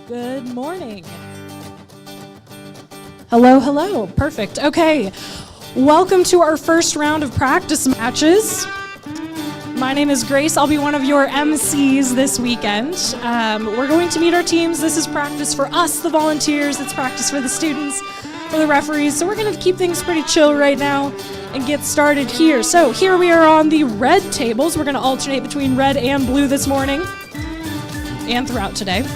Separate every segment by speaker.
Speaker 1: Good morning. Hello, hello. Perfect. Okay. Welcome to our first round of practice matches. My name is Grace. I'll be one of your MCs this weekend. We're going to meet our teams. This is practice for us, the volunteers. It's practice for the students, for the referees. So we're going to keep things pretty chill right now and get started here. So here we are on the red tables. We're going to alternate between red and blue this morning and throughout today.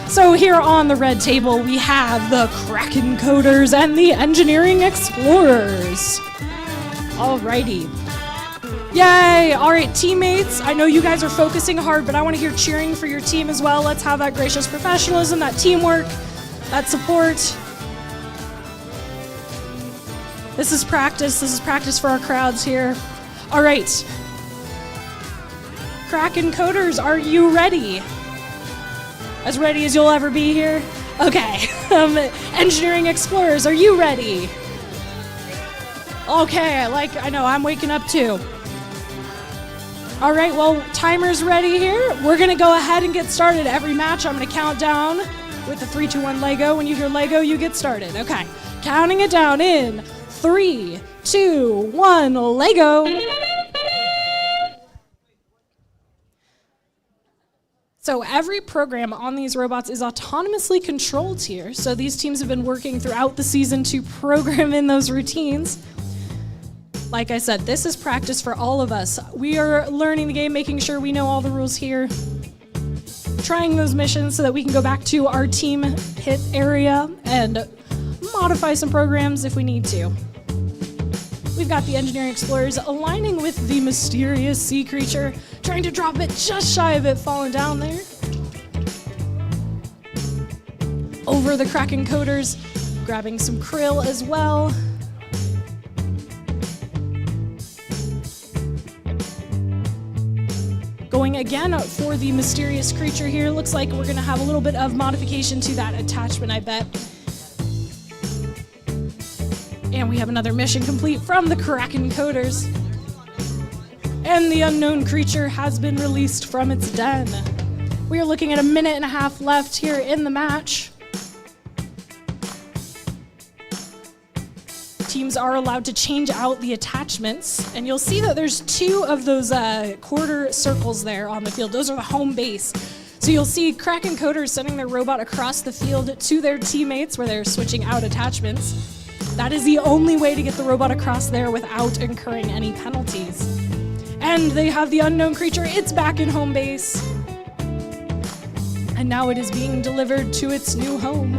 Speaker 1: So here on the red table, we have the Kraken Coders and the Engineering Explorers. Alrighty. Yay! Alright, teammates, I know you guys are focusing hard, but I want to hear cheering for your team as well. Let's have that gracious professionalism, that teamwork, that support. This is practice. This is practice for our crowds here. Alright. Kraken Coders, are you ready? As ready as you'll ever be here? Okay. Engineering Explorers, are you ready? Okay, I know, I'm waking up too. All right, well, timer's ready here. We're gonna go ahead and get started. Every match, I'm gonna count down with the 3, 2, 1 Lego. When you hear Lego, you get started. Okay, counting it down in 3, 2, 1, Lego. So every program on these robots is autonomously controlled here. So these teams have been working throughout the season to program in those routines. Like I said, this is practice for all of us. We are learning the game, making sure we know all the rules here, trying those missions so that we can go back to our team hit area and modify some programs if we need to. We've got the Engineering Explorers aligning with the mysterious sea creature, trying to drop it just shy of it falling down there. Over the Kraken Coders, grabbing some krill as well. Going again for the mysterious creature here. Looks like we're gonna have a little bit of modification to that attachment, I bet. And we have another mission complete from the Kraken Coders. And the unknown creature has been released from its den. We are looking at 1.5 minutes left here in the match. Teams are allowed to change out the attachments, and you'll see that there's 2 of those quarter circles there on the field. Those are the home base. So you'll see Kraken Coders sending their robot across the field to their teammates where they're switching out attachments. That is the only way to get the robot across there without incurring any penalties. And they have the unknown creature. It's back in home base. And now it is being delivered to its new home.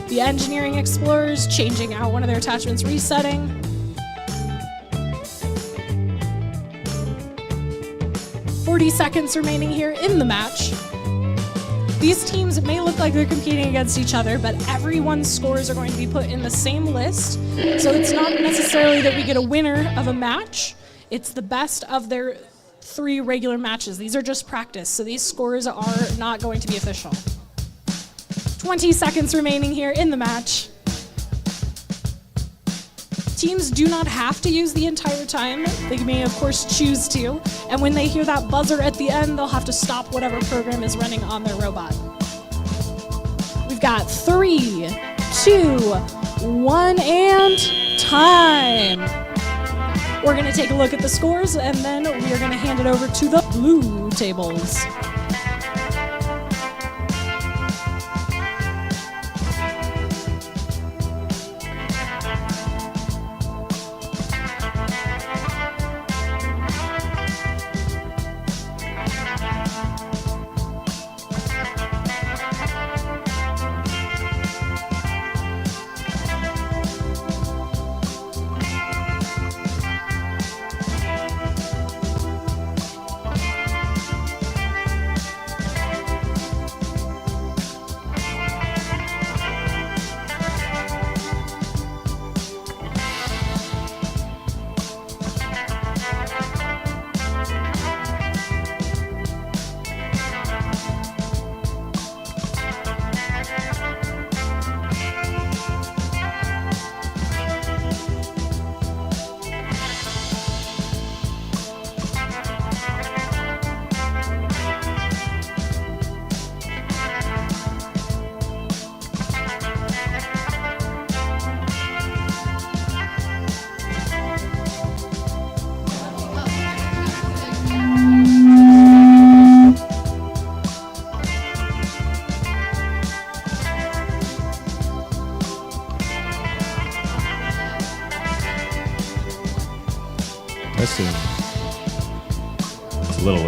Speaker 1: The Engineering Explorers changing out one of their attachments, resetting. "40 seconds remaining here in the match. These teams may look like they're competing against each other, but everyone's scores are going to be put in the same list. So it's not necessarily that we get a winner of a match. It's the best of their 3 regular matches. These are just practice, so these scores are not going to be official. 20 seconds remaining here in the match. Teams do not have to use the entire time. They may, of course, choose to. And when they hear that buzzer at the end, they'll have to stop whatever program is running on their robot. We've got 3, 2, 1, and time. We're going to take a look at the scores, and then we are going to hand it over to the blue tables.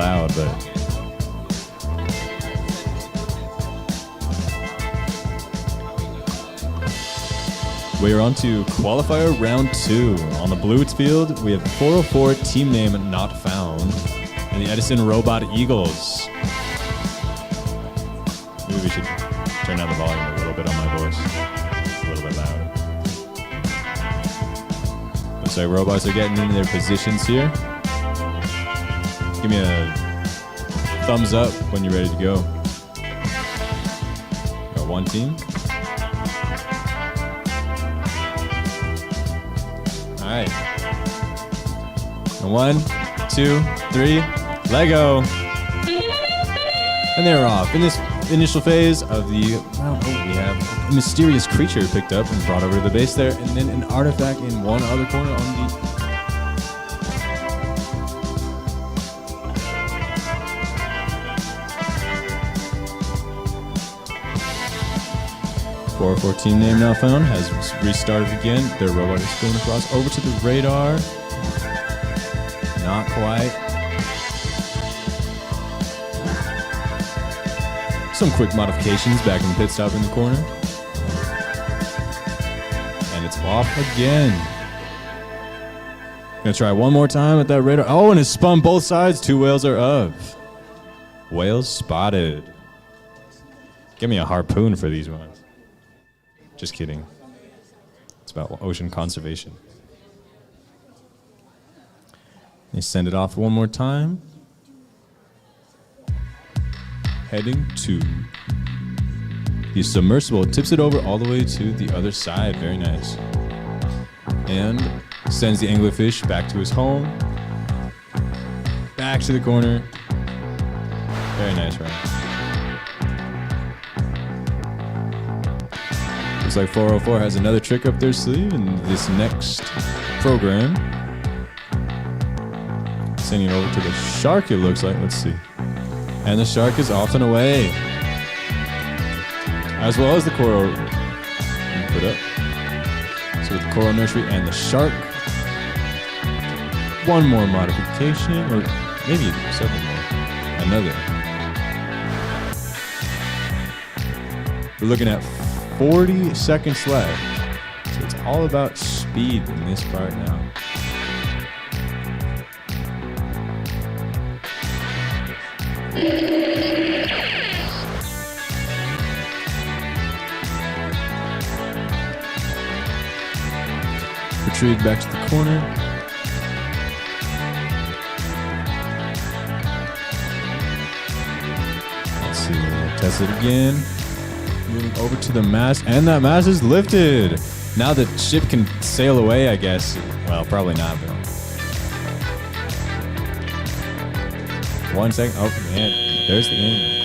Speaker 2: loud, but we are on to Qualifier Round 2. On the blue field, we have 404 team name not found, and the Edison Robot Eagles. Maybe we should turn down the volume a little bit on my voice. It's a little bit loud. Looks like robots are getting into their positions here. Give me a thumbs up when you're ready to go. Got one team. All right. And 1, 2, 3, Lego. And they're off. In this initial phase of the, we have a mysterious creature picked up and brought over to the base there, and then an artifact in one other corner on the 404 team name now found has restarted again. Their robot is going across over to the radar. Not quite. Some quick modifications back in the pit stop in the corner. And it's off again. Gonna try one more time at that radar. Oh, and it's spun both sides. 2 whales are up. Whales spotted. Give me a harpoon for these ones. Just kidding. It's about ocean conservation. They send it off one more time. Heading to the submersible. Tips it over all the way to the other side. Very nice. And sends the anglerfish back to his home. Back to the corner. Very nice, right? Looks like 404 has another trick up their sleeve in this next program. Sending it over to the shark, it looks like. Let's see. And the shark is off and away. As well as the coral. Put up. So with the coral nursery and the shark. One more modification, or maybe several more. Another. We're looking at 40 seconds left. So it's all about speed in this part now. Retrieve back to the corner. Let's see, test it again. Moving over to the mast, and that mast is lifted. Now the ship can sail away, I guess. Well, probably not, but 1 second. Oh, man, there's the end.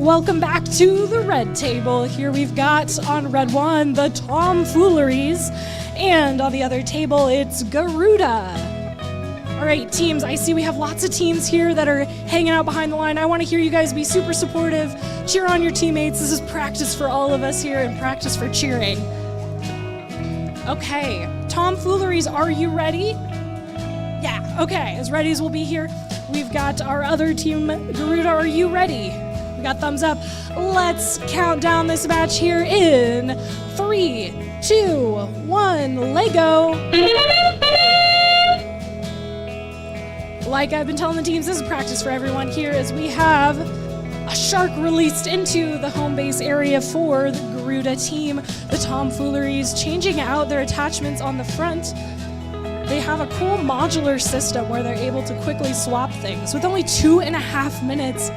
Speaker 1: welcome back to the red table. Here we've got on red 1 the Tomfooleries, and on the other table it's Garuda. All right, teams, I see we have lots of teams here that are hanging out behind the line. I want to hear you guys be super supportive, cheer on your teammates. This is practice for all of us here and practice for cheering. Okay, Tomfooleries, are you ready? Yeah, okay, as ready as we'll be here. We've got our other team, Garuda, are you ready? We got thumbs up. Let's count down this match here in 3, 2, 1, Lego. Like I've been telling the teams, this is practice for everyone here as we have a shark released into the home base area for the Garuda team. The Tomfooleries changing out their attachments on the front. They have a cool modular system where they're able to quickly swap things. With only 2.5 minutes,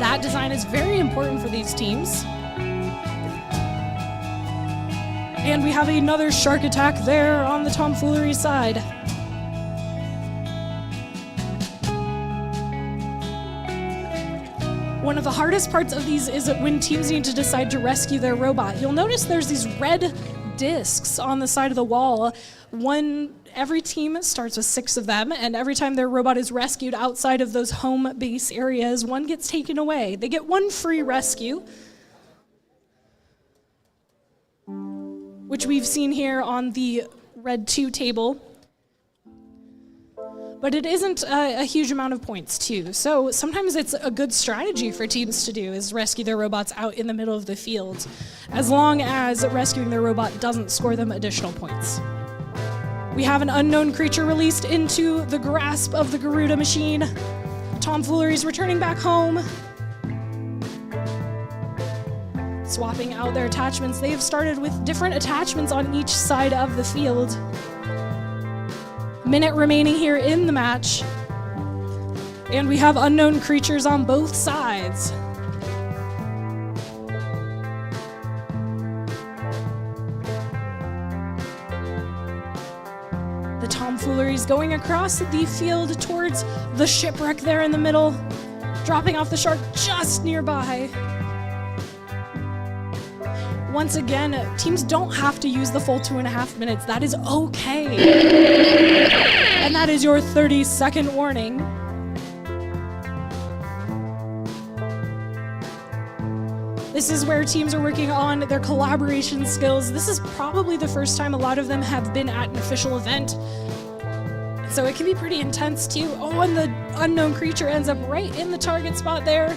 Speaker 1: that design is very important for these teams. And we have another shark attack there on the Tomfoolery side. One of the hardest parts of these is when teams need to decide to rescue their robot. You'll notice there's these red discs on the side of the wall. Every team starts with 6 of them, and every time their robot is rescued outside of those home base areas, one gets taken away. They get 1 free rescue, which we've seen here on the red 2 table. But it isn't a huge amount of points, too. So sometimes it's a good strategy for teams to do is rescue their robots out in the middle of the field, as long as rescuing their robot doesn't score them additional points. We have an unknown creature released into the grasp of the Garuda machine. Tomfooleries returning back home. Swapping out their attachments. They have started with different attachments on each side of the field. Minute remaining here in the match. And we have unknown creatures on both sides. The Tomfooleries going across the field towards the shipwreck there in the middle, dropping off the shark just nearby. Once again, teams don't have to use the full 2.5 minutes. That is okay. And that is your 30-second warning. This is where teams are working on their collaboration skills. This is probably the first time a lot of them have been at an official event. So it can be pretty intense too. Oh, and the unknown creature ends up right in the target spot there.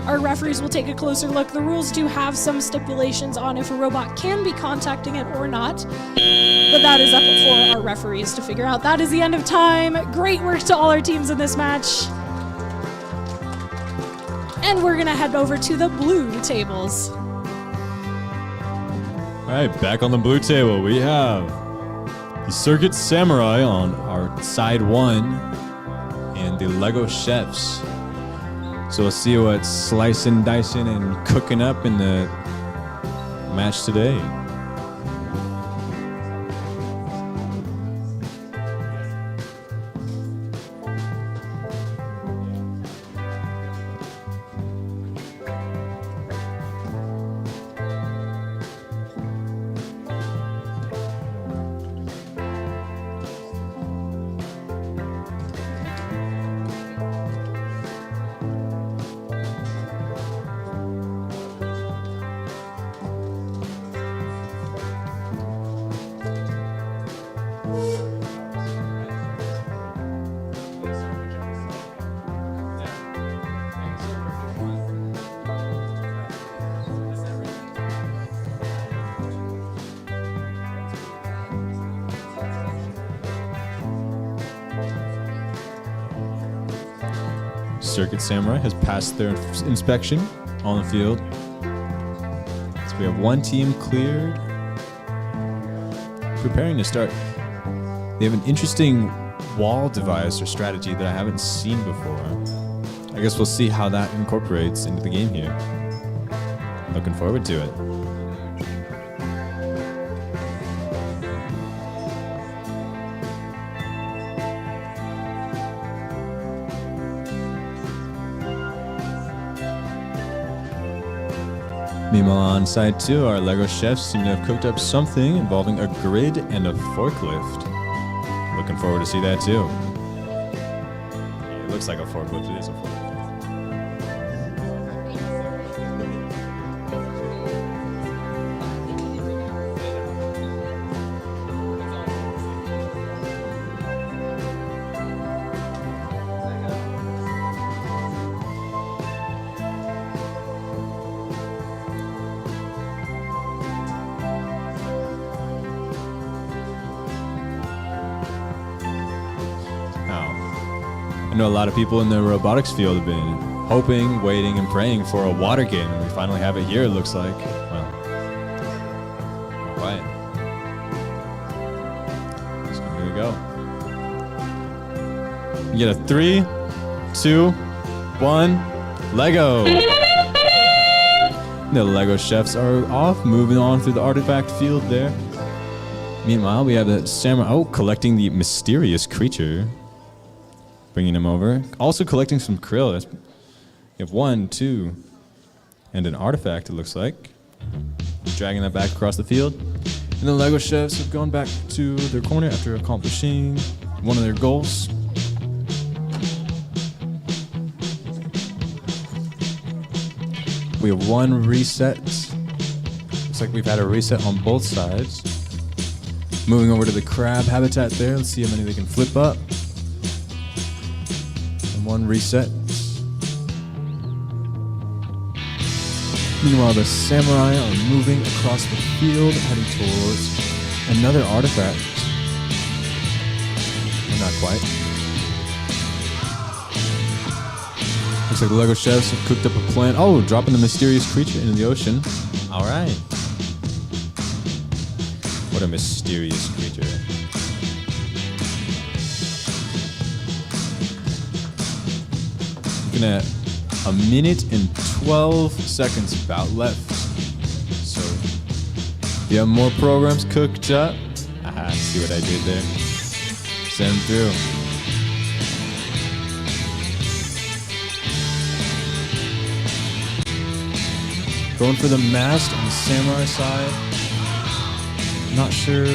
Speaker 1: Our referees will take a closer look. The rules do have some stipulations on if a robot can be contacting it or not, but that is up for our referees to figure out. That is the end of time. Great work to all our teams in this match. And we're gonna head over to the blue tables.
Speaker 2: All right, back on the blue table, we have the Circuit Samurai on our side 1 and the Lego Chefs. So we'll see what's slicing, dicing, and cooking up in the match today. Circuit Samurai has passed their inspection on the field. So we have one team cleared, preparing to start. They have an interesting wall device or strategy that I haven't seen before. I guess we'll see how that incorporates into the game here. Looking forward to it. Meanwhile, on side 2, our LEGO chefs seem to have cooked up something involving a grid and a forklift. Looking forward to see that too. It looks like a forklift. It is a forklift. I know a lot of people in the robotics field have been hoping, waiting, and praying for a water game, and we finally have it here, it looks like. Well, quiet. So here we go. You get a 3, 2, 1, Lego! The Lego chefs are off, moving on through the artifact field there. Meanwhile, we have the samurai, collecting the mysterious creature. Bringing him over. Also collecting some krill. You have 1, 2, and an artifact, it looks like. Dragging that back across the field. And the LEGO chefs have gone back to their corner after accomplishing one of their goals. We have 1 reset. Looks like we've had a reset on both sides. Moving over to the crab habitat there. Let's see how many they can flip up. 1 reset. Meanwhile, the samurai are moving across the field, heading towards another artifact. Well, not quite. Looks like the LEGO chefs have cooked up a plan. Oh, dropping the mysterious creature into the ocean. All right. What a mysterious creature. Looking at a minute and 12 seconds about left. So, if you have more programs cooked up, see what I did there? Send them through. Going for the mast on the samurai side. Not sure.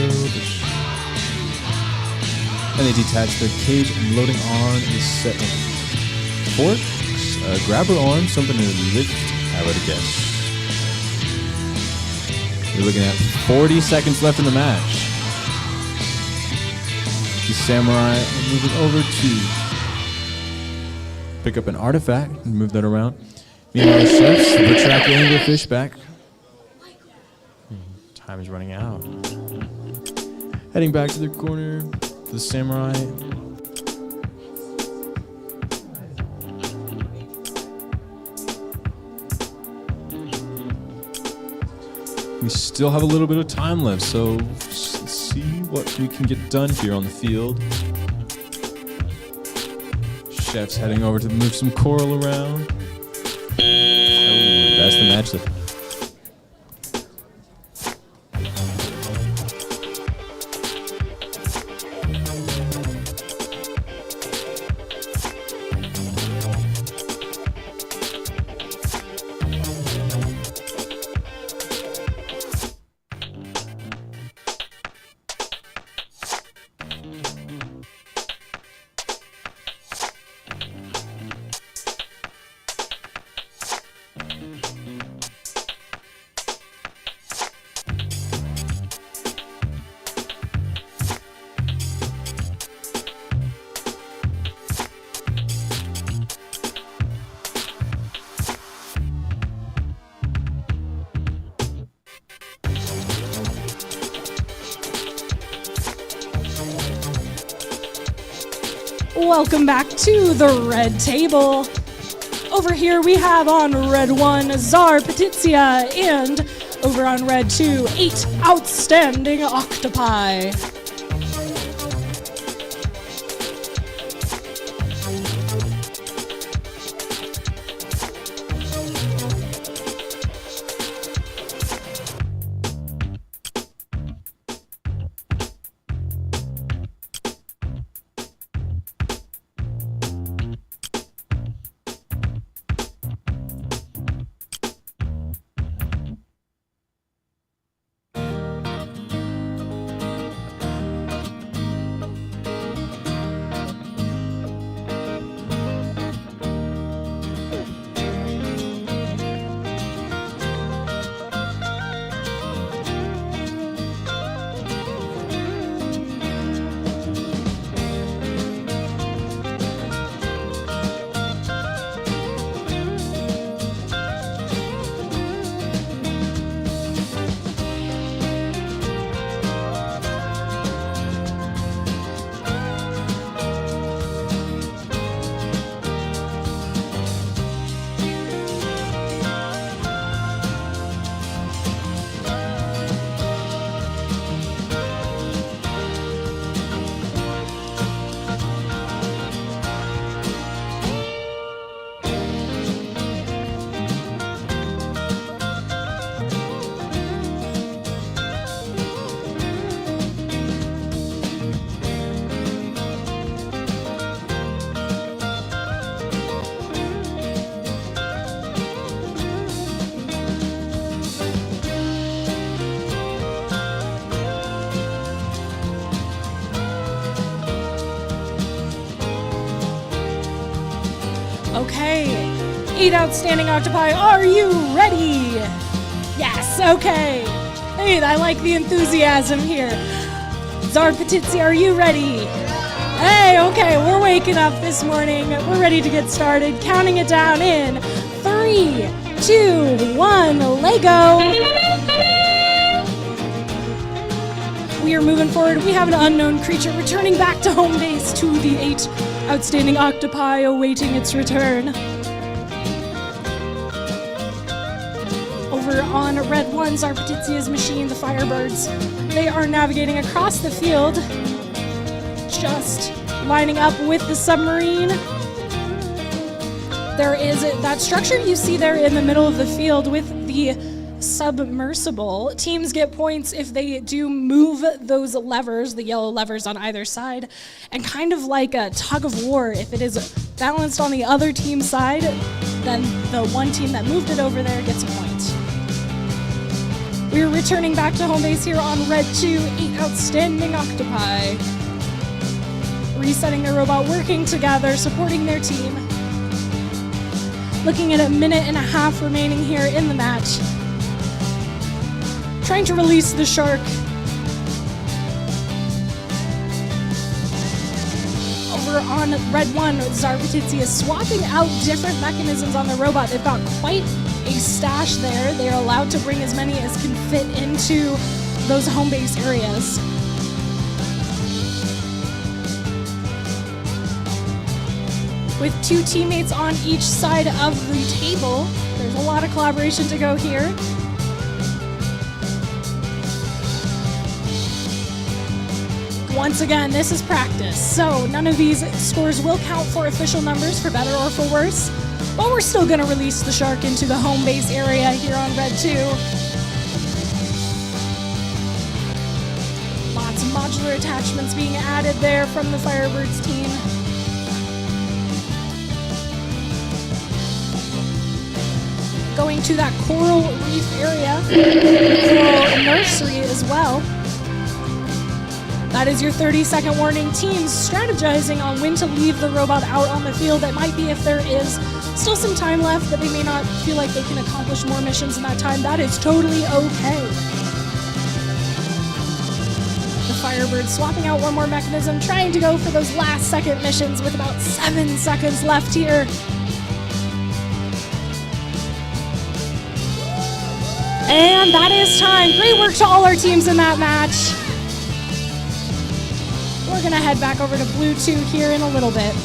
Speaker 2: And they detach their cage and loading on a set of forks, a grabber arm, something to lift, I would guess. We're looking at 40 seconds left in the match. The samurai are moving over to pick up an artifact and move that around. Meanwhile, the chefs retract the anglerfish back. Time is running out. Heading back to their corner, the samurai. We still have a little bit of time left, so let's see what we can get done here on the field. Chef's heading over to move some coral around. Oh, that's the match.
Speaker 1: Welcome back to the red table. Over here we have on red 1, Tsar Petitsia, and over on red 2, 8 outstanding octopi. 8 outstanding octopi, are you ready? Yes, okay. Hey, I like the enthusiasm here. Zarpatitsi, are you ready? Hey, okay, we're waking up this morning. We're ready to get started. Counting it down in 3, 2, 1, Lego. We are moving forward. We have an unknown creature returning back to home base to the 8 outstanding octopi awaiting its return. Over on Red 1, Zarpatizia's machine, the Firebirds, they are navigating across the field, just lining up with the submarine. There is that structure you see there in the middle of the field with the submersible. Teams get points if they do move those levers, the yellow levers on either side, and kind of like a tug of war, if it is balanced on the other team's side, then the one team that moved it over there gets a point. We're returning back to home base here on Red 2, 8 outstanding octopi. Resetting their robot, working together, supporting their team. Looking at a minute and a half remaining here in the match. Trying to release the shark. Over on Red 1, Zarpatitsi is swapping out different mechanisms on the robot. They've got quite a stash there. They are allowed to bring as many as can fit into those home base areas. With 2 teammates on each side of the table, there's a lot of collaboration to go here. Once again, this is practice, so none of these scores will count for official numbers, for better or for worse. But we're still going to release the shark into the home base area here on Red 2. Lots of modular attachments being added there from the Firebirds team. Going to that coral reef area, coral nursery as well. That is your 30-second warning. Teams strategizing on when to leave the robot out on the field. That might be if there is still some time left that they may not feel like they can accomplish more missions in that time. That is totally okay. The Firebirds swapping out one more mechanism, trying to go for those last second missions with about 7 seconds left here. And that is time. Great work to all our teams in that match. We're gonna head back over to Blue 2 here in a little bit.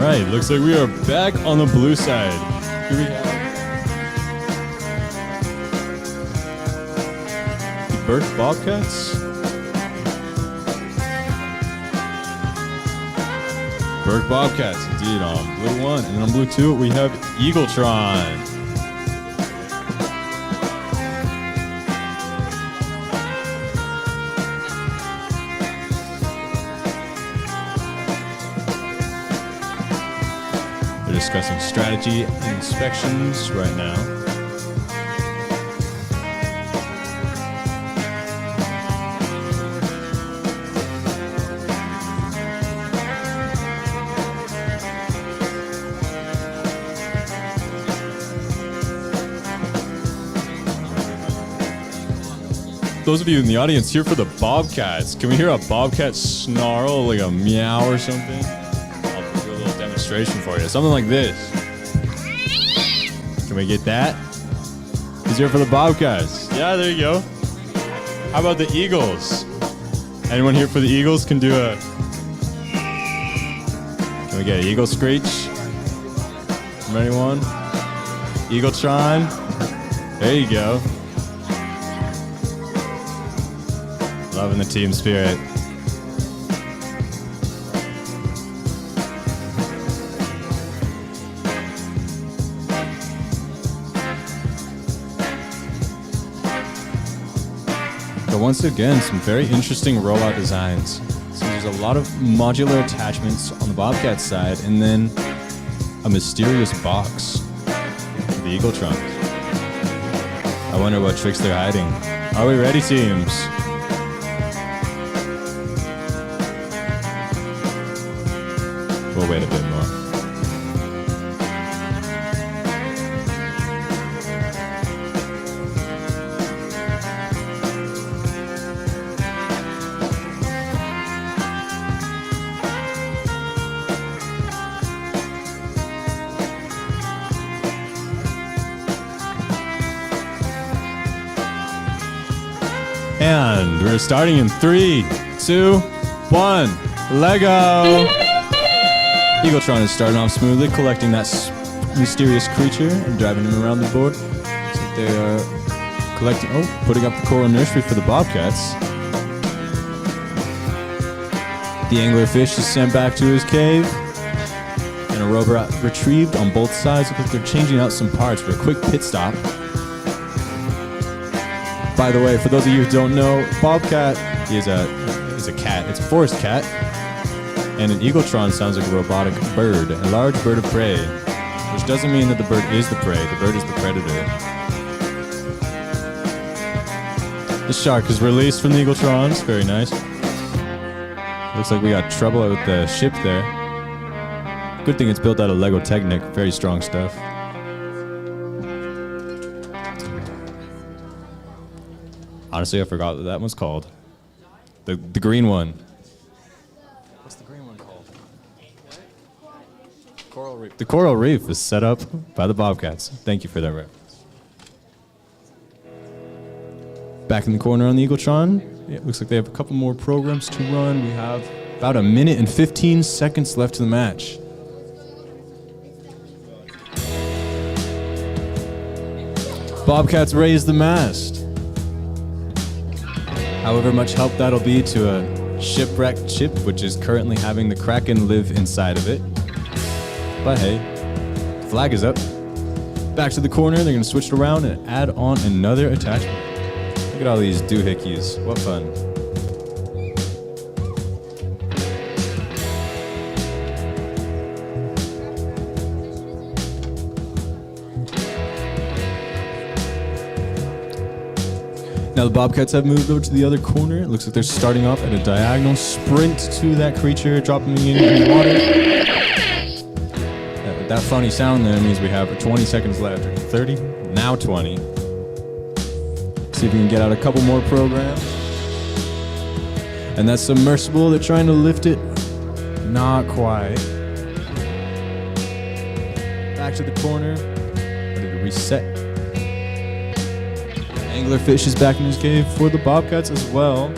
Speaker 2: right, looks like we are back on the blue side. Here we have the Burke Bobcats. Burke Bobcats, indeed, on blue 1. And then on blue 2, we have Eagletron. They're discussing strategy and inspections right now. Those of you in the audience here for the Bobcats, can we hear a Bobcat snarl, like a meow or something? I'll do a little demonstration for you. Something like this. Can we get that? Who's here for the Bobcats? Yeah, there you go. How about the Eagles? Anyone here for the Eagles can do a... Can we get an Eagle screech? From anyone? Eagletron? There you go. Loving the team spirit. But once again, some very interesting rollout designs. So there's a lot of modular attachments on the Bobcat side, and then a mysterious box for the Eagletrons. I wonder what tricks they're hiding. Are we ready, teams? We'll wait a bit more. And we're starting in 3, 2, 1, Lego! Eagletron is starting off smoothly, collecting that mysterious creature and driving him around the board. So they are collecting, putting up the coral nursery for the Bobcats. The anglerfish is sent back to his cave, and a robot retrieved on both sides because they're changing out some parts for a quick pit stop. By the way, for those of you who don't know, Bobcat is a cat. It's a forest cat. And an Eagletron sounds like a robotic bird, a large bird of prey, which doesn't mean that the bird is the prey, the bird is the predator. The shark is released from the Eagletrons, very nice. Looks like we got trouble with the ship there. Good thing it's built out of Lego Technic, very strong stuff. Honestly, I forgot what that one's called. The green one. Coral Reef. The Coral Reef is set up by the Bobcats. Thank you for that reference. Back in the corner on the Eagletron, it looks like they have a couple more programs to run. We have about 1 minute and 15 seconds left to the match. Bobcats raise the mast. However much help that'll be to a shipwrecked ship, which is currently having the Kraken live inside of it. But hey, the flag is up. Back to the corner, they're going to switch it around and add on another attachment. Look at all these doohickeys. What fun. Now the Bobcats have moved over to the other corner. It looks like they're starting off at a diagonal sprint to that creature, dropping him in the water. That funny sound there means we have 20 seconds left. 30, now 20. See if we can get out a couple more programs. And that submersible, they're trying to lift it. Not quite. Back to the corner. Ready to reset. Anglerfish is back in his cave for the Bobcats as well.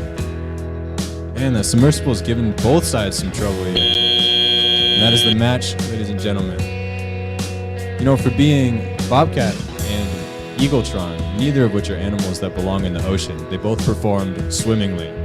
Speaker 2: And the submersible is giving both sides some trouble here. And that is the match, ladies and gentlemen. You know, for being Bobcat and Eagletron, neither of which are animals that belong in the ocean, they both performed swimmingly.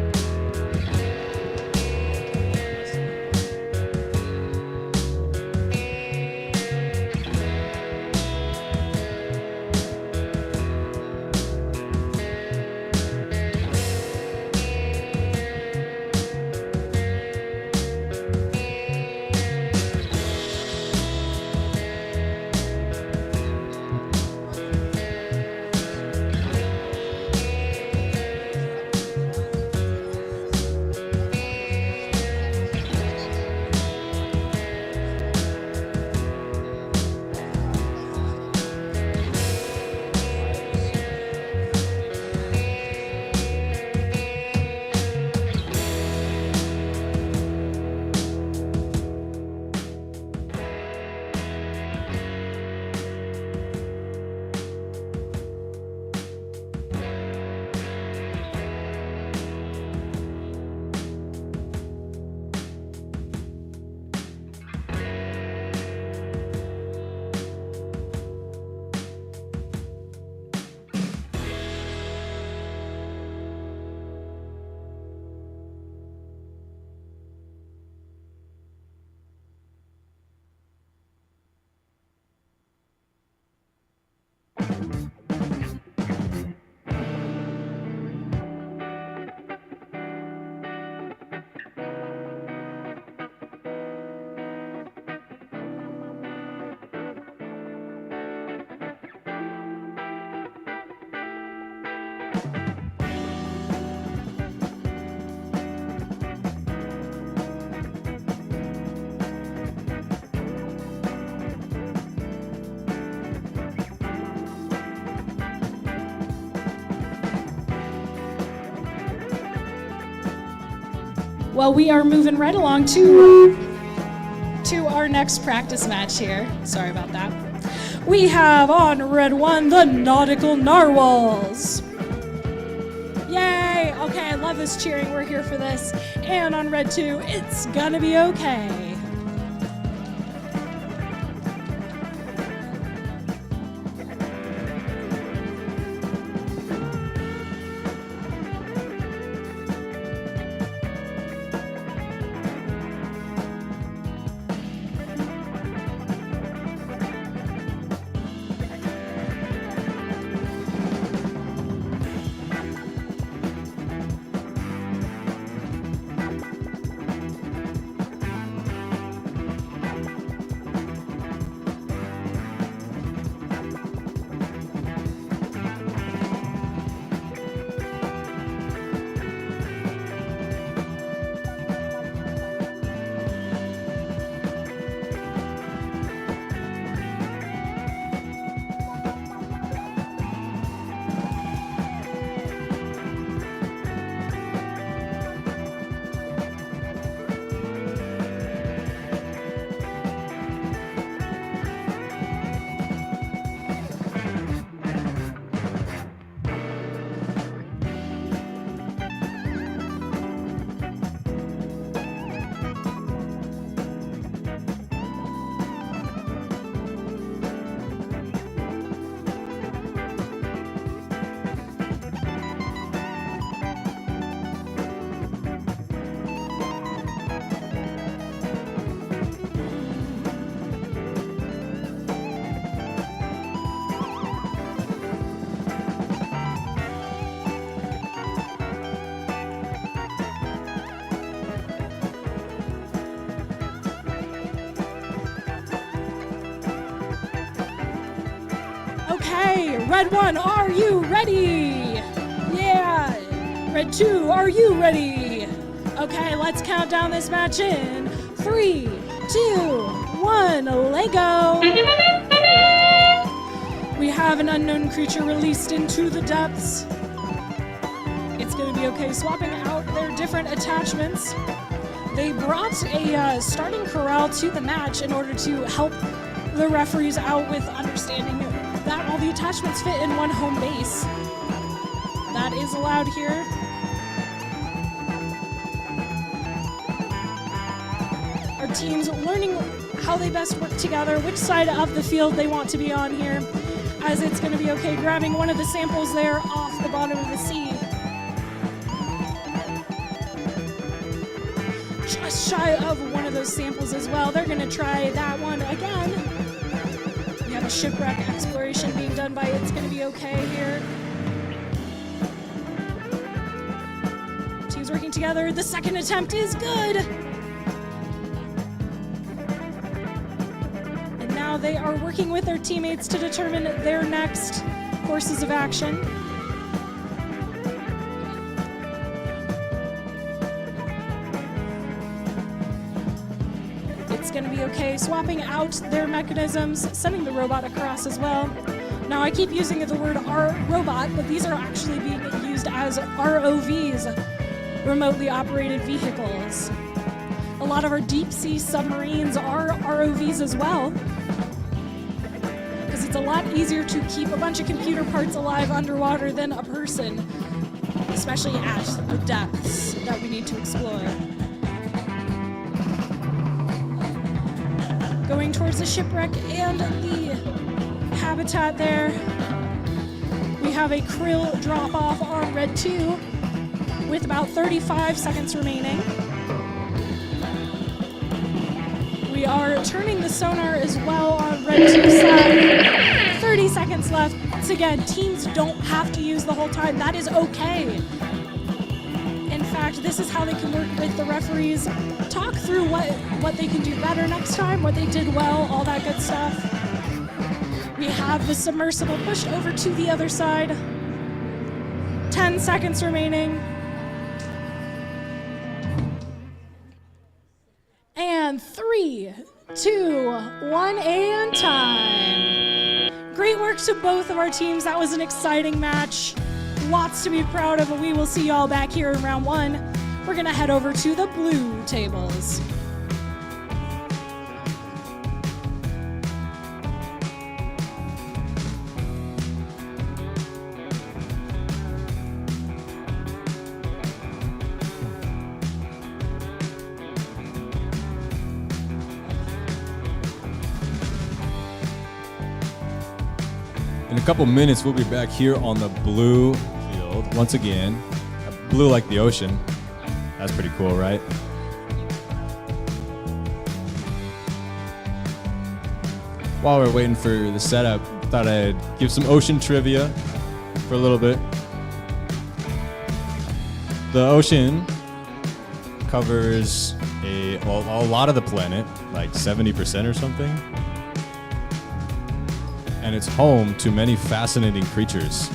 Speaker 1: Well, we are moving right along to our next practice match here. Sorry about that. We have on red 1, the Nautical Narwhals. Yay! Okay, I love this cheering. We're here for this. And on red 2, It's Gonna Be Okay. Okay, red 1, are you ready? Yeah. Red 2, are you ready? Okay, let's count down this match in 3, 2, 1, Lego. We have an unknown creature released into the depths. It's gonna be okay swapping out their different attachments. They brought a starting corral to the match in order to help the referees out with understanding that all the attachments fit in one home base. That is allowed here. Our team's learning how they best work together, which side of the field they want to be on here, as it's going to be okay grabbing one of the samples there off the bottom of the sea. Just shy of one of those samples as well. They're going to try that one again. We have a shipwreck exploration being done by It's Going to Be Okay here. Teams working together. The second attempt is good. And now they are working with their teammates to determine their next courses of action. It's going to be okay, swapping out their mechanisms, sending the robot across as well. Now I keep using the word robot, but these are actually being used as ROVs, remotely operated vehicles. A lot of our deep sea submarines are ROVs as well, because it's a lot easier to keep a bunch of computer parts alive underwater than a person, especially at the depths that we need to explore. Going towards the shipwreck and the habitat there. We have a krill drop-off on Red 2 with about 35 seconds remaining. We are turning the sonar as well on Red 2 side. 30 seconds left. Once again, teams don't have to use the whole time. That is okay. In fact, this is how they can work with the referees, talk through what they can do better next time, what they did well, all that good stuff. We have the submersible pushed over to the other side. 10 seconds remaining. And 3, 2, 1, and time. Great work to both of our teams. That was an exciting match. Lots to be proud of, and we will see y'all back here in round 1. We're gonna head over to the blue tables.
Speaker 2: In a couple minutes, we'll be back here on the blue field once again. Blue like the ocean. That's pretty cool, right? While we're waiting for the setup, thought I'd give some ocean trivia for a little bit. The ocean covers a lot of the planet, like 70% or something. And it's home to many fascinating creatures,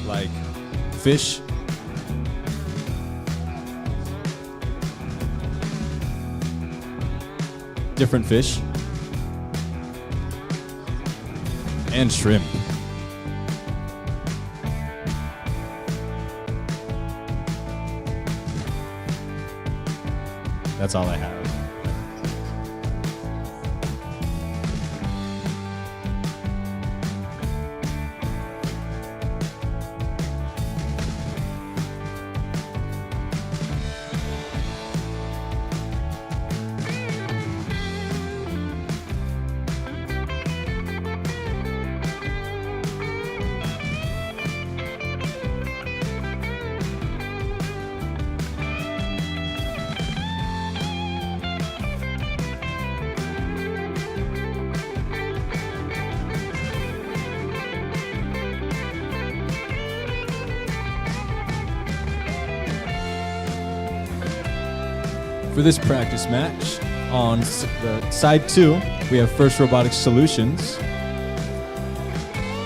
Speaker 2: like fish, different fish, and shrimp. That's all I have. For this practice match, on the side 2, we have First Robotics Solutions.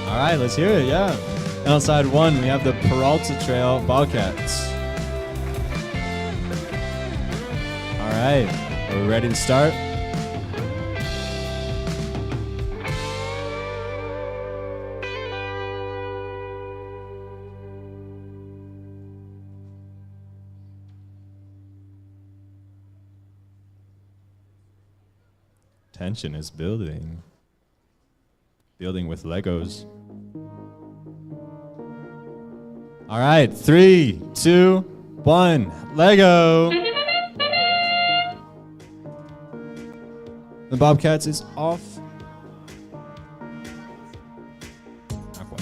Speaker 2: All right, let's hear it, yeah. And on side 1, we have the Peralta Trail Bobcats. All right, are we ready to start? Tension is building. Building with Legos. All right, 3, 2, 1, Lego. The Bobcats is off. Not quite.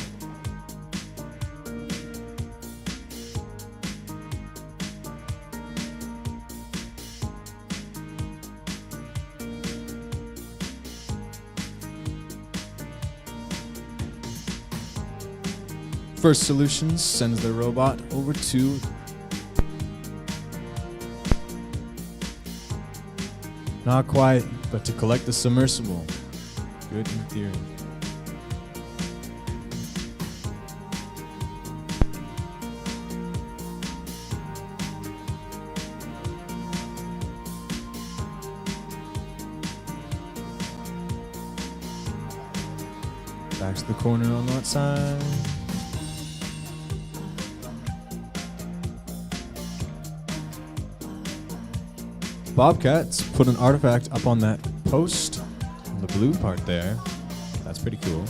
Speaker 2: First Solutions sends their robot over to not quite, but to collect the submersible. Good in theory. Back to the corner on that side. Bobcats put an artifact up on that post, on the blue part there. That's pretty cool.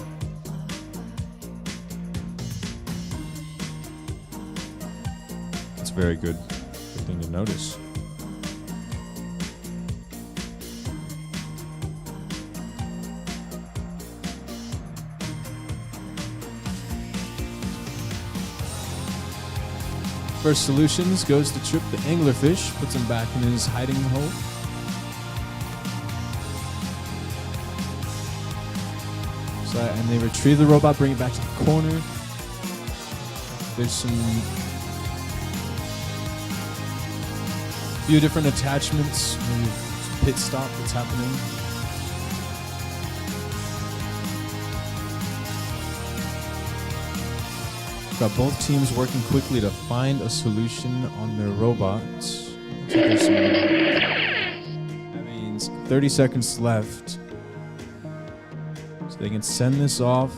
Speaker 2: That's very good. Good thing to notice. First Solutions goes to trip the anglerfish, puts him back in his hiding hole. So, and they retrieve the robot, bring it back to the corner. There's some few different attachments, maybe pit stop that's happening. Got both teams working quickly to find a solution on their robots. That means 30 seconds left. So they can send this off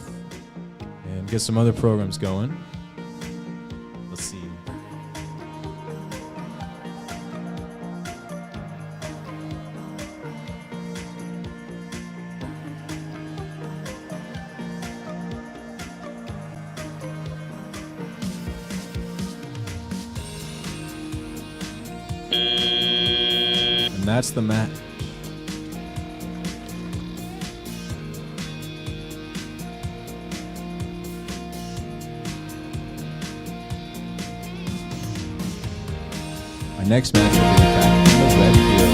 Speaker 2: and get some other programs going. Let's see. And that's the match. Our next match will be back in the red field.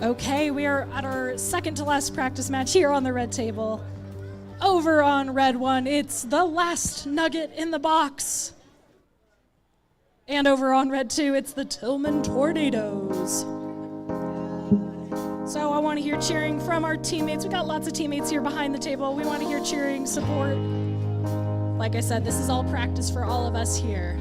Speaker 1: Okay, we are at our second to last practice match here on the red table. Over on red one, it's the last nugget in the box. And over on red two, it's the Tillman Tornadoes. So I want to hear cheering from our teammates. We got lots of teammates here behind the table. We want to hear cheering, support. Like I said, this is all practice for all of us here.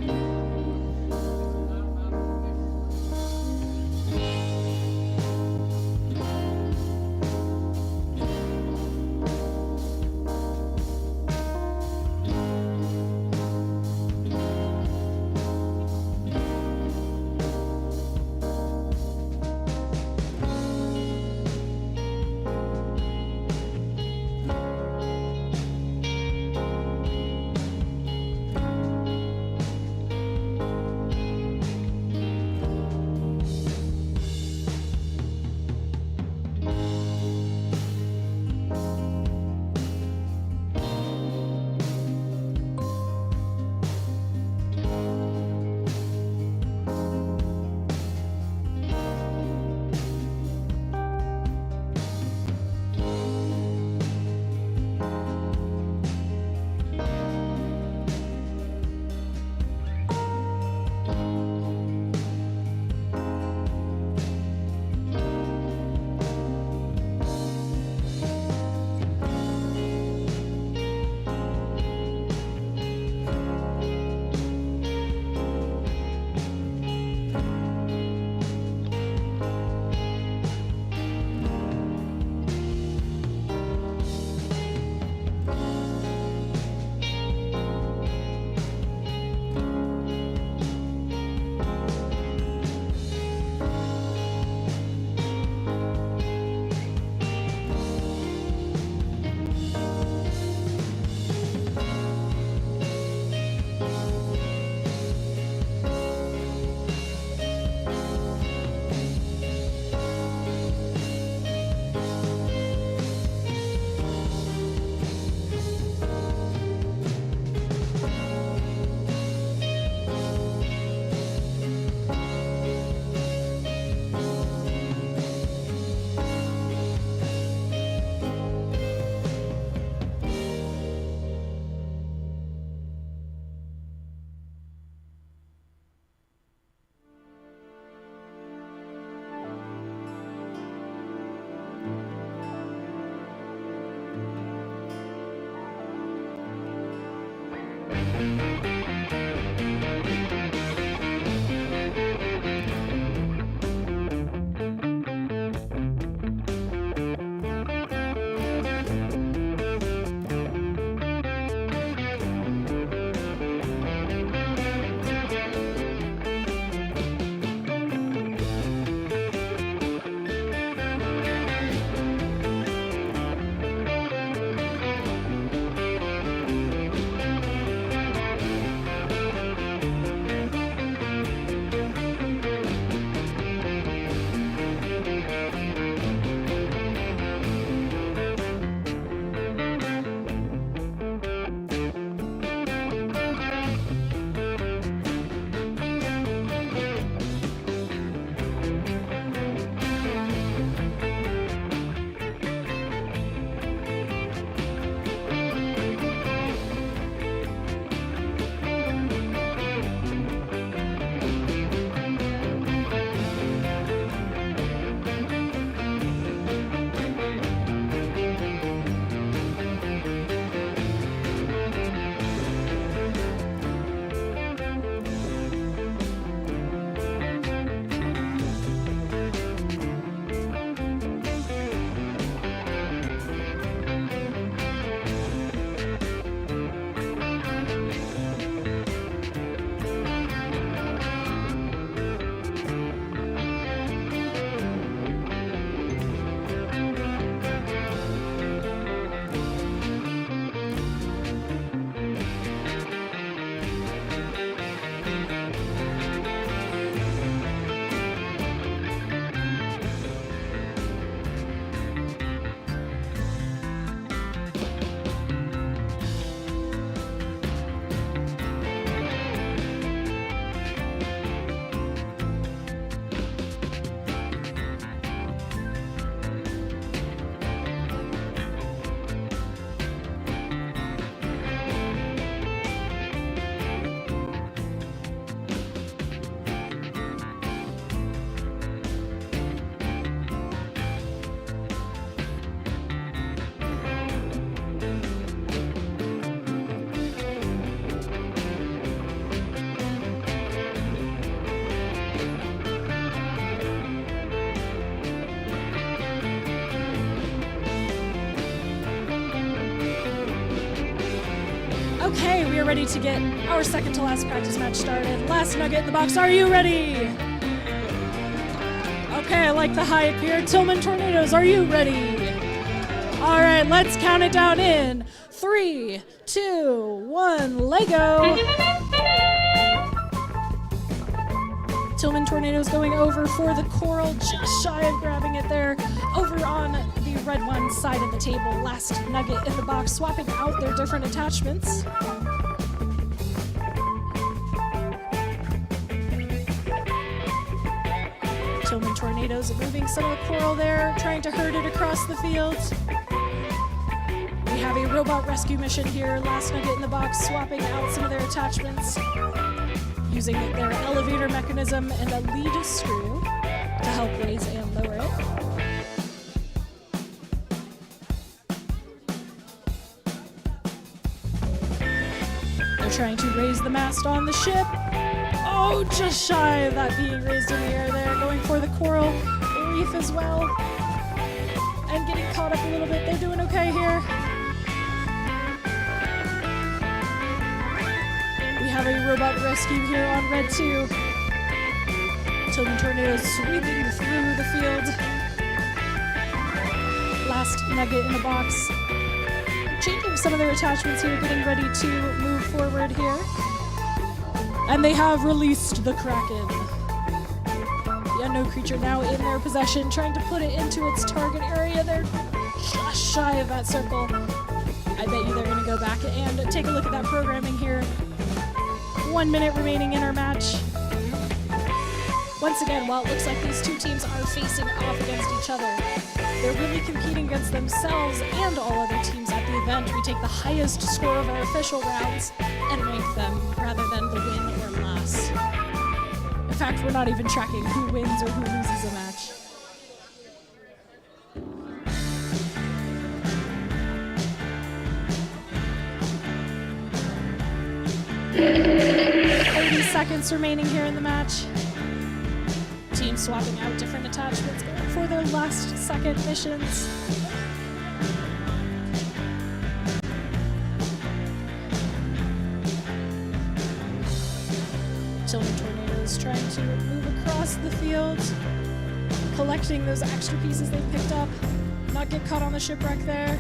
Speaker 1: Okay, we are ready to get our second to last practice match started. Last nugget in the box, are you ready? Okay, I like the hype here. Tillman Tornadoes, are you ready? All right, let's count it down in 3, 2, 1, Lego. Tillman Tornadoes going over for the coral, just shy of grabbing it there. Over on the red one side of the table, last nugget in the box, swapping out their different attachments. Tillman Tornadoes moving some of the coral there, trying to herd it across the field. We have a robot rescue mission here, last nugget in the box, swapping out some of their attachments, using their elevator mechanism and a lead screw to help raise and lower it. They're trying to raise the mast on the ship. Oh, just shy of that being raised in the air there, going for the coral reef as well. And getting caught up a little bit. They're doing okay here. We have a robot rescue here on red 2. Tillman Tornadoes sweeping through the field. Last nugget in the box. Changing some of their attachments here, getting ready to move forward here. And they have released the Kraken. The unknown creature now in their possession, trying to put it into its target area. They're just shy of that circle. I bet you they're going to go back and take a look at that programming here. 1 minute remaining in our match. Once again, while it looks like these two teams are facing off against each other, they're really competing against themselves and all other teams at the event. We take the highest score of our official rounds and rank them rather than the win or loss. In fact, we're not even tracking who wins or who loses a match. Seconds remaining here in the match. Teams swapping out different attachments, going for their last second missions. Tillman Tornadoes trying to move across the field, collecting those extra pieces they picked up, not get caught on the shipwreck there.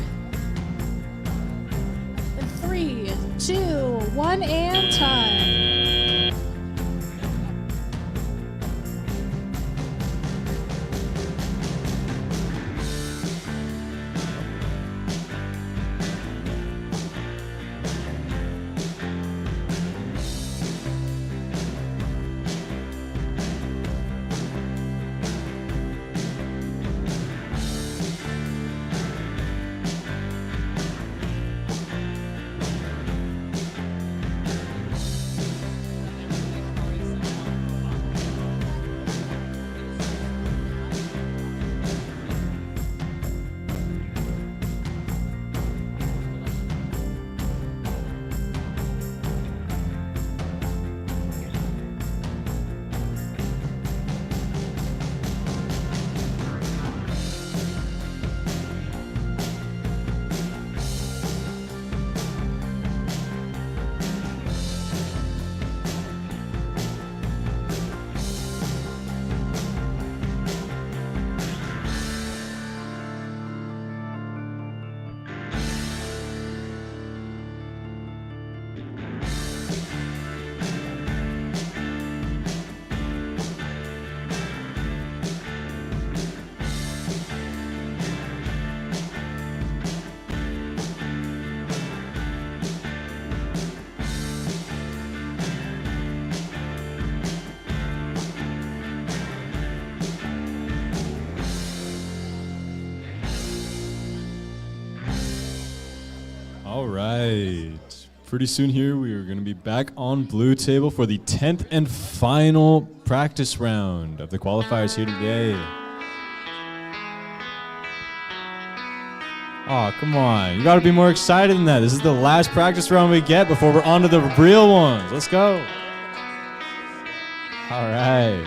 Speaker 1: In 3, 2, 1, and time.
Speaker 2: All right. Pretty soon here, we are going to be back on blue table for the 10th and final practice round of the qualifiers here today. Oh, come on. You got to be more excited than that. This is the last practice round we get before we're on to the real ones. Let's go. All right.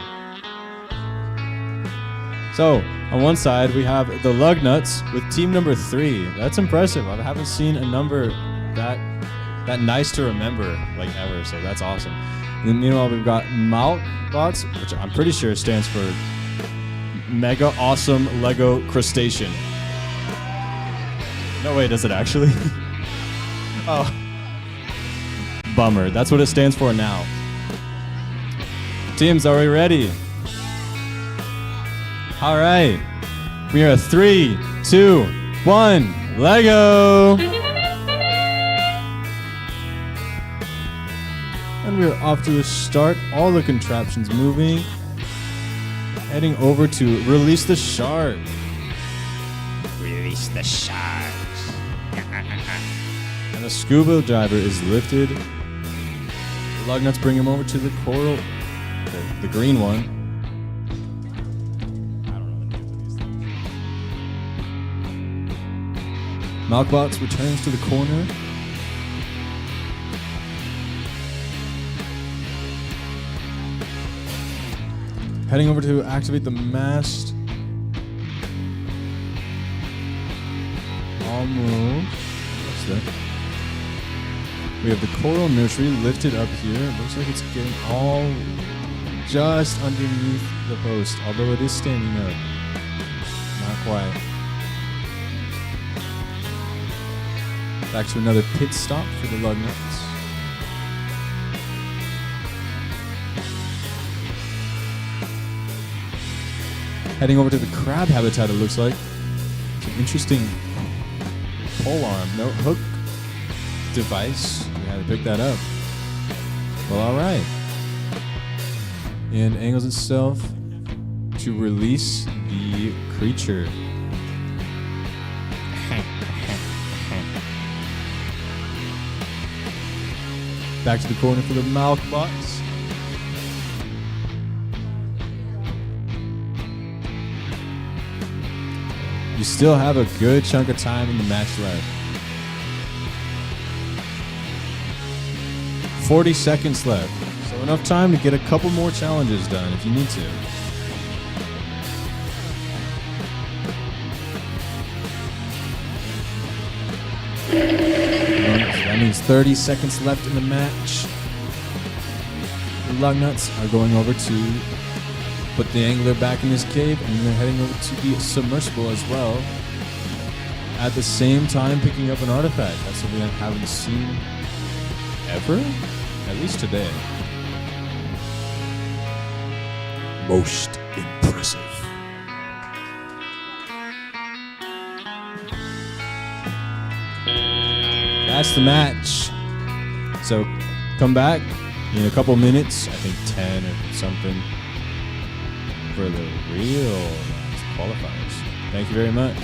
Speaker 2: So, on one side, we have the Lug Nuts with team number 3. That's impressive. I haven't seen a number that that nice to remember like ever. So that's awesome. And then meanwhile, we've got Maltbots, which I'm pretty sure stands for Mega Awesome Lego Crustacean. No way, does it actually? Oh. Bummer. That's what it stands for now. Teams, are we ready? All right. We are 3, 2, 1, Lego! And we're off to a start. All the contraptions moving. Heading over to release the shark.
Speaker 3: Release the sharks.
Speaker 2: And the scuba diver is lifted. The lug nuts bring him over to the coral, the green one. I don't know the names of these things. Malkbots returns to the corner. Heading over to activate the mast. Almost. What's that? We have the coral nursery lifted up here. It looks like it's getting all just underneath the post, although it is standing up. Not quite. Back to another pit stop for the lug nuts. Heading over to the crab habitat, it looks like. It's an interesting pole arm, no hook device. We had to pick that up. Well, all right. And angles itself to release the creature. Back to the corner for the mouth box. You still have a good chunk of time in the match left. 40 seconds left. So enough time to get a couple more challenges done if you need to. So that means 30 seconds left in the match. The lug nuts are going over to put the angler back in his cave, and they're heading over to the submersible as well. At the same time, picking up an artifact. That's something I haven't seen ever, at least today. Most impressive. That's the match. So come back in a couple minutes, I think 10 or something, for the real qualifiers. Thank you very much.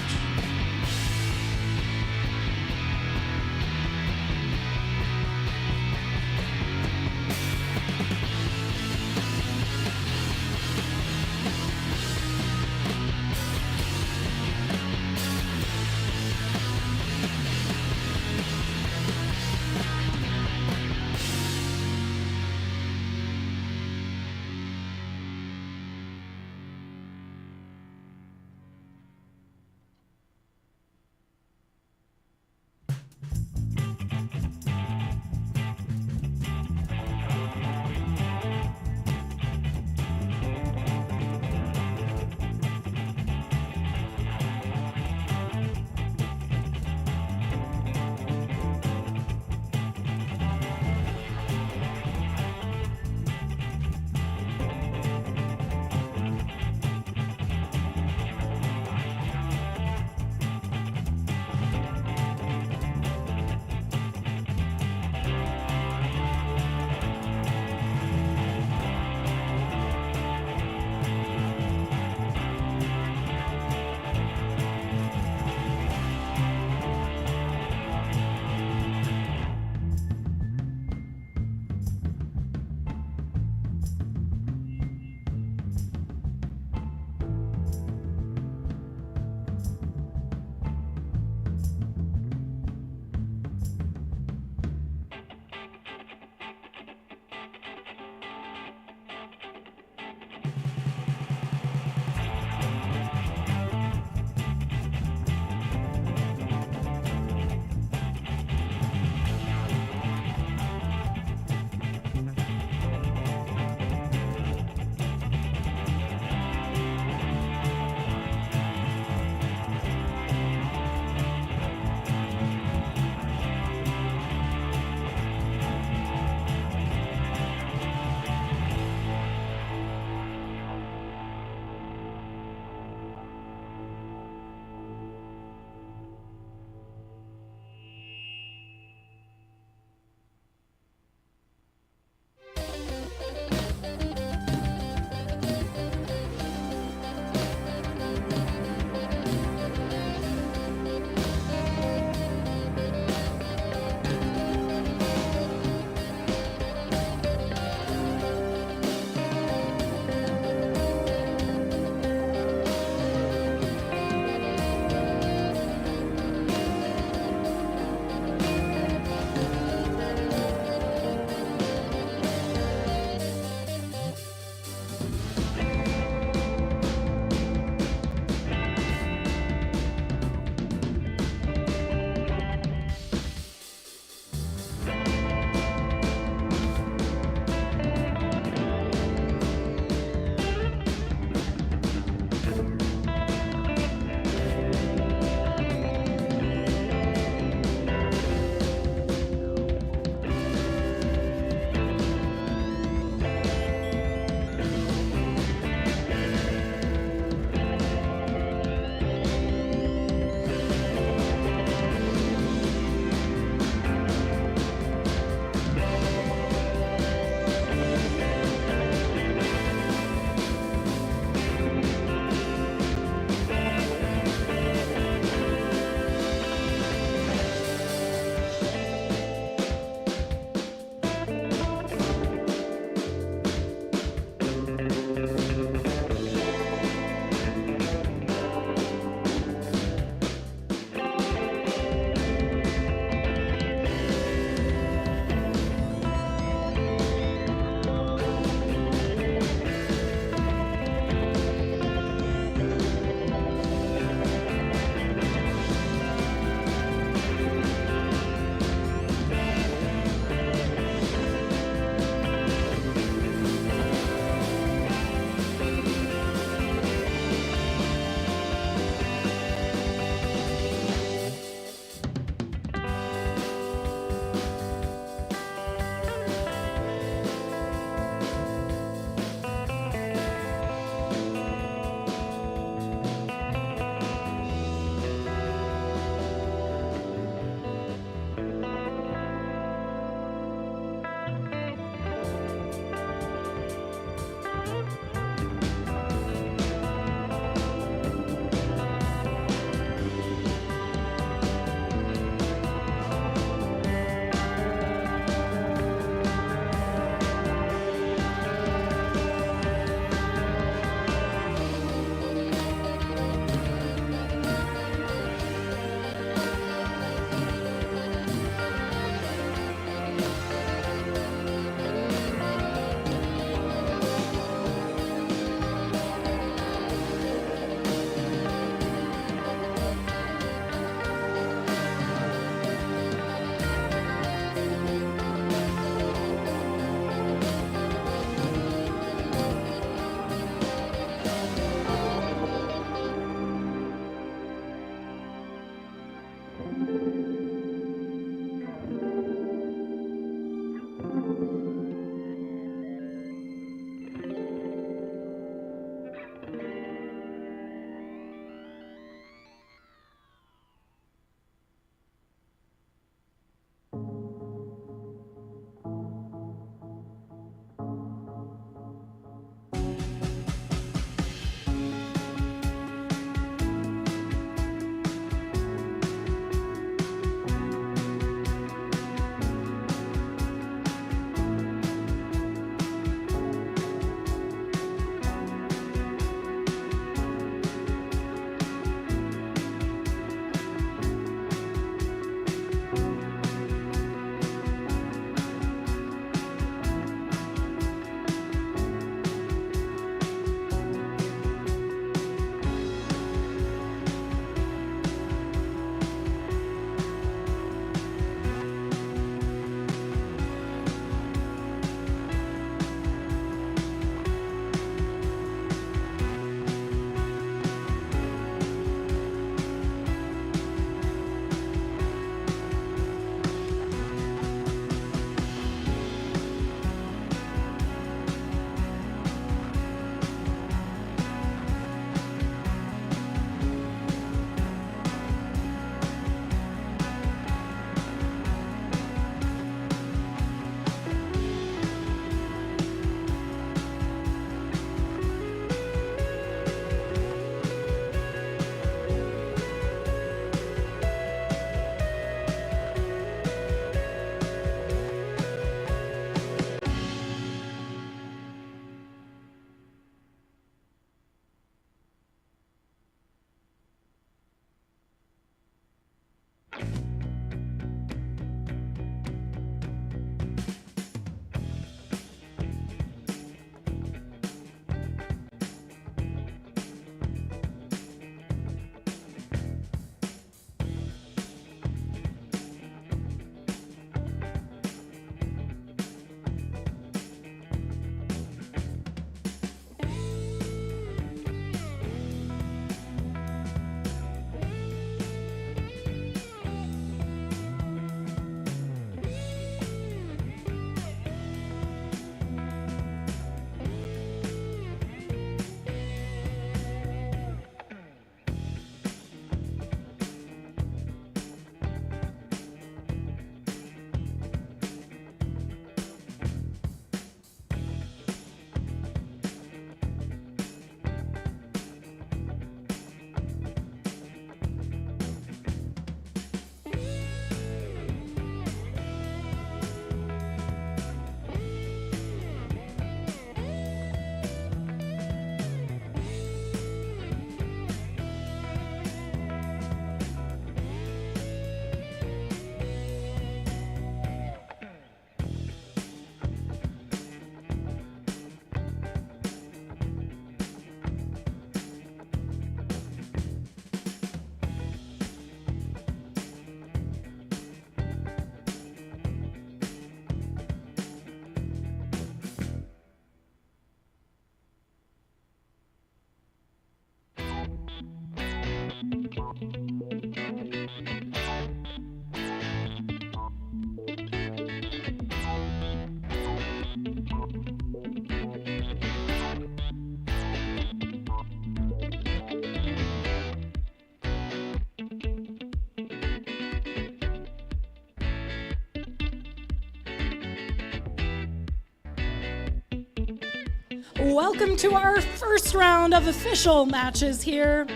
Speaker 1: Welcome to our first round of official matches here.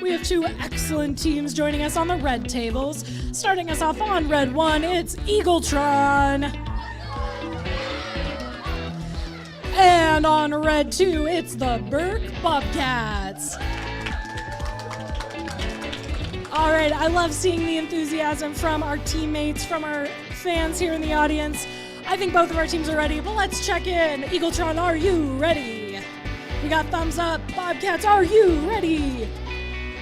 Speaker 1: We have two excellent teams joining us on the red tables. Starting us off on red 1, it's Eagletron. And on red 2, it's the Burke Bobcats. All right, I love seeing the enthusiasm from our teammates, from our fans here in the audience. I think both of our teams are ready, but let's check in. Eagletron, are you ready? We got thumbs up. Bobcats, are you ready?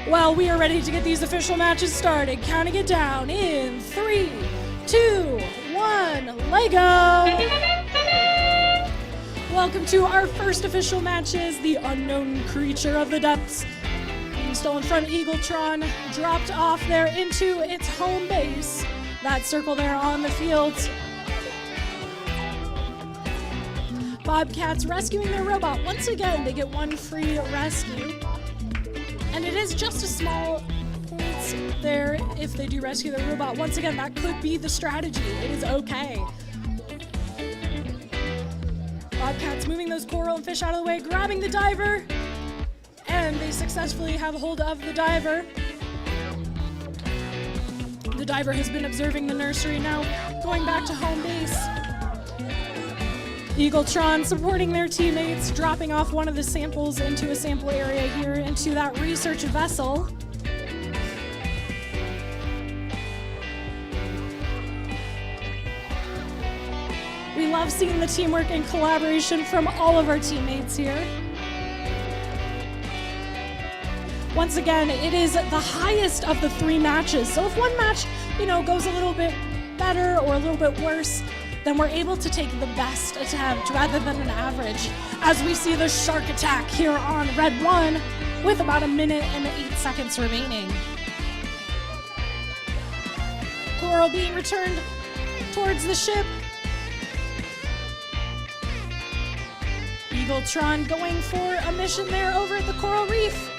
Speaker 1: Well, we are ready to get these official matches started. Counting it down in 3, 2, 1, Lego! Welcome to our first official matches, the unknown creature of the depths. Being stolen from Eagletron, dropped off there into its home base. That circle there on the field. Bobcats rescuing their robot. Once again, they get one free rescue. And it is just a small points there if they do rescue their robot. Once again, that could be the strategy. It is okay. Bobcats moving those coral and fish out of the way, grabbing the diver. And they successfully have hold of the diver. The diver has been observing the nursery now, going back to home base. Eagletron supporting their teammates, dropping off one of the samples into a sample area here into that research vessel. We love seeing the teamwork and collaboration from all of our teammates here. Once again, it is the highest of the 3 matches. So if one match, goes a little bit better or a little bit worse, then we're able to take the best attempt rather than an average. As we see the shark attack here on red 1 with about 1 minute and 8 seconds remaining. Coral being returned towards the ship. Eagletron going for a mission there over at the coral reef.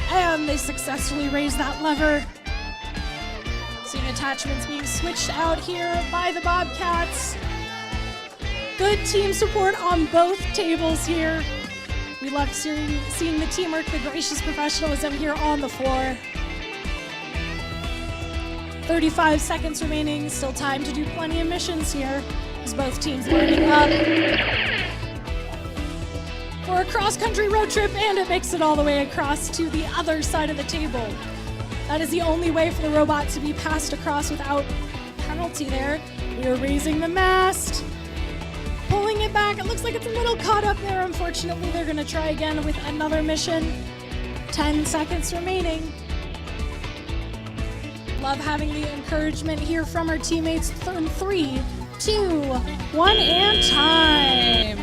Speaker 1: And they successfully raise that lever. Seeing attachments being switched out here by the Bobcats. Good team support on both tables here. We love seeing the teamwork, the gracious professionalism here on the floor. 35 seconds remaining, still time to do plenty of missions here as both teams lining up for a cross-country road trip, and it makes it all the way across to the other side of the table. That is the only way for the robot to be passed across without penalty there. We are raising the mast, pulling it back. It looks like it's a little caught up there. Unfortunately, they're going to try again with another mission. 10 seconds remaining. Love having the encouragement here from our teammates. 3, 2, 1, and time.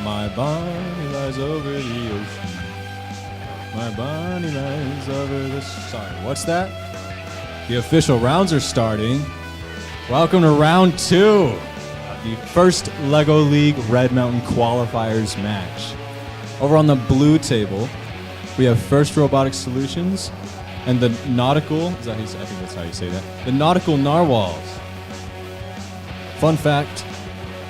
Speaker 2: My Bonnie lies over the ocean. My Bonnie lies over the... Sorry, what's that? The official rounds are starting. Welcome to round 2 of the first LEGO League Red Mountain Qualifiers match. Over on the blue table, We have First Robotic Solutions and the Nautical, is that how you say, I think that's how you say that, the Nautical Narwhals. Fun fact,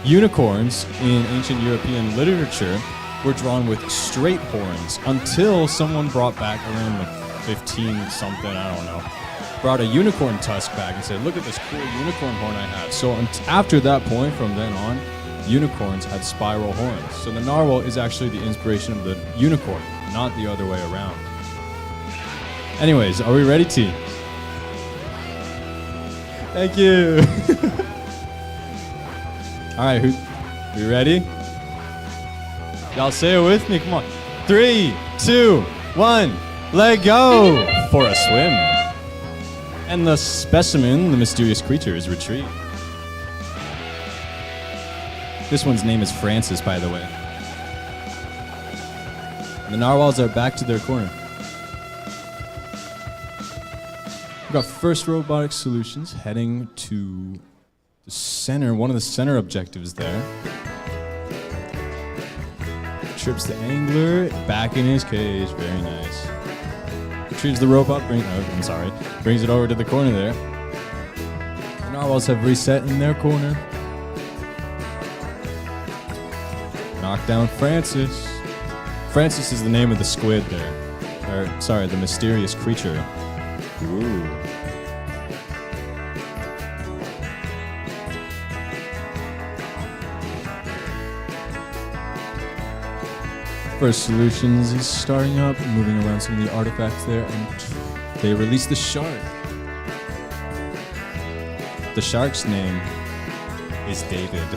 Speaker 2: unicorns in ancient European literature were drawn with straight horns until someone brought back around like 15 something, I don't know, brought a unicorn tusk back and said, look at this cool unicorn horn I have. So after that point, from then on, unicorns had spiral horns. So the narwhal is actually the inspiration of the unicorn, not the other way around. Anyways, are we ready, team? Thank you. All right, we ready? Y'all say it with me, come on. 3, 2, 1, let go for a swim. And the specimen, the mysterious creature, is retrieved. This one's name is Francis, by the way. The narwhals are back to their corner. We've got First Robotic Solutions heading to the center, one of the center objectives there. Trips the angler back in his cage. Very nice. Retrieves the robot, brings it over to the corner there. The narwhals have reset in their corner. Knock down Francis. Francis is the name of the squid there. The mysterious creature. Ooh. First Solutions is starting up, moving around some of the artifacts there, and they release the shark. The shark's name is David.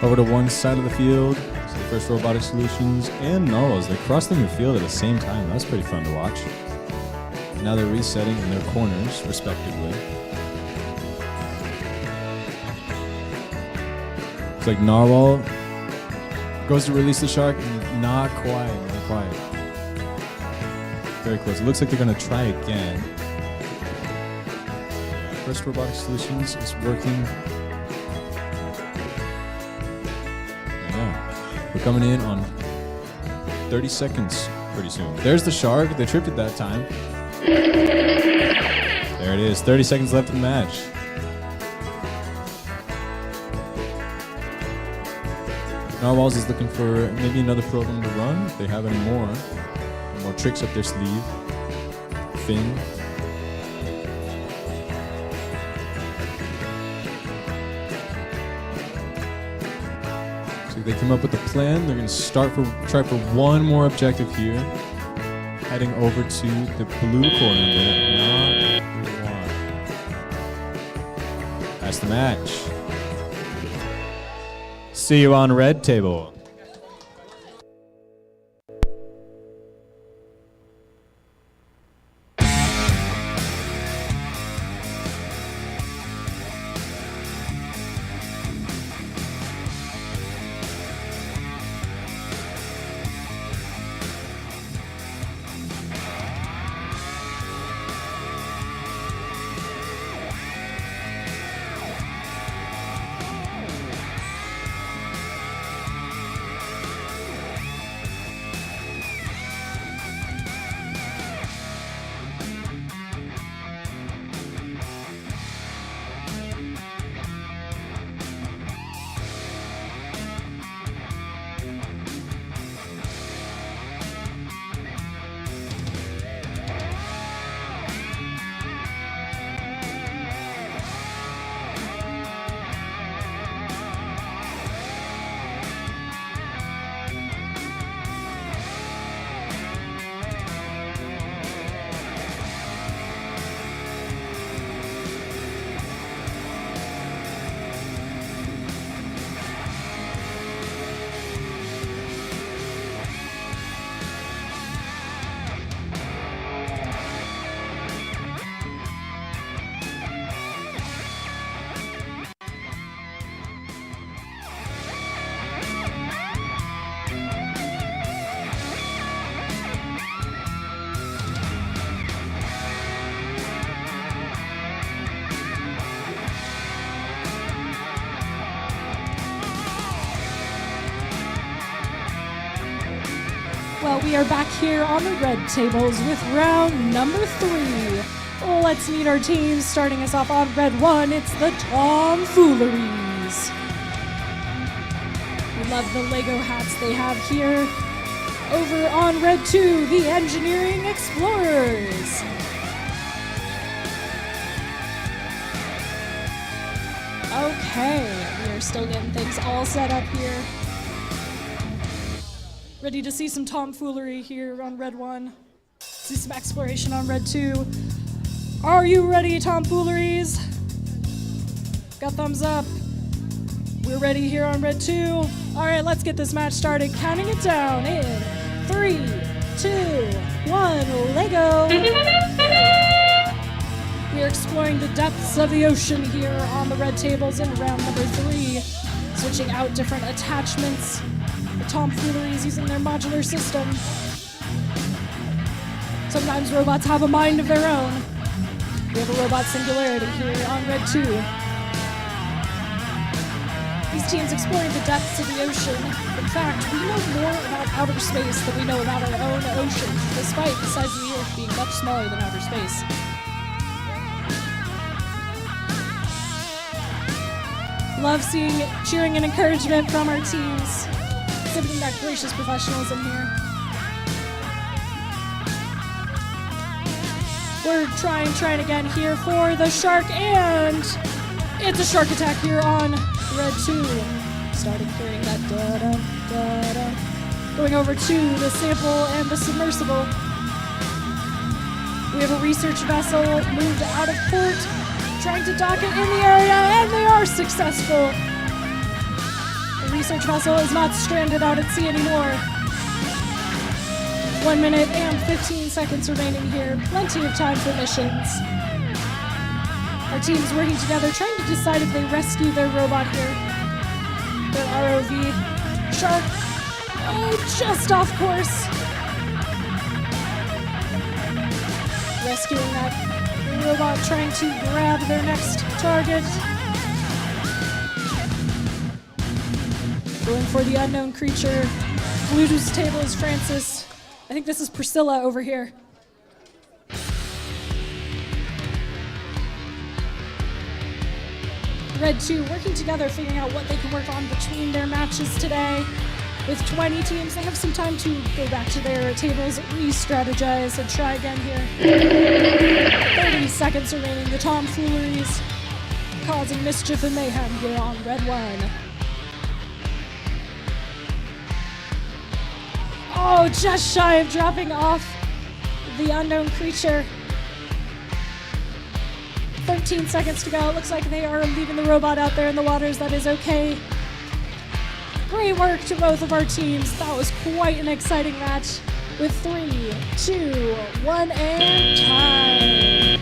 Speaker 2: Over to one side of the field, so the First Robotic Solutions and narwhals. They cross the field at the same time. That's pretty fun to watch. Now they're resetting in their corners, respectively. It's like narwhal goes to release the shark, and not quite. Very close. It looks like they're going to try again. First Robotic Solutions is working. We're coming in on 30 seconds pretty soon. There's the shark. They tripped it that time. There it is. 30 seconds left in the match. Narwhals is looking for maybe another program to run if they have any more. More tricks up their sleeve. Finn. They came up with a plan. They're going to try for one more objective here. Heading over to the blue corner there. Not one. That's the match. See you on red table.
Speaker 1: We are back here on the red tables with round number 3. Let's meet our teams. Starting us off on red 1, it's the Tomfooleries. We love the Lego hats they have here. Over on red 2, the Engineering Explorers. Okay, we are still getting things all set up here. Ready to see some tomfoolery here on red 1. See some exploration on red 2. Are you ready, tomfooleries? Got thumbs up. We're ready here on red 2. All right, let's get this match started. Counting it down in 3, 2, 1, Lego. We are exploring the depths of the ocean here on the red tables in round number 3, switching out different attachments. The tomfooleries using their modular system. Sometimes robots have a mind of their own. We have a robot singularity here on red 2. These teams exploring the depths of the ocean. In fact, we know more about outer space than we know about our own ocean, despite the size of the Earth being much smaller than outer space. Love seeing cheering and encouragement from our teams, exhibiting that gracious professionalism here. We're trying again here for the shark, and it's a shark attack here on red 2. Starting hearing that da-da, da-da. Going over to the sample and the submersible. We have a research vessel moved out of port, trying to dock it in the area, and they are successful. The research vessel is not stranded out at sea anymore. 1 minute and 15 seconds remaining here. Plenty of time for missions. Our team's working together, trying to decide if they rescue their robot here. Their ROV. Shark. Oh, just off course. Rescuing that robot, trying to grab their next target. Going for the unknown creature. Blue's table is Francis. I think this is Priscilla over here. Red 2 working together, figuring out what they can work on between their matches today. With 20 teams, they have some time to go back to their tables, re-strategize, and try again here. 30 seconds remaining. The tomfooleries causing mischief and mayhem here on red 1. Oh, just shy of dropping off the unknown creature. 13 seconds to go. It looks like they are leaving the robot out there in the waters. That is okay. Great work to both of our teams. That was quite an exciting match. With 3, 2, 1, and time.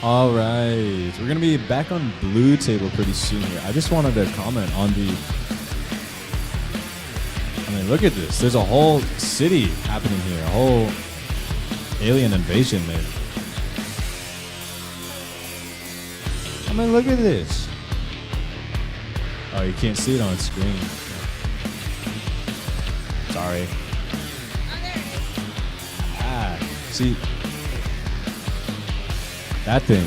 Speaker 2: All right, we're gonna be back on blue table pretty soon here. I just wanted to comment on look at this. There's a whole city happening here, a whole alien invasion, maybe. Look at this. Oh, you can't see it on screen. Sorry. See, that thing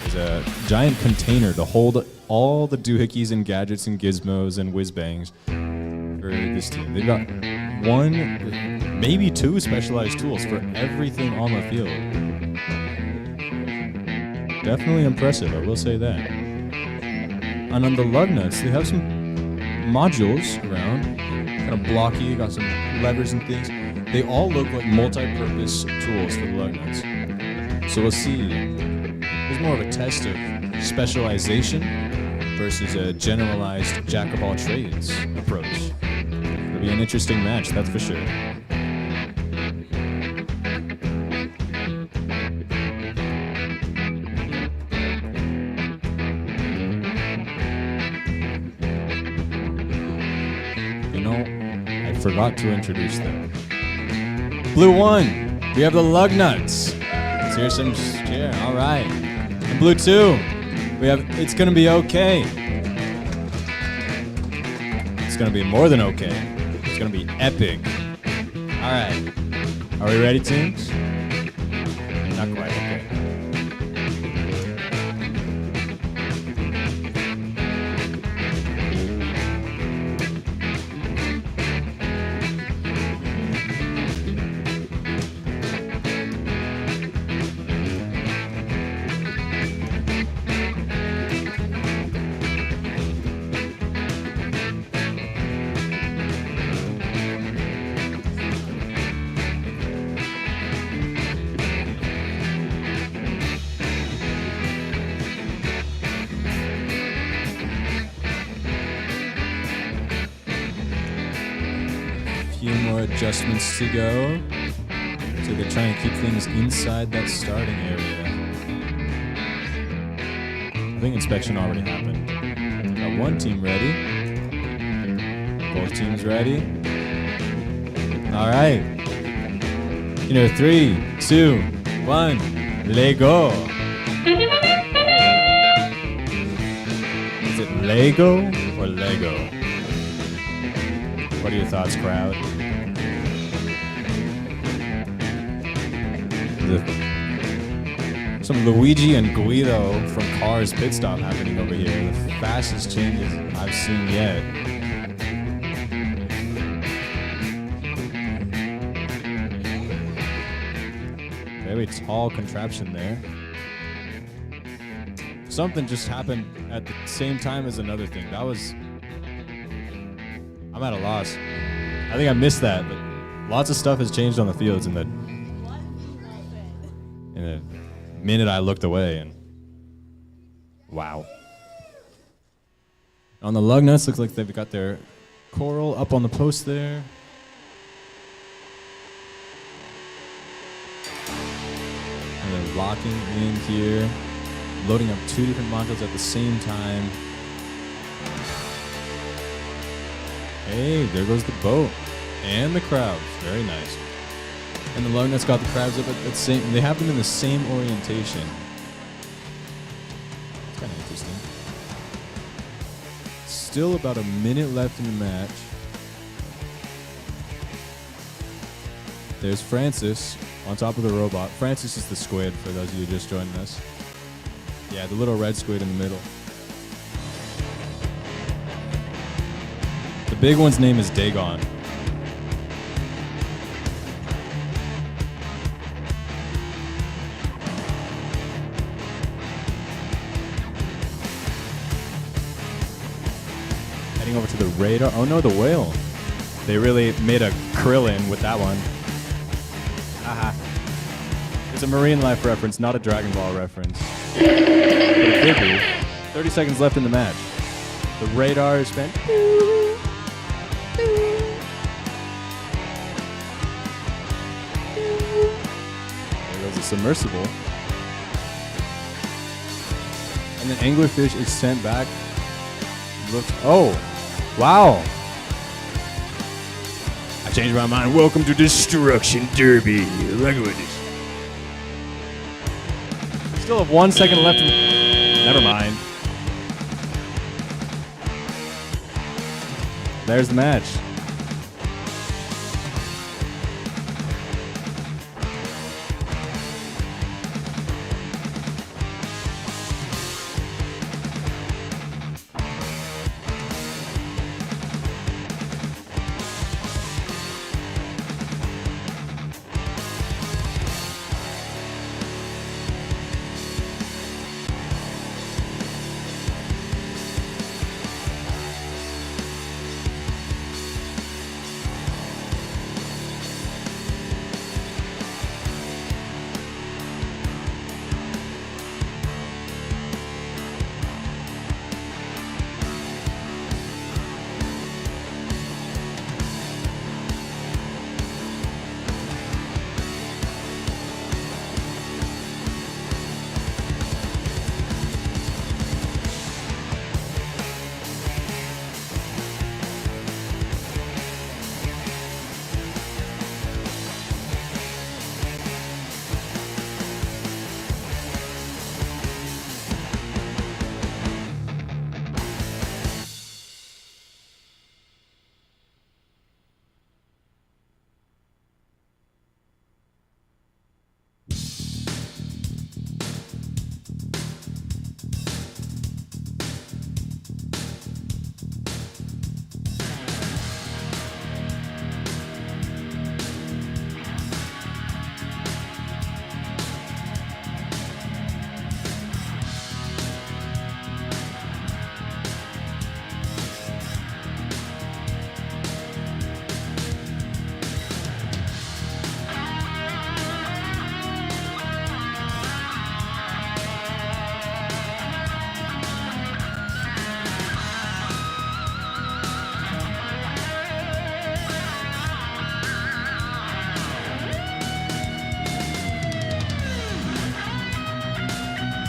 Speaker 2: is a giant container to hold all the doohickeys and gadgets and gizmos and whiz-bangs for this team. They've got one, maybe two specialized tools for everything on the field. Definitely impressive, I will say that. And on the lug nuts, they have some modules around, kind of blocky, got some levers and things. They all look like multi-purpose tools for the lug nuts. So we'll see. There's more of a test of specialization versus a generalized jack-of-all-trades approach. It'll be an interesting match, that's for sure. You know, I forgot to introduce them. Blue 1, we have the lug nuts. Let's hear some cheer. All right. And blue 2, we have It's Gonna Be Okay. It's gonna be more than okay. It's gonna be epic. All right. Are we ready, teams? Not quite. Okay. Few more adjustments to go. So they're trying to keep things inside that starting area. I think inspection already happened. Got one team ready. Both teams ready. All right. 3, 2, 1, Lego. Is it Lego or Lego? What are your thoughts, crowd? Some Luigi and Guido from Cars pit stop happening over here. The fastest changes I've seen yet. Very tall contraption there. Something just happened at the same time as another thing. I'm at a loss. I think I missed that, but lots of stuff has changed on the fields in the minute I looked away, and wow. On the lug nuts, looks like they've got their coral up on the post there. And they're locking in here, loading up 2 different modules at the same time. Hey, there goes the boat and the crabs. Very nice. And the lug nuts got the crabs up at the same. They have them in the same orientation. It's kind of interesting. Still about a minute left in the match. There's Francis on top of the robot. Francis is the squid, for those of you just joining us. Yeah, the little red squid in the middle. The big one's name is Dagon. Heading over to the radar. Oh no, the whale. They really made a Krillin with that one. Haha. It's a marine life reference, not a Dragon Ball reference. But it could be. 30 seconds left in the match. The radar is spent. There goes the submersible. And then anglerfish is sent back. Oh, wow. I changed my mind. Welcome to Destruction Derby. Look at this. Still have 1 second left. Never mind. There's the match.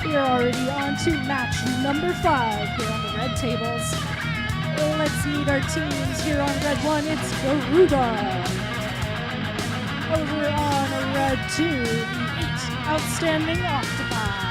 Speaker 1: We are already on to match number 5 here on the red tables. Let's meet our teams here on red 1. It's Garuda. Over on red 2, the 8 Outstanding Octopi.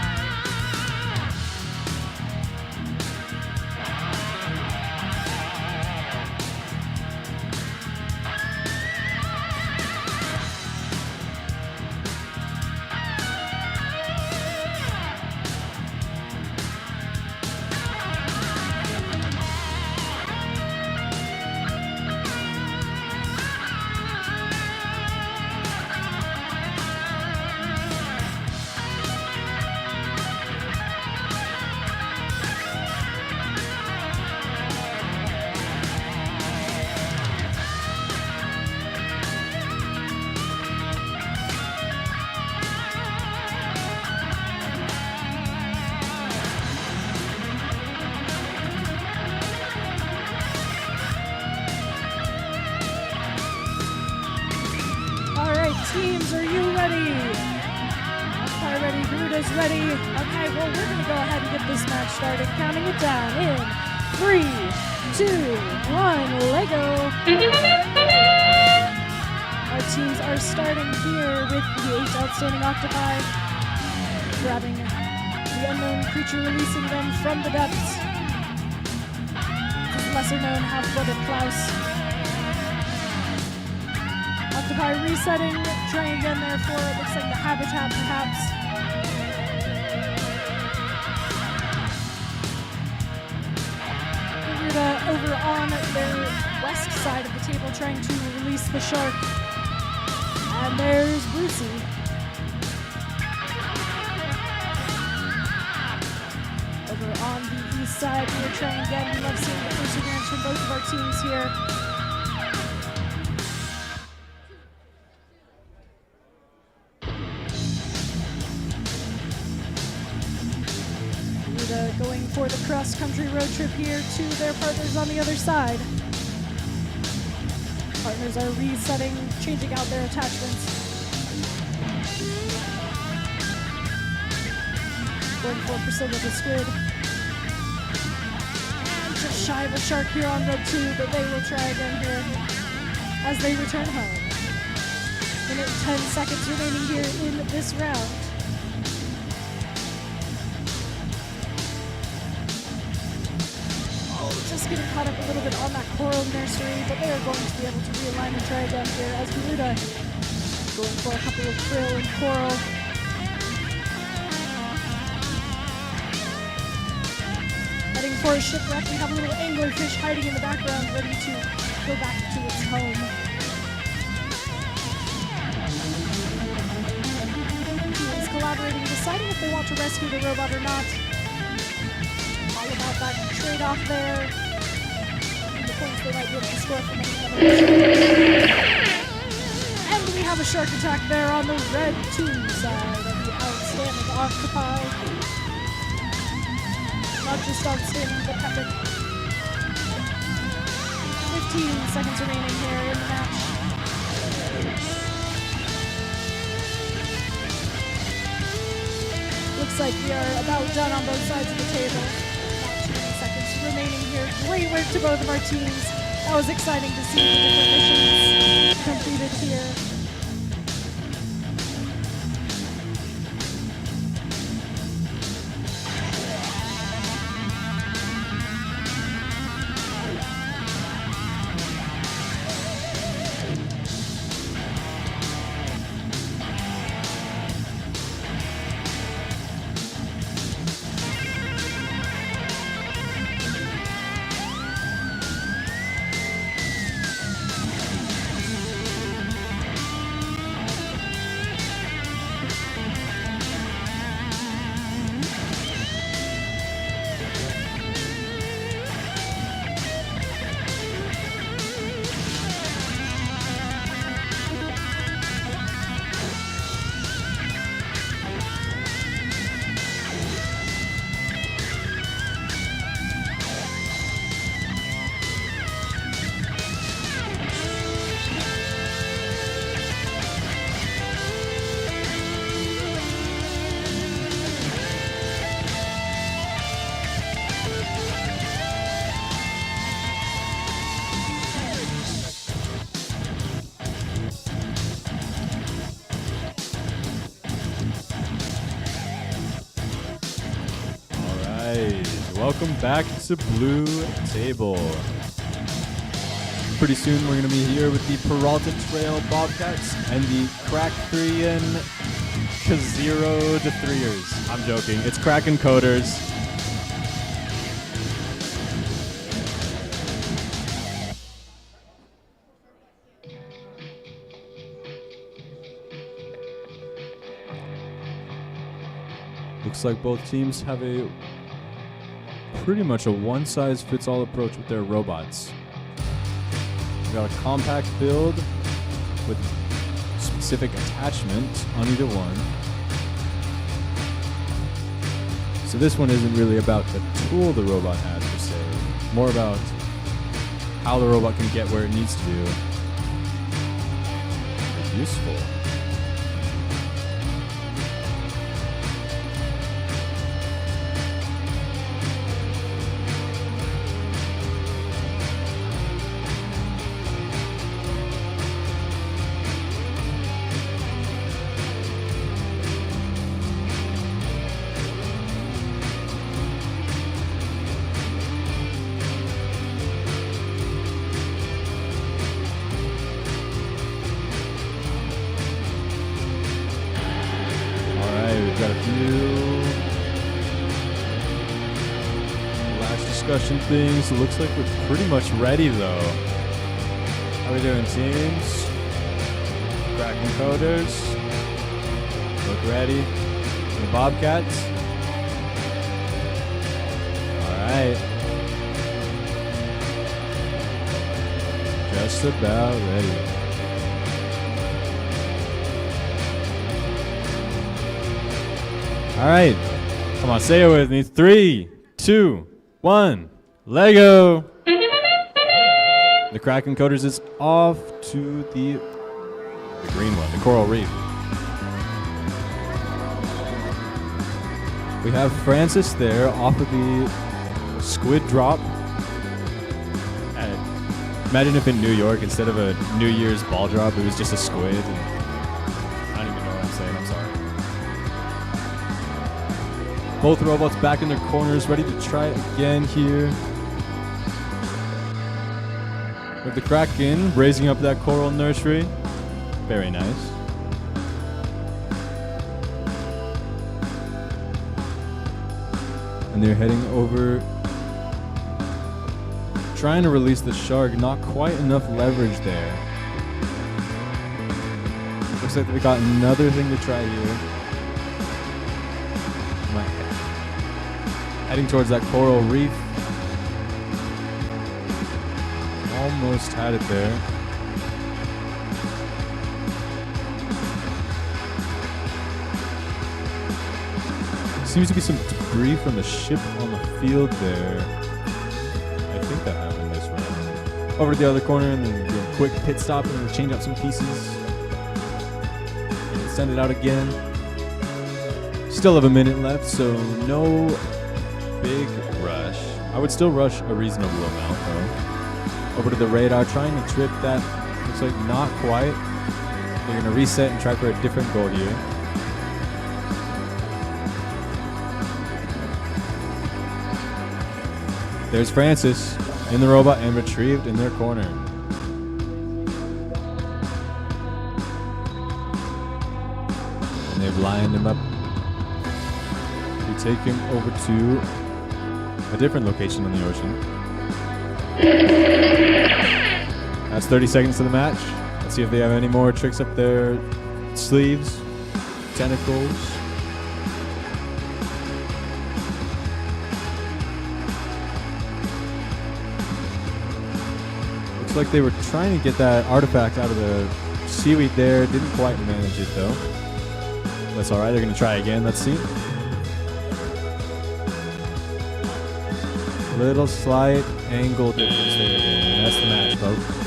Speaker 1: Teams, are you ready? Octopi ready, Garuda's ready. Okay, well, we're going to go ahead and get this match started. Counting it down in 3, 2, 1, Lego. Our teams are starting here with the 8 Outstanding Octopi, grabbing the unknown creature, releasing them from the depths. This lesser-known half-blooded Klaus. Octopi resetting, trying again there for it looks like the habitat perhaps. Garuda over on their west side of the table trying to release the shark. And there's Brucey. Over on the east side, we're trying again. We love seeing the perseverance from both of our teams here. Going for the cross-country road trip here to their partners on the other side. Partners are resetting, changing out their attachments. Going for Priscilla the Squid. Shy of a shark here on red 2, but they will try again here as they return home. Minute 10 seconds remaining here in this round. Just getting caught up a little bit on that coral nursery, but they are going to be able to realign and try again here as Garuda going for a couple of krill and coral. Heading for a shipwreck, we have a little anglerfish hiding in the background, ready to go back to its home. Teams collaborating, deciding if they want to rescue the robot or not. All about that trade-off there. And the points they might be able to score from another mission. And we have a shark attack there on the red 2 side of the outstanding octopi. Not just outstanding, but epic. 15 seconds remaining here in the match. Looks like we are about done on both sides of the table. About 2 seconds remaining here. Great work to both of our teams. That was exciting to see the different missions completed here.
Speaker 2: Welcome back to Blue Table. Pretty soon we're going to be here with the Peralta Trail Bobcats and the Crack 3 and K0 to 3ers. I'm joking. It's Crack and Coders. Looks like both teams have a pretty much a one-size-fits-all approach with their robots. We got a compact build with specific attachment on either one. So this one isn't really about the tool the robot has per se, more about how the robot can get where it needs to do. It's useful. Got a few last discussion things. It looks like we're pretty much ready though. How we doing, teams? Cracking Coders. Look ready for the Bobcats. Alright. Just about ready. All right, come on, say it with me. 3, 2, 1, Lego. The Kraken Coders is off to the green one, the Coral Reef. We have Francis there off of the Squid Drop Imagine if in New York, instead of a New Year's ball drop, it was just a squid. And I don't even know what I'm saying. I'm sorry. Both robots back in their corners, ready to try it again here. With the Kraken raising up that coral nursery. Very nice. And they're heading over, trying to release the shark. Not quite enough leverage there. Looks like we got another thing to try here. Heading towards that coral reef. Almost had it there. Seems to be some debris from the ship on the field there. I think that happened this round. Over to the other corner and then do a quick pit stop and we'll change out some pieces. And send it out again. Still have a minute left, so no big rush. I would still rush a reasonable amount though. Over to the radar, trying to trip that. Looks like not quite. They're going to reset and try for a different goal here. There's Francis in the robot and retrieved in their corner. And they've lined him up to take him over to a different location in the ocean. That's 30 seconds to the match. Let's see if they have any more tricks up their sleeves, tentacles. Looks like they were trying to get that artifact out of the seaweed there. Didn't quite manage it though. That's all right. They're going to try again. Let's see. Little slight angle difference there again. And that's the match, folks.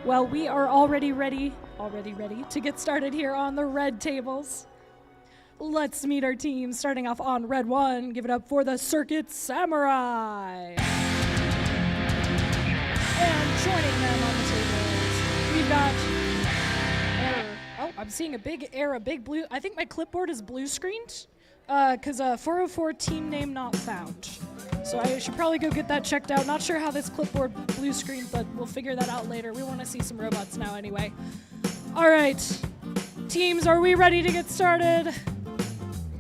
Speaker 1: Well, we are already ready to get started here on the red tables. Let's meet our team. Starting off on red one, give it up for the Circuit Samurai. And joining them on the tables, we've got error. Oh, I'm seeing a big error, a big blue. I think my clipboard is blue screened because 404 team name not found. So I should probably go get that checked out. Not sure how this clipboard blue screen, but we'll figure that out later. We want to see some robots now anyway. All right, teams, are we ready to get started?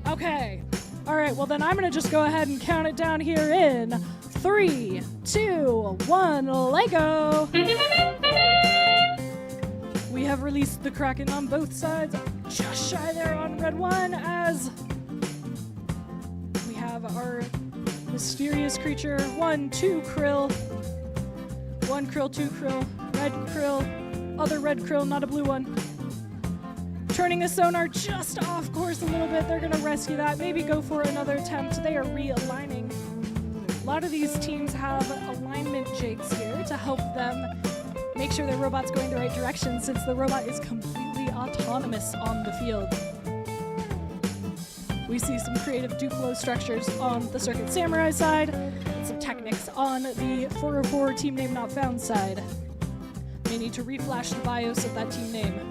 Speaker 1: Okay. All right, well then I'm going to just go ahead and count it down here in 3, 2, 1, Lego. We have released the Kraken on both sides. Just shy there on red one as we have our mysterious creature, 1, 2 krill, 1 krill, 2 krill, red krill, other red krill, not a blue one. Turning the sonar just off course a little bit. They're going to rescue that, maybe go for another attempt. They are realigning. A lot of these teams have alignment jigs here to help them make sure their robot's going the right direction since the robot is completely autonomous on the field. We see some creative Duplo structures on the Circuit Samurai side, and some Technics on the 404 team name not found side. May need to reflash the BIOS of that team name.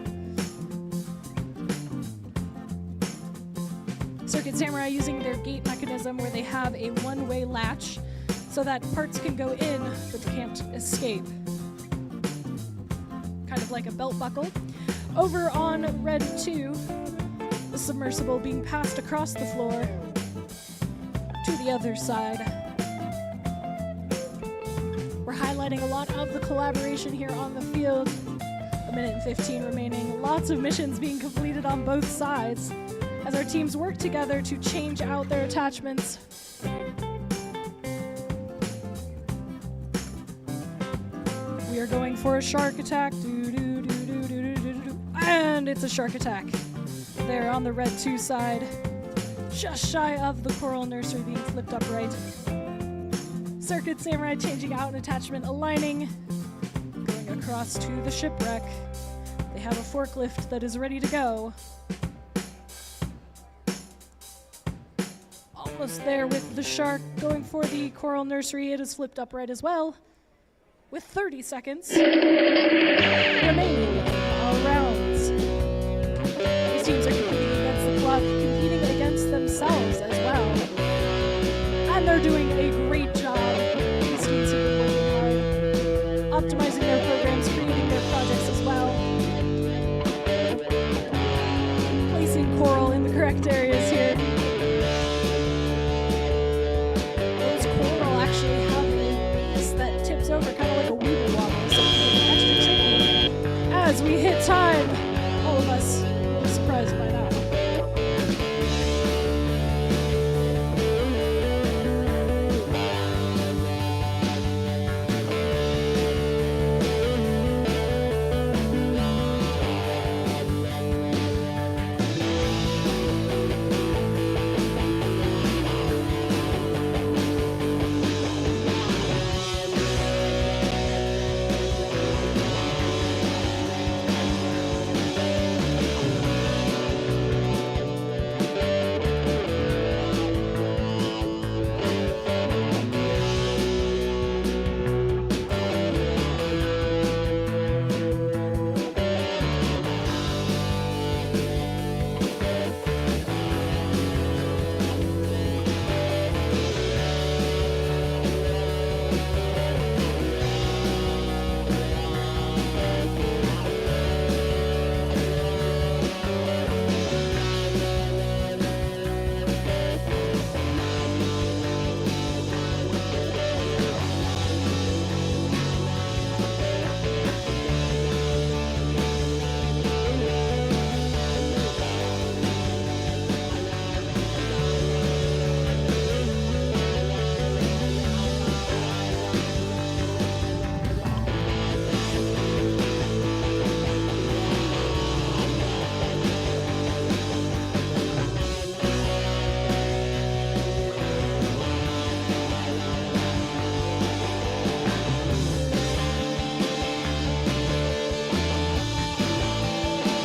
Speaker 1: Circuit Samurai using their gate mechanism where they have a one-way latch so that parts can go in but can't escape. Kind of like a belt buckle. Over on red 2, the submersible being passed across the floor to the other side. We're highlighting a lot of the collaboration here on the field. A minute and 15 remaining. Lots of missions being completed on both sides as our teams work together to change out their attachments. We are going for a shark attack. And it's a shark attack. There on the red 2 side. Just shy of the coral nursery being flipped upright. Circuit Samurai changing out an attachment, aligning, going across to the shipwreck. They have a forklift that is ready to go. Almost there with the shark, going for the coral nursery. It is flipped upright as well, with 30 seconds remaining in all rounds. These teams are competing against the clock, competing against themselves as well. And they're doing a great job. These teams have been working hard, optimizing their programs, creating their projects as well. Placing coral in the correct areas here. Those coral actually have a base that tips over, kind of like a weeble wobble, so it's extra tricky. As we hit time, all of us will be surprised by that.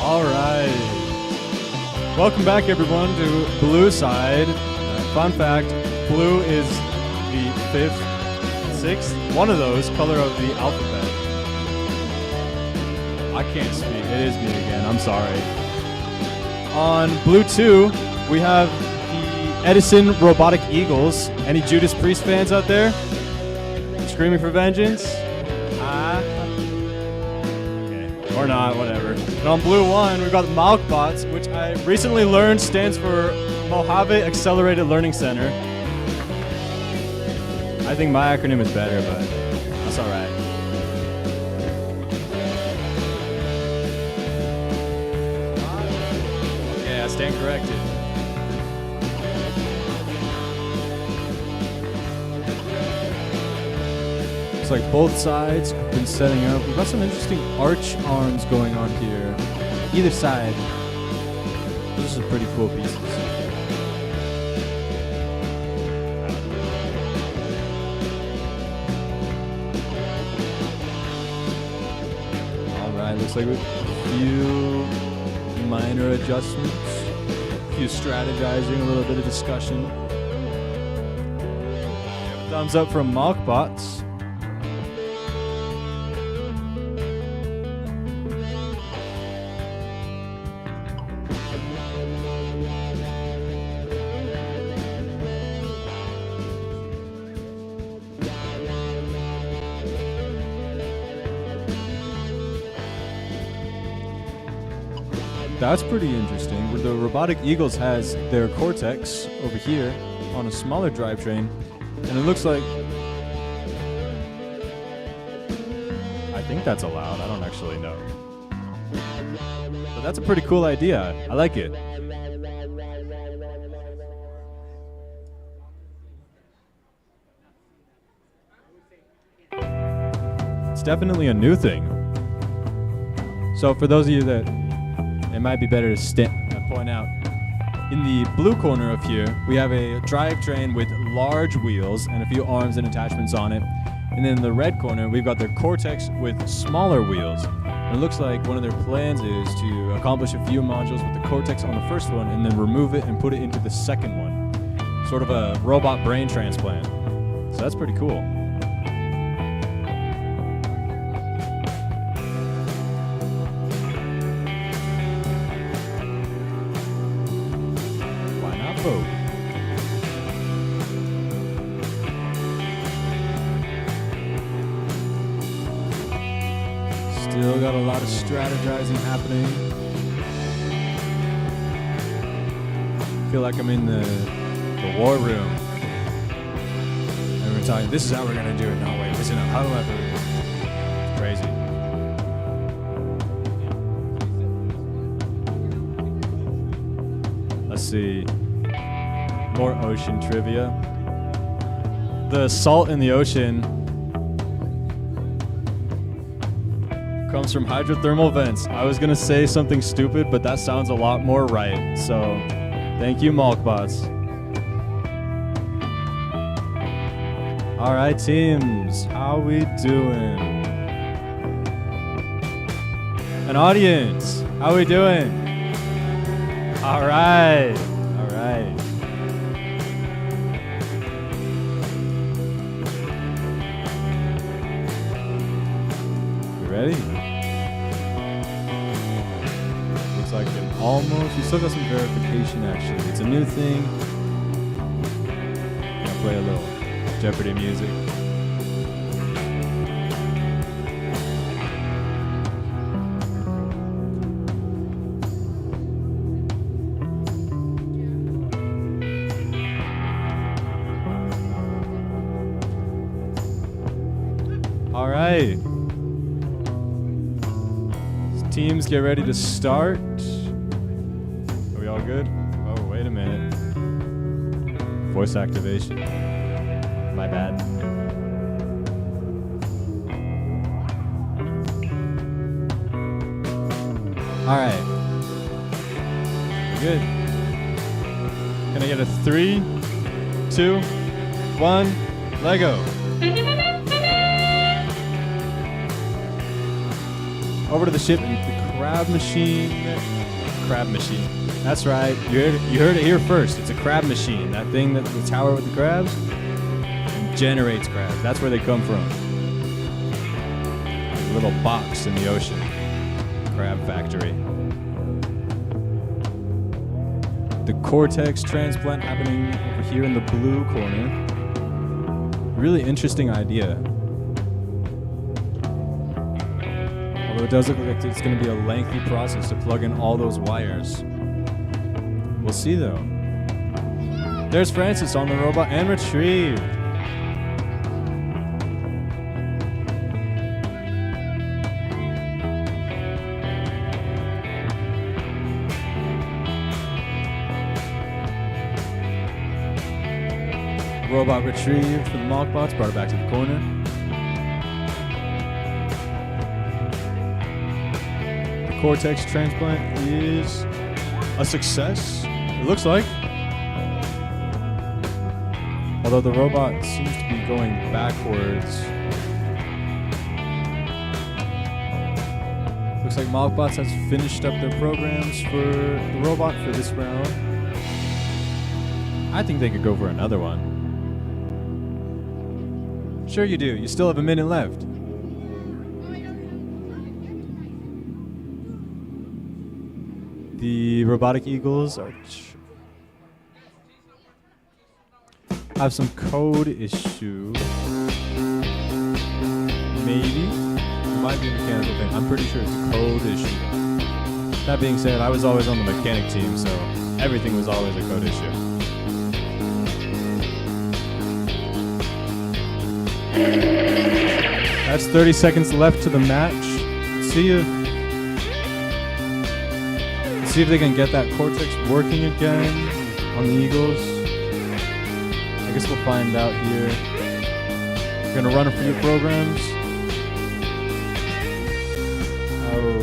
Speaker 2: All right. Welcome back, everyone, to Blue Side. Fun fact, blue is the 5th, 6th, one of those, color of the alphabet. I can't speak. It is me again. I'm sorry. On Blue 2, we have the Edison Robotic Eagles. Any Judas Priest fans out there? Screaming for vengeance? Okay. Or not, whatever. And on Blue 1, we've got Malkbots, which I recently learned stands for Mojave Accelerated Learning Center. I think my acronym is better, but that's all right. Yeah, I stand corrected. Looks like both sides have been setting up. We've got some interesting arch arms going on here. Either side. Those are pretty cool pieces. Alright, looks like a few minor adjustments. A few strategizing, a little bit of discussion. Thumbs up from Malkbots. That's pretty interesting. Where the Robotic Eagles has their Cortex over here on a smaller drivetrain, and it looks like, I think that's allowed. I don't actually know. But that's a pretty cool idea. I like it. It's definitely a new thing. So for those of you that, it might be better to point out, in the blue corner of here, we have a drivetrain with large wheels and a few arms and attachments on it. And then in the red corner, we've got their Cortex with smaller wheels. And it looks like one of their plans is to accomplish a few modules with the Cortex on the first one and then remove it and put it into the second one. Sort of a robot brain transplant. So that's pretty cool. Why not both? Still got a lot of strategizing happening. Feel like I'm in the war room. And we're talking, this is how we're gonna do it. No, wait, listen up. How do I do it? It's crazy. Let's see. More ocean trivia. The salt in the ocean comes from hydrothermal vents. I was gonna say something stupid, but that sounds a lot more right. So, thank you, Malkbots. All right, teams, how we doing? An audience, how we doing? All right, all right. You ready? Like an almost, we still got some verification actually. It's a new thing. I'll play a little Jeopardy music. All right. Teams, get ready to start. Are we all good? Oh, wait a minute. Voice activation. My bad. All right. We're good. Can I get a 3, 2, 1, Lego? Over to the ship and the crab machine. Crab machine. That's right. You heard it here first. It's a crab machine. That thing, that the tower with the crabs, generates crabs. That's where they come from. A little box in the ocean. Crab factory. The Cortex transplant happening over here in the blue corner. Really interesting idea. Although it does look like it's going to be a lengthy process to plug in all those wires. We'll see though. There's Francis on the robot and retrieved. Robot retrieved for the Malkbots, brought it back to the corner. The Cortex transplant is a success, it looks like. Although the robot seems to be going backwards. Looks like Malkbots has finished up their programs for the robot for this round. I think they could go for another one. Sure you do. You still have a minute left. The robotic eagles are have some code issue. Maybe. It might be a mechanical thing. I'm pretty sure it's a code issue. That being said, I was always on the mechanic team, so everything was always a code issue. That's 30 seconds left to the match. Let's see if they can get that cortex working again on the Eagles. I guess we'll find out here. We're gonna run a few programs. Oh.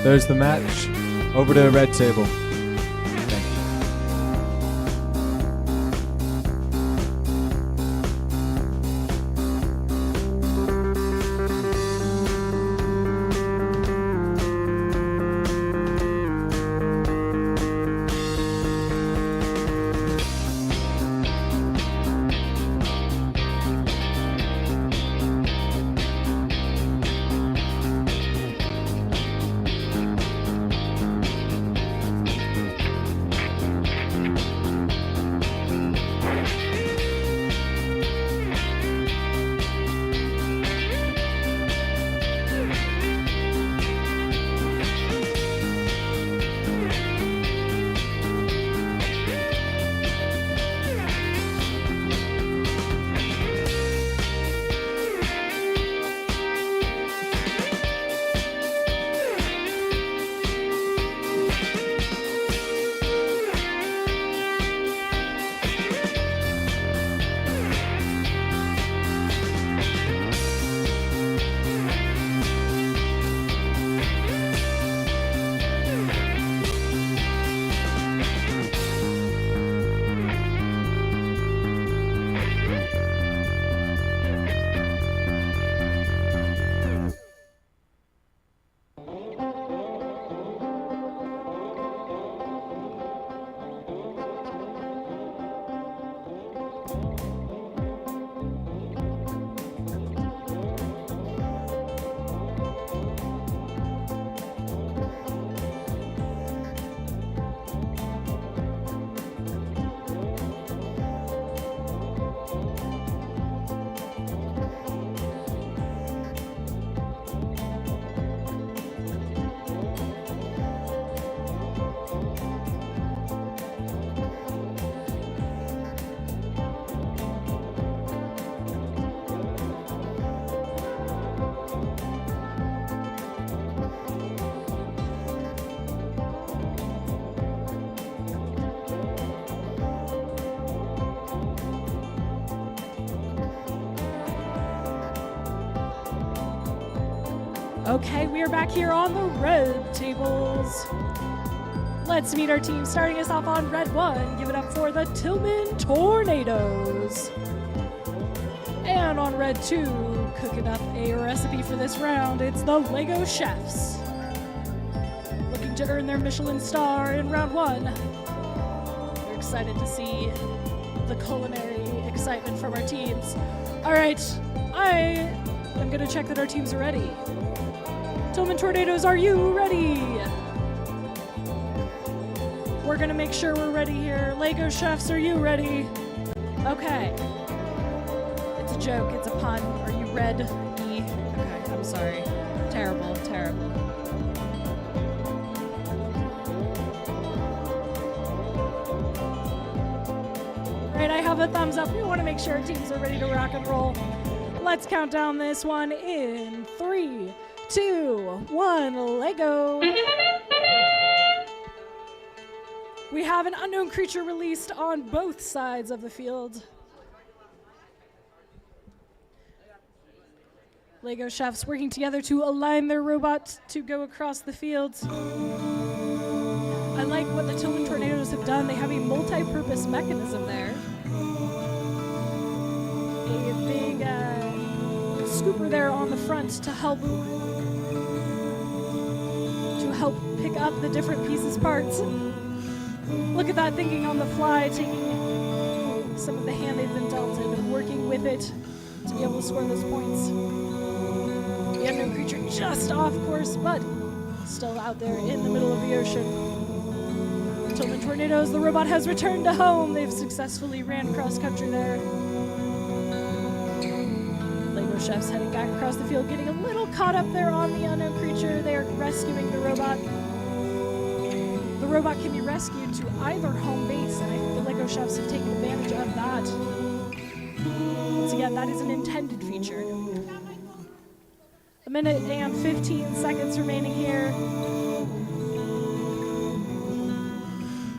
Speaker 2: There's the match. Over to the red table. Thank you.
Speaker 1: Okay, we are back here on the red tables. Let's meet our team. Starting us off on red 1, give it up for the Tillman Tornadoes. And on red 2, cooking up a recipe for this round, it's the Lego Chefs. Looking to earn their Michelin star in round 1. We're excited to see the culinary excitement from our teams. All right, I am going to check that our teams are ready. Tillman Tornadoes, are you ready? We're gonna make sure we're ready here. Lego Chefs, are you ready? Okay. It's a joke, it's a pun. Are you ready? Okay, I'm sorry. Terrible, terrible. Right, I have a thumbs up. We wanna make sure our teams are ready to rock and roll. Let's count down this one in 3, 2, 1, Lego. We have an unknown creature released on both sides of the field. Lego Chefs working together to align their robot to go across the field. I like what the Tillman Tornadoes have done. They have a multi-purpose mechanism there. A big scooper there on the front to help pick up the different pieces parts. Look at that, thinking on the fly, taking some of the hand they've been dealt and working with it to be able to score those points. The unknown creature just off course, but still out there in the middle of the ocean. Tillman Tornadoes, the robot has returned to home. They've successfully ran cross country there. Lego Chefs heading back across the field, getting a little caught up there on the unknown creature. They are rescuing the robot. The robot can be rescued to either home base, and I think the Lego Chefs have taken advantage of that. Once again, that is an intended feature. A minute and 15 seconds remaining here.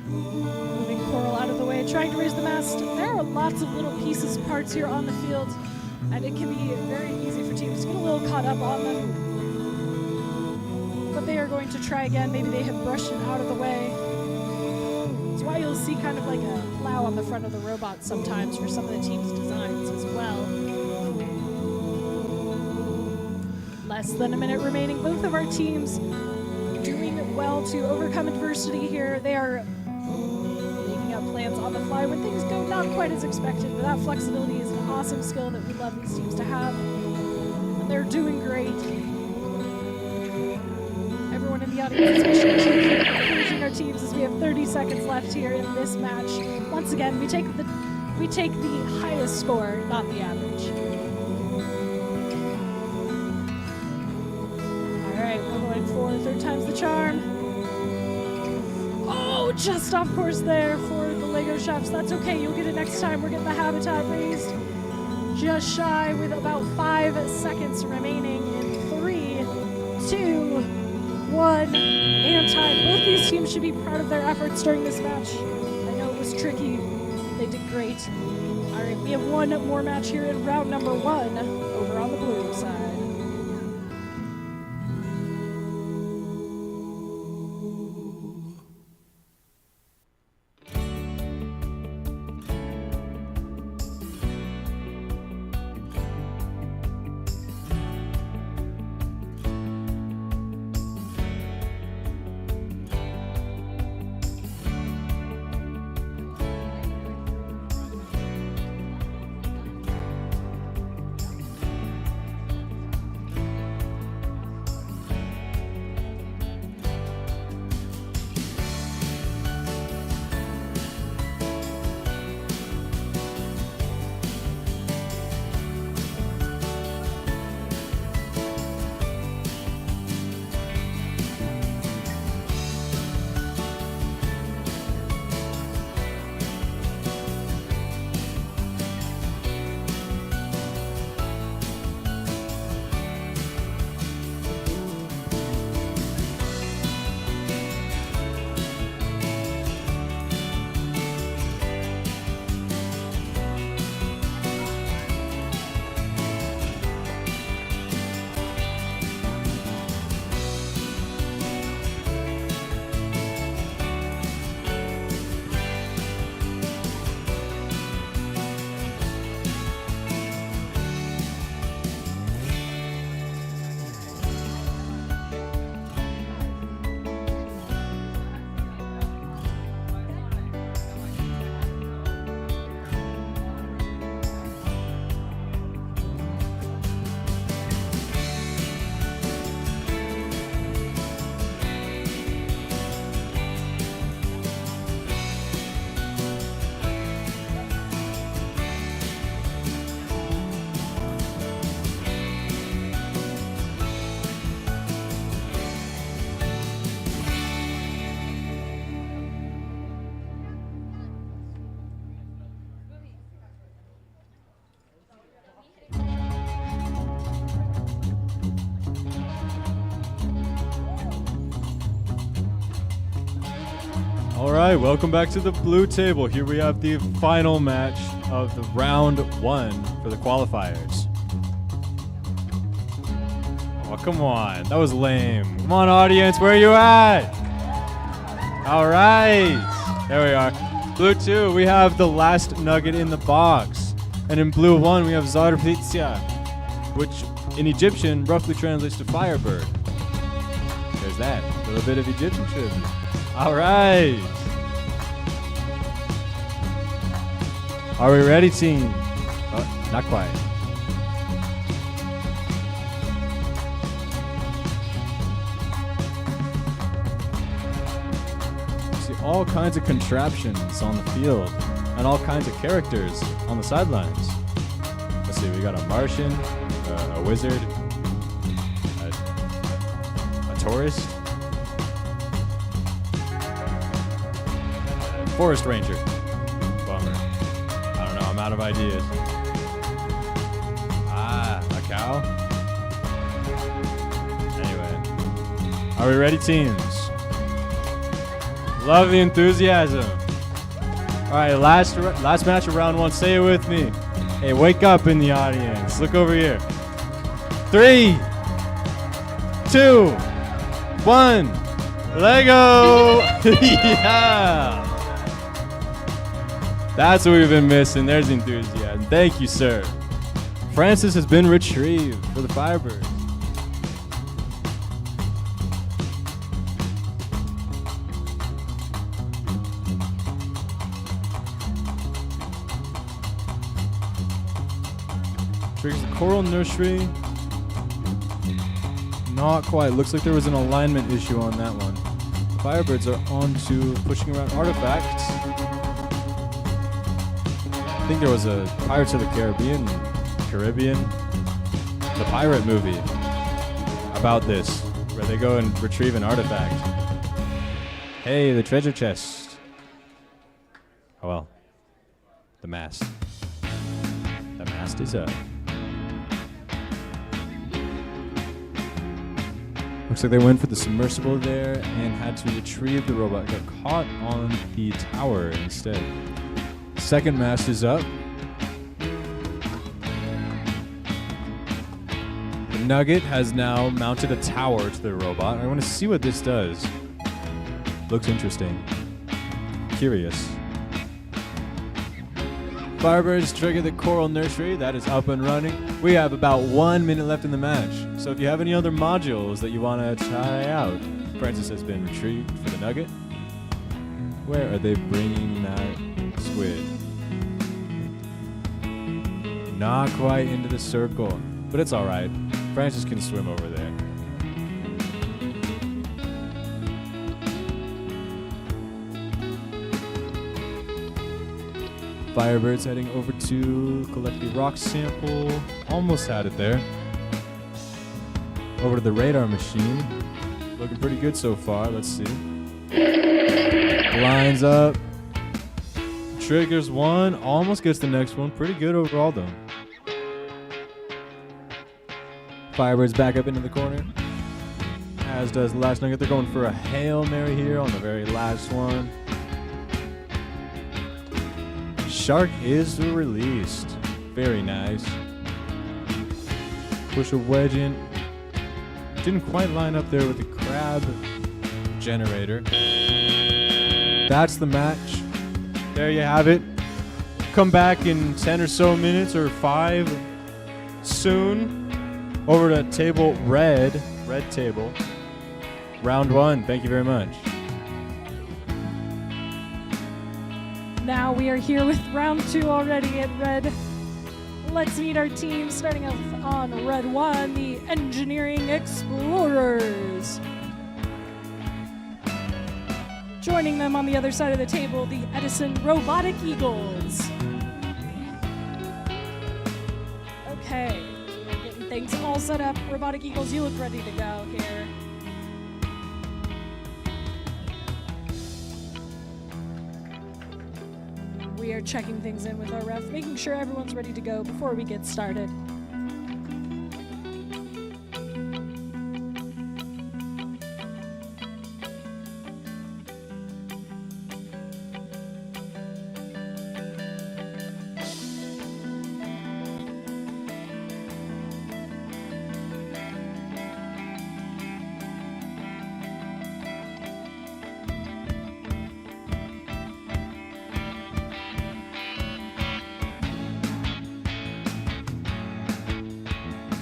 Speaker 1: Moving Coral out of the way, trying to raise the mast. There are lots of little pieces, parts here on the field, and it can be very easy for teams to get a little caught up on them. But they are going to try again. Maybe they have brushed it out of the way. That's why you'll see kind of like a plow on the front of the robot sometimes for some of the team's designs as well. Less than a minute remaining. Both of our teams doing well to overcome adversity here. They are making up plans on the fly when things go not quite as expected, but that flexibility is an awesome skill that we love these teams to have. And they're doing great. Everyone in the audience, especially encouraging our teams as we have 30 seconds left here in this match. Once again, we take the highest score, not the average. For third time's the charm. Oh, just off course there for the Lego Chefs. That's okay, you'll get it next time. We're getting the habitat raised just shy with about 5 seconds remaining in 3, 2, 1, and time. Both these teams should be proud of their efforts during this match. I know it was tricky. They did great. All right, we have one more match here in round number 1 over on the blue side.
Speaker 2: All right, welcome back to the blue table. Here we have the final match of the round 1 for the qualifiers. Oh, come on. That was lame. Come on, audience. Where are you at? All right. There we are. Blue 2, we have the last nugget in the box. And in blue 1, we have Zarpizia, which in Egyptian roughly translates to firebird. There's that. A little bit of Egyptian trivia. All right. Are we ready, team? Oh, not quite. It's the all kinds of contraptions on the field and all kinds of characters on the sidelines. Let's see, we got a Martian, a wizard, a tourist, forest ranger. Bummer. I don't know, I'm out of ideas. A cow? Anyway. Are we ready, teams? Love the enthusiasm. All right, last match of round one. Say it with me. Hey, wake up in the audience. Look over here. 3, 2, 1. Lego! Yeah! That's what we've been missing. There's the enthusiasm. Thank you, sir. Francis has been retrieved for the Firebirds. Triggers the Coral Nursery. Not quite. Looks like there was an alignment issue on that one. The Firebirds are on to pushing around artifacts. I think there was a Pirates of the Caribbean, the pirate movie about this, where they go and retrieve an artifact. Hey, the treasure chest. Oh well. The mast. The mast is up. Looks like they went for the submersible there and had to retrieve the robot. Got caught on the tower instead. Second mast is up. The Nugget has now mounted a tower to the robot. I want to see what this does. Looks interesting. Curious. Firebirds trigger the Coral Nursery. That is up and running. We have about 1 minute left in the match. So if you have any other modules that you want to try out, Francis has been retrieved for the Nugget. Where are they bringing that squid? Not quite into the circle, but it's all right. Francis can swim over there. Firebirds heading over to collect the rock sample. Almost had it there. Over to the radar machine. Looking pretty good so far. Let's see. Lines up. Triggers one. Almost gets the next one. Pretty good overall though. Firebirds back up into the corner. As does the last Nugget. They're going for a Hail Mary here on the very last one. Shark is released. Very nice. Push a wedge in. Didn't quite line up there with the crab generator. That's the match. There you have it. Come back in 10 or so minutes or 5 soon. Over to table red table. Round one. Thank you very much.
Speaker 1: Now we are here with round two already at red. Let's meet our team, starting off on red one, the Engineering Explorers. Joining them on the other side of the table, the Edison Robotic Eagles. Okay, we're getting things all set up. Robotic Eagles, you look ready to go here. We are checking things in with our ref, making sure everyone's ready to go before we get started.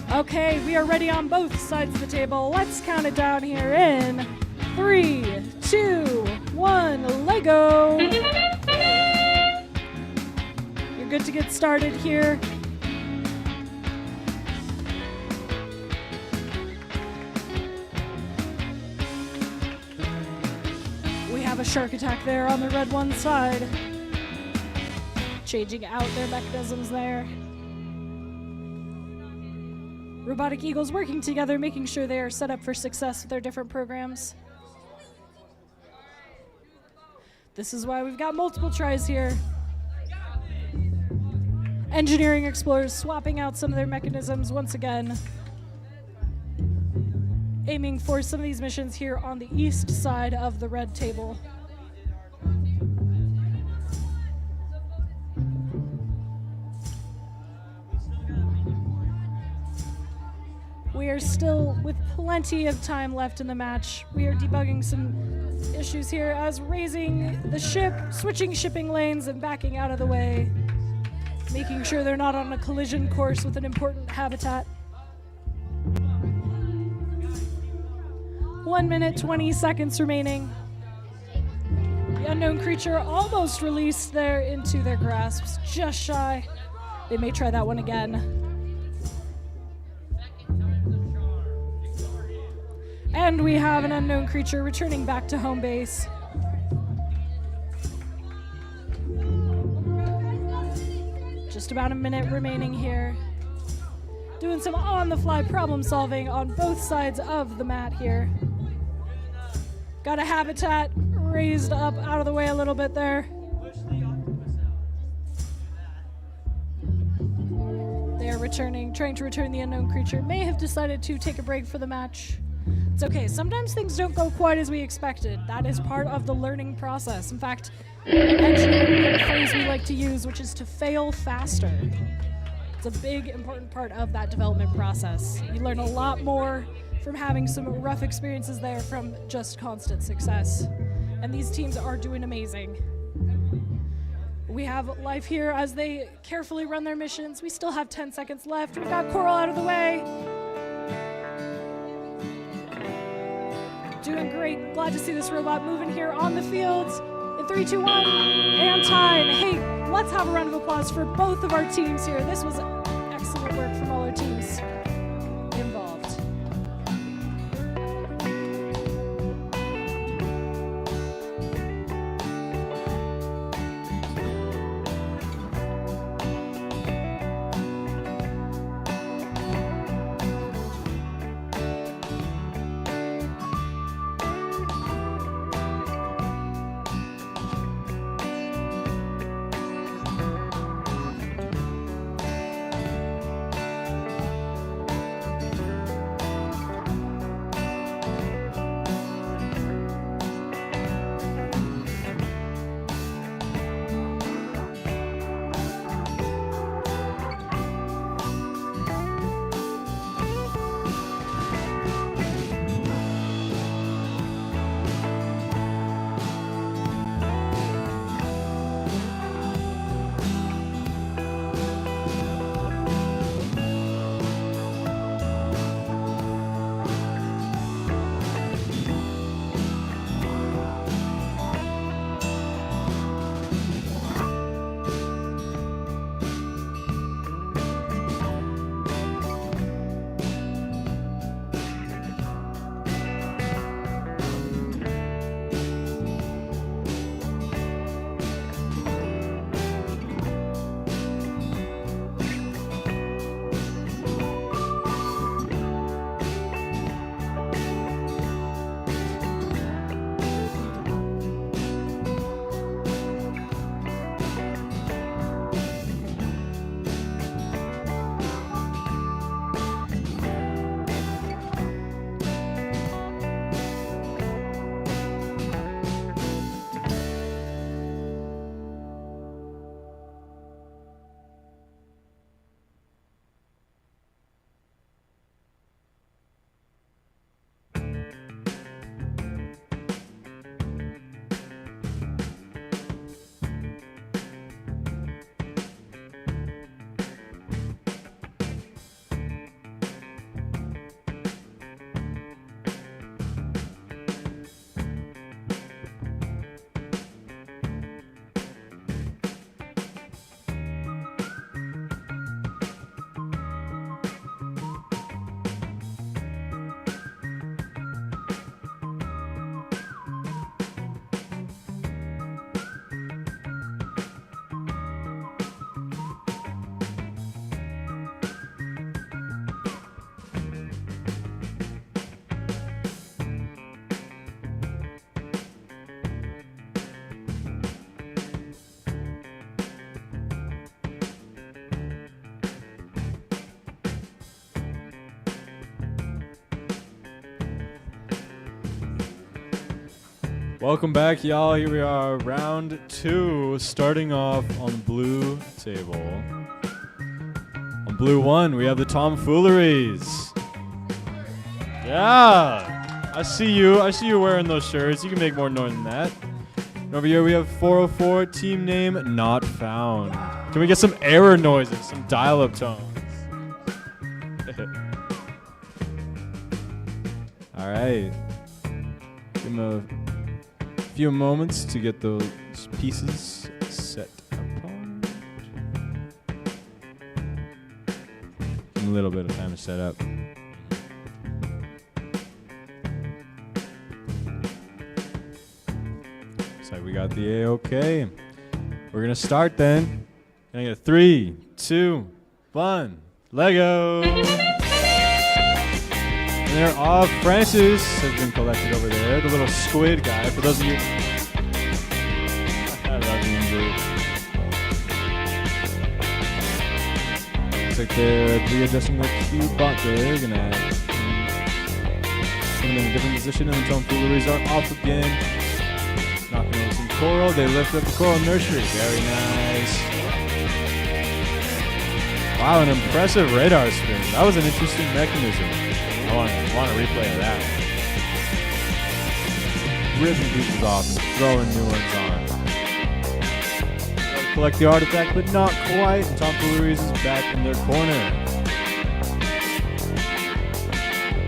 Speaker 1: Okay, we are ready on both sides of the table. Let's count it down here in 3, 2, 1, Lego. You're good to get started here. We have a shark attack there on the red one side. Changing out their mechanisms there. Robotic Eagles working together, making sure they are set up for success with their different programs. This is why we've got multiple tries here. Engineering Explorers swapping out some of their mechanisms once again. Aiming for some of these missions here on the east side of the red table. We are still with plenty of time left in the match. We are debugging some issues here as raising the ship, switching shipping lanes and backing out of the way. Making sure they're not on a collision course with an important habitat. 1 minute, 20 seconds remaining. The unknown creature almost released there into their grasps, just shy. They may try that one again. And we have an unknown creature returning back to home base. Just about a minute remaining here. Doing some on-the-fly problem solving on both sides of the mat here. Got a habitat raised up out of the way a little bit there. They are returning, trying to return the unknown creature. May have decided to take a break for the match. It's okay, sometimes things don't go quite as we expected. That is part of the learning process. In fact, a phrase we like to use, which is to fail faster. It's a big, important part of that development process. You learn a lot more from having some rough experiences there from just constant success. And these teams are doing amazing. We have life here as they carefully run their missions. We still have 10 seconds left. We've got Coral out of the way. Doing great. Glad to see this robot moving here on the field. In 3, 2, 1, and time. Hey, let's have a round of applause for both of our teams here. This was excellent work from all our teams involved.
Speaker 2: Welcome back, y'all. Here we are, round 2, starting off on the blue table. On blue 1, we have the tomfooleries. Yeah, I see you. I see you wearing those shirts. You can make more noise than that. And over here, we have 404, team name not found. Can we get some error noises, some dial-up tones? All right. Give him a few moments to get those pieces set upon. A little bit of time to set up. So we got the A-OK. We're gonna start then. Gonna get 3, 2, 1, Lego. And they're off. Francis has been collected over there. The little squid guy. For those of you. I love the injury. Looks like they're readjusting their cue bot there. They're gonna put them in a different position, and the tomfooleries are off again. Knocking over some coral. They lift up the coral nursery. Very nice. Wow, an impressive radar spin. That was an interesting mechanism. I want a replay of that. Ripping pieces off and throwing new ones on. Collect the artifact, but not quite. And tomfooleries is back in their corner.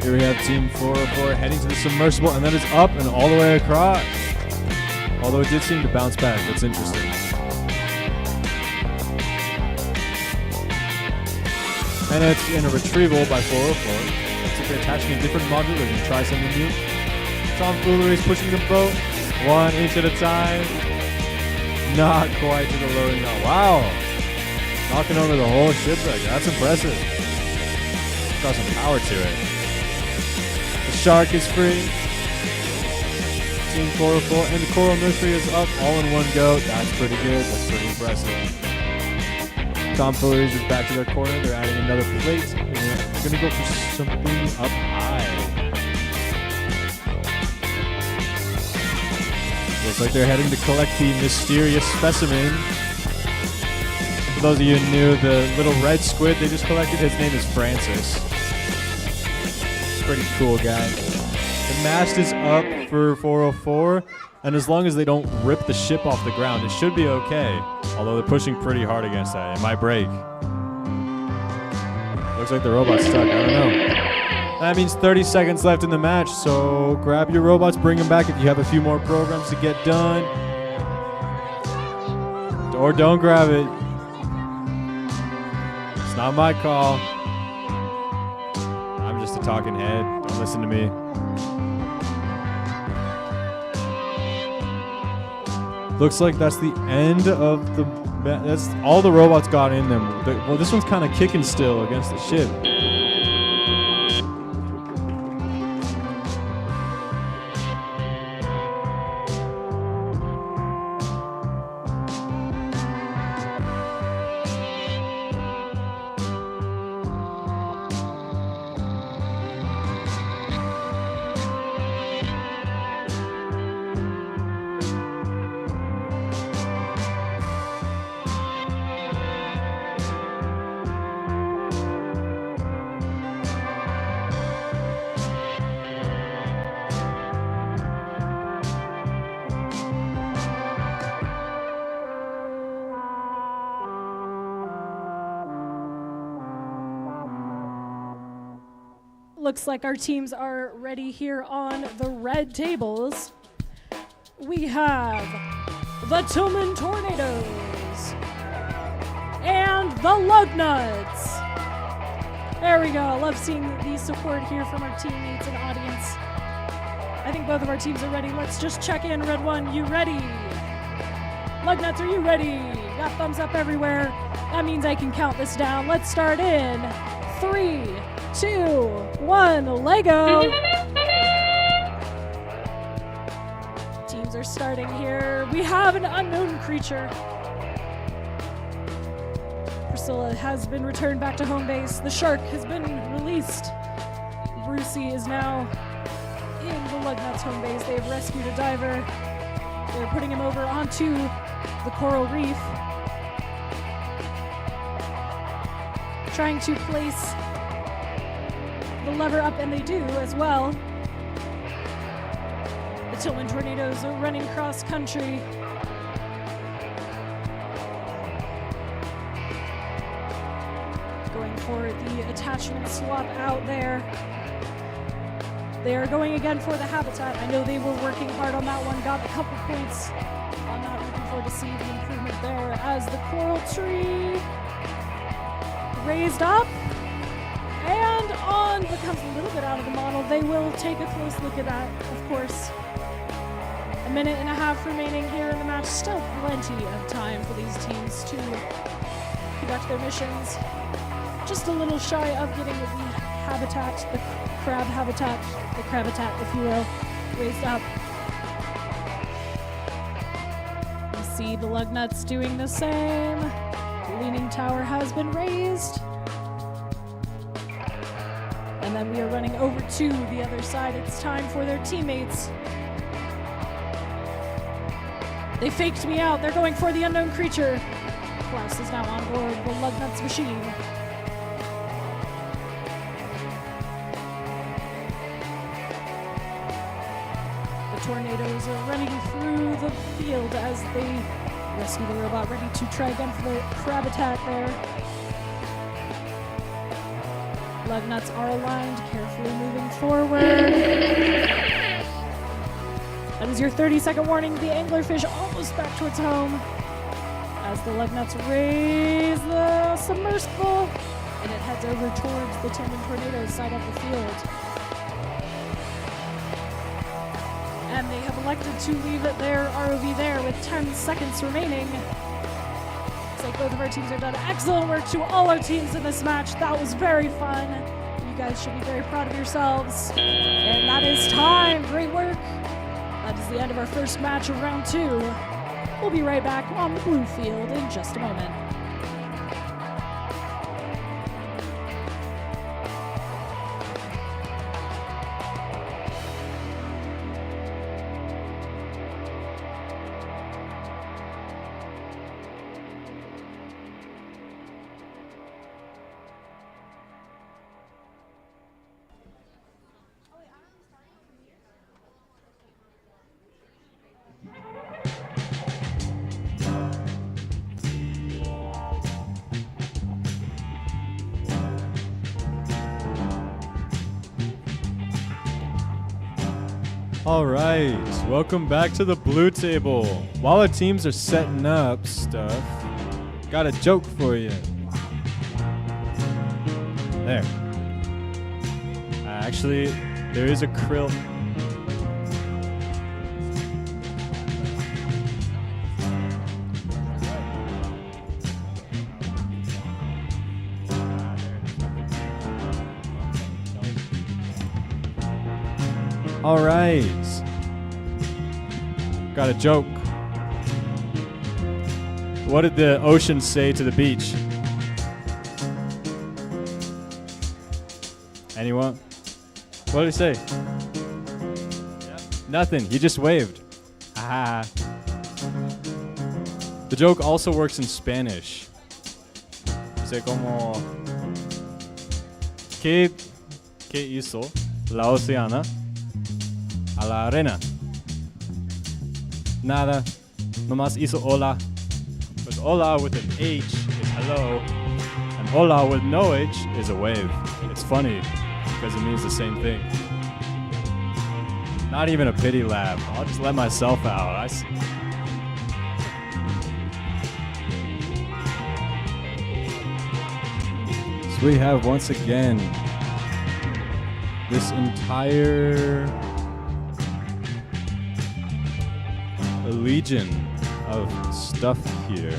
Speaker 2: Here we have Team 404 heading to the submersible, and that is up and all the way across. Although it did seem to bounce back. That's interesting. And it's in a retrieval by 404. Looks like they're attaching a different module. They're going to try something new. Tomfooleries pushing the boat 1 inch at a time. Not quite to the loading dock. Wow. Knocking over the whole shipwreck. That's impressive. Got some power to it. The shark is free. Team 404 and the coral nursery is up all in one go. That's pretty good. That's pretty impressive. Tomfooleries is back to their corner. They're adding another plate. They're going to go for something up high. Looks like they're heading to collect the mysterious specimen. For those of you who knew, the little red squid they just collected, his name is Francis. Pretty cool guy. The mast is up for 404. And as long as they don't rip the ship off the ground, it should be okay. Although they're pushing pretty hard against that. It might break. Looks like the robot's stuck. I don't know. That means 30 seconds left in the match. So grab your robots, bring them back if you have a few more programs to get done. Or don't grab it. It's not my call. I'm just a talking head. Don't listen to me. Looks like that's the end of the... That's all the robots got in them. Well, this one's kind of kicking still against the ship.
Speaker 1: Looks like our teams are ready here on the red tables. We have the Tillman Tornadoes and the Lugnuts. There we go. I love seeing the support here from our teammates and audience. I think both of our teams are ready. Let's just check in. Red 1, you ready? Lugnuts, are you ready? Got thumbs up everywhere. That means I can count this down. Let's start in 3, 2, 1, Lego. Teams are starting here. We have an unknown creature. Priscilla has been returned back to home base. The shark has been released. Brucey is now in the Lugnuts home base. They have rescued a diver. They're putting him over onto the coral reef. Trying to place the lever up, and they do as well. The Tillman Tornadoes are running cross country. Going for the attachment swap out there. They are going again for the habitat. I know they were working hard on that one, got a couple points. I'm not looking forward to see the improvement there as the coral tree raised up and on becomes a little bit out of the model. They will take a close look at that, of course. A minute and a half remaining here in the match. Still plenty of time for these teams to conduct their missions. Just a little shy of getting the habitat, the crab habitat, the crabitat, if you will, raised up. You see the Lugnuts doing the same. The leaning tower has been raised. And then we are running over to the other side. It's time for their teammates. They faked me out. They're going for the unknown creature. Klaus is now on board the Lugnuts machine. Tornadoes are running through the field as they rescue the robot, ready to try again for the crab attack there. Lugnuts are aligned, carefully moving forward. That is your 30-second warning. The anglerfish almost back towards home as the Lugnuts raise the submersible, and it heads over towards the Tillman Tornadoes side of the field. And they have elected to leave their ROV there with 10 seconds remaining. Looks like both of our teams are done. Excellent work to all our teams in this match. That was very fun. You guys should be very proud of yourselves. And that is time. Great work. That is the end of our first match of round 2. We'll be right back on the blue field in just a moment.
Speaker 2: All right, welcome back to the blue table. While our teams are setting up stuff, got a joke for you. There. Actually, there is a krill. All right. Got a joke. What did the ocean say to the beach? Anyone? What did he say? Nothing. He just waved. Ah. The joke also works in Spanish. Dice como ¿Qué hizo la oceana a la arena? Nada. Nomás hizo hola. Because hola with an H is hello. And hola with no H is a wave. It's funny because it means the same thing. Not even a pity laugh. I'll just let myself out. So we have once again this entire legion of stuff here.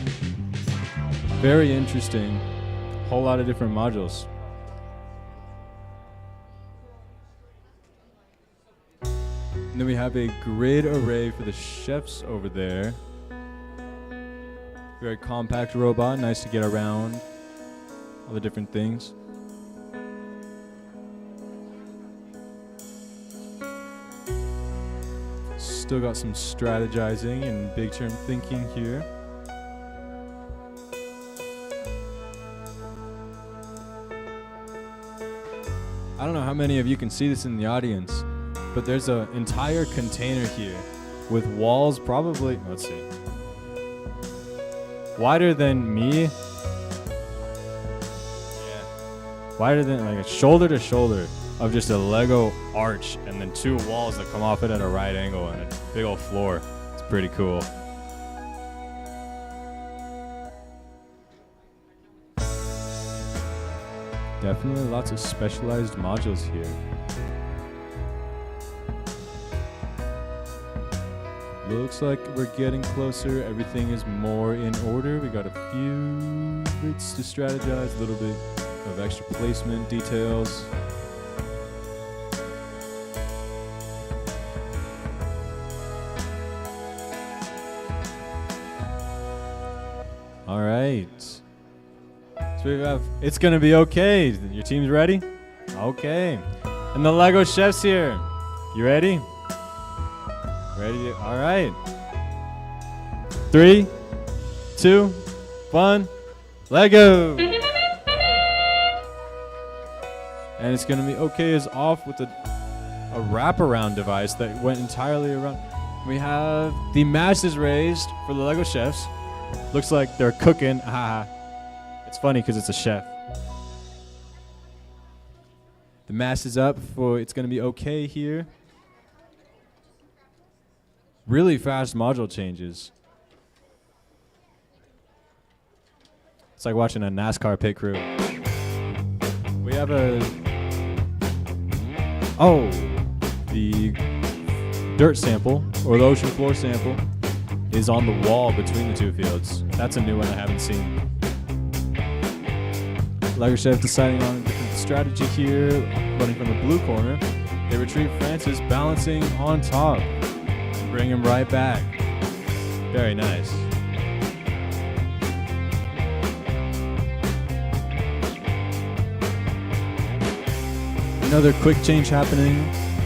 Speaker 2: Very interesting. Whole lot of different modules. And then we have a grid array for the chefs over there. Very compact robot, nice to get around all the different things. Still got some strategizing and big term thinking here. I don't know how many of you can see this in the audience, but there's an entire container here with walls probably, let's see, wider than me. Yeah. Wider than like a shoulder to shoulder of just a Lego arch and then 2 walls that come off it at a right angle and a big old floor. It's pretty cool. Definitely lots of specialized modules here. Looks like we're getting closer. Everything is more in order. We got a few bits to strategize, a little bit of extra placement details. All right. So we have, it's gonna be okay. Your team's ready? Okay. And the Lego chef's here. You ready? Ready? All right. 3, 2, 1, Lego. And it's gonna be okay is off with a wraparound device that went entirely around. We have the mast is raised for the Lego chefs. Looks like they're cooking. Haha. It's funny because it's a chef. The mast is up for it's going to be okay here. Really fast module changes. It's like watching a NASCAR pit crew. We have the dirt sample or the ocean floor sample is on the wall between the 2 fields. That's a new one I haven't seen. Lego Chef deciding on a different strategy here, running from the blue corner. They retrieve Francis, balancing on top, and bring him right back. Very nice. Another quick change happening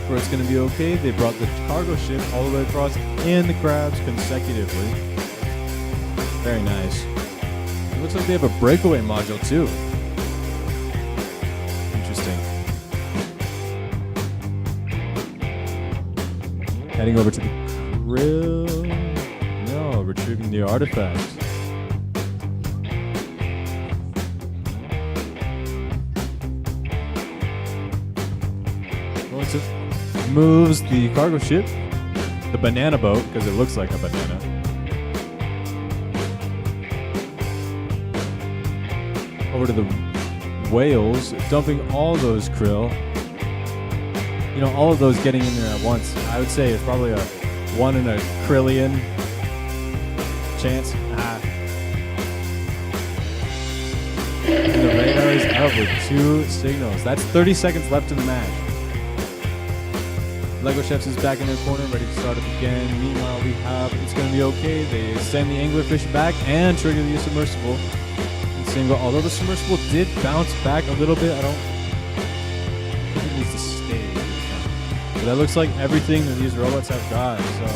Speaker 2: where it's going to be okay. They brought the cargo ship all the way across and the crabs consecutively. Very nice. It looks like they have a breakaway module too. Heading over to the grill. No, retrieving the artifact. Once it moves the cargo ship, the banana boat, because it looks like a banana. Over to the whales, dumping all those krill. You know, all of those getting in there at once. I would say it's probably a 1 in a trillion chance. And the radar is up with 2 signals. That's 30 seconds left in the match. Lego Chefs is back in their corner, ready to start up again. Meanwhile, we have It's Gonna Be Okay. They send the anglerfish back and trigger the submersible. And single, although the submersible did bounce back a little bit, I think it needs to stay. But that looks like everything that these robots have got. So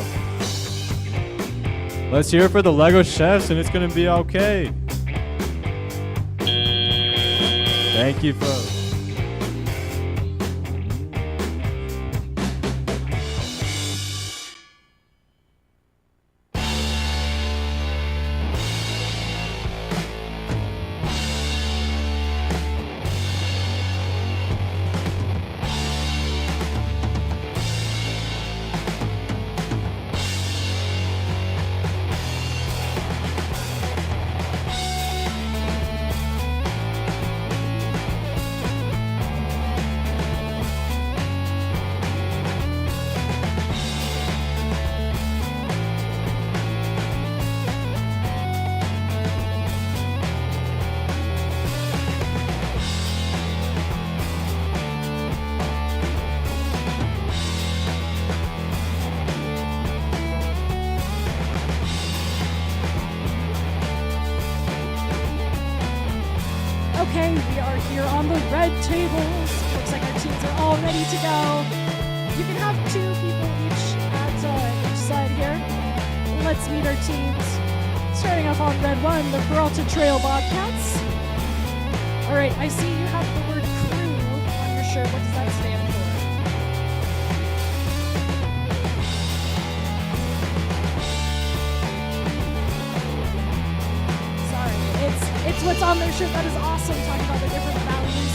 Speaker 2: let's hear it for the Lego Chefs, and it's gonna be okay. Thank you, folks.
Speaker 1: Okay, we are here on the red tables. Looks like our teams are all ready to go. You can have 2 people each at each side here. Let's meet our teams. Starting off on red 1, the Peralta Trail Bobcats. All right, I see you have the word crew on your shirt. What does that stand for? Sorry, it's what's on their shirt. That is awesome, talking about the different values.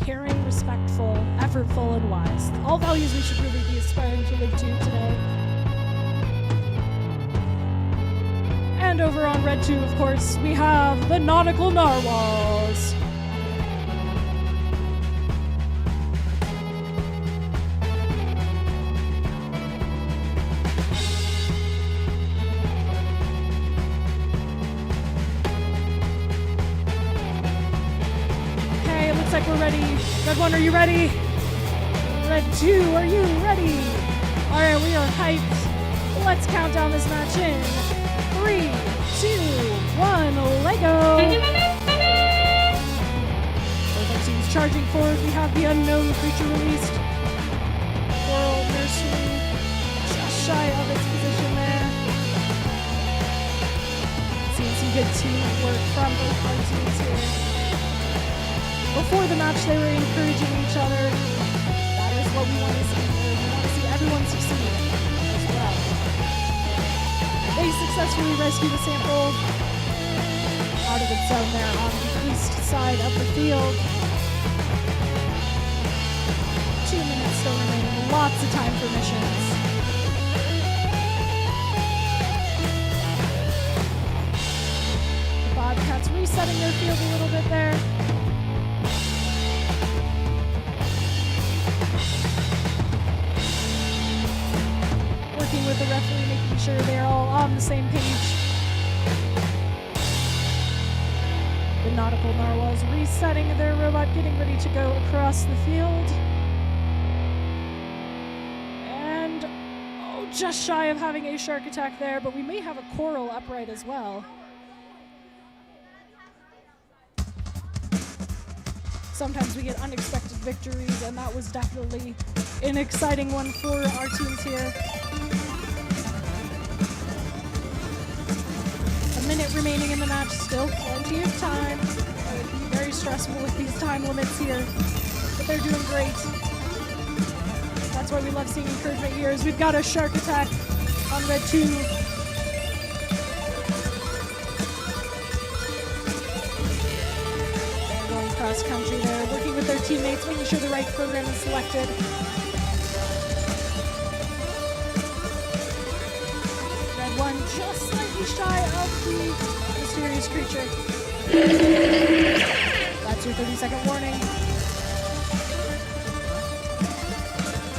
Speaker 1: Caring, respectful, effortful, and wise. All values we should really be aspiring to live to today. And over on red 2, of course, we have the Nautical Narwhals. Okay, it looks like we're ready. Red 1, are you ready? Red 2, are you ready? All right, we are hyped. Let's count down this match in 3, 2, 1, Lego! Both our teams charging forward. We have the unknown creature released. Coral Nursery, just shy of its position there. Seeing some good teamwork from both our teams here. Before the match, they were encouraging each other. That is what we want to see here. We want to see everyone succeed as well. They successfully rescue the sample out of its zone there on the east side of the field. 2 minutes still remaining. Lots of time for missions. The Bobcats resetting their field a little bit there. Working with the referee, making sure they're all on the same page. The Nautical Narwhals resetting their robot, getting ready to go across the field. And, oh, just shy of having a shark attack there, but we may have a coral upright as well. Sometimes we get unexpected victories, and that was definitely an exciting one for our teams here. A minute remaining in the match, still plenty of time. It would be very stressful with these time limits here, but they're doing great. That's why we love seeing encouragement here. As we've got a shark attack on red 2. They're going cross country there, working with their teammates, making sure the right program is selected. Red 1 just slightly shy of the mysterious creature. That's your 30-second warning.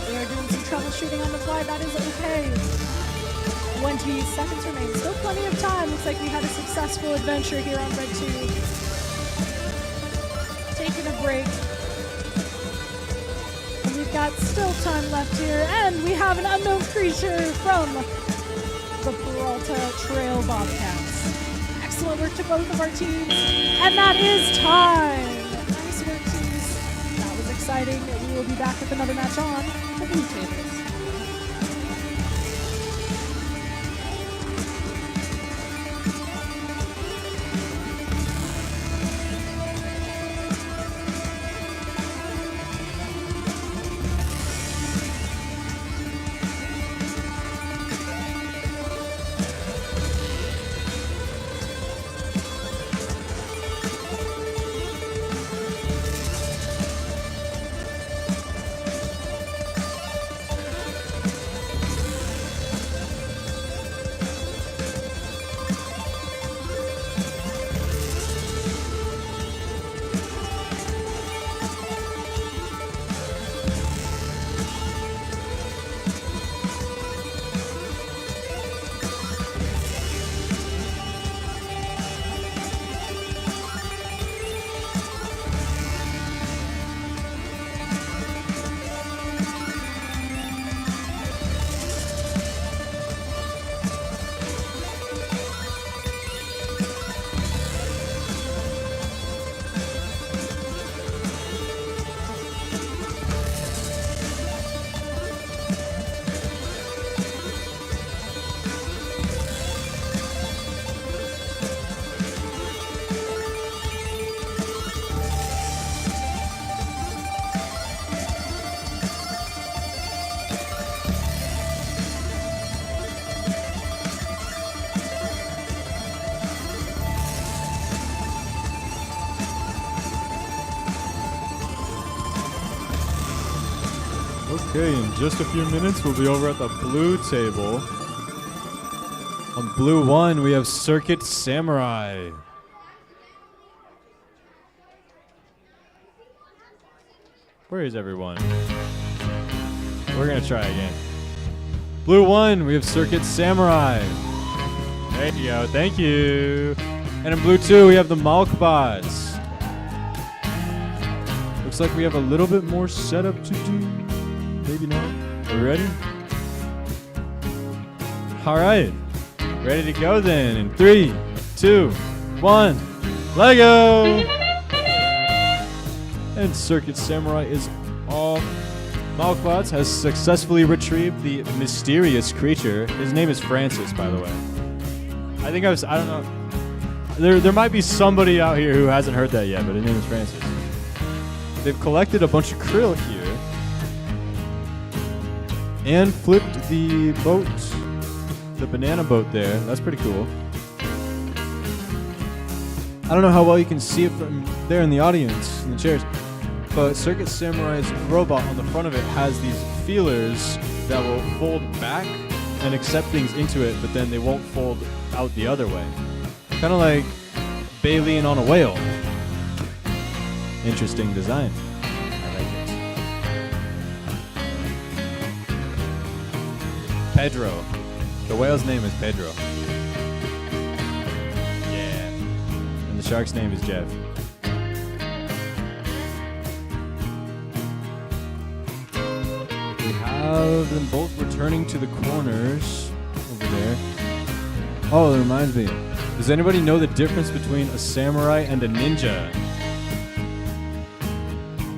Speaker 1: We are doing some troubleshooting on the fly. That is okay. 20 seconds remain. Still plenty of time. Looks like we had a successful adventure here on red 2. Taking a break. And we've got still time left here. And we have an unknown creature from the Peralta Trail Bobcats. Excellent work to both of our teams. And that is time. Nice work, teams. That was exciting. We will be back with another match on the blue tables.
Speaker 2: Okay, in just a few minutes, we'll be over at the blue table. On blue 1, we have Circuit Samurai. Where is everyone? We're gonna try again. Blue 1, we have Circuit Samurai. There you go, thank you. And in blue 2, we have the Malkbots. Looks like we have a little bit more setup to do. Maybe not. Are we ready? All right. Ready to go then. In 3, 2, 1, Lego! And Circuit Samurai is off. Malkbots has successfully retrieved the mysterious creature. His name is Francis, by the way. I don't know. There might be somebody out here who hasn't heard that yet, but his name is Francis. They've collected a bunch of krill here and flipped the boat, the banana boat there. That's pretty cool. I don't know how well you can see it from there in the audience, in the chairs, but Circuit Samurai's robot on the front of it has these feelers that will fold back and accept things into it, but then they won't fold out the other way. Kind of like Baleen on a whale. Interesting design. I like it. Pedro. The whale's name is Pedro. Yeah. And the shark's name is Jeff. We have them both returning to the corners over there. Oh, that reminds me. Does anybody know the difference between a samurai and a ninja?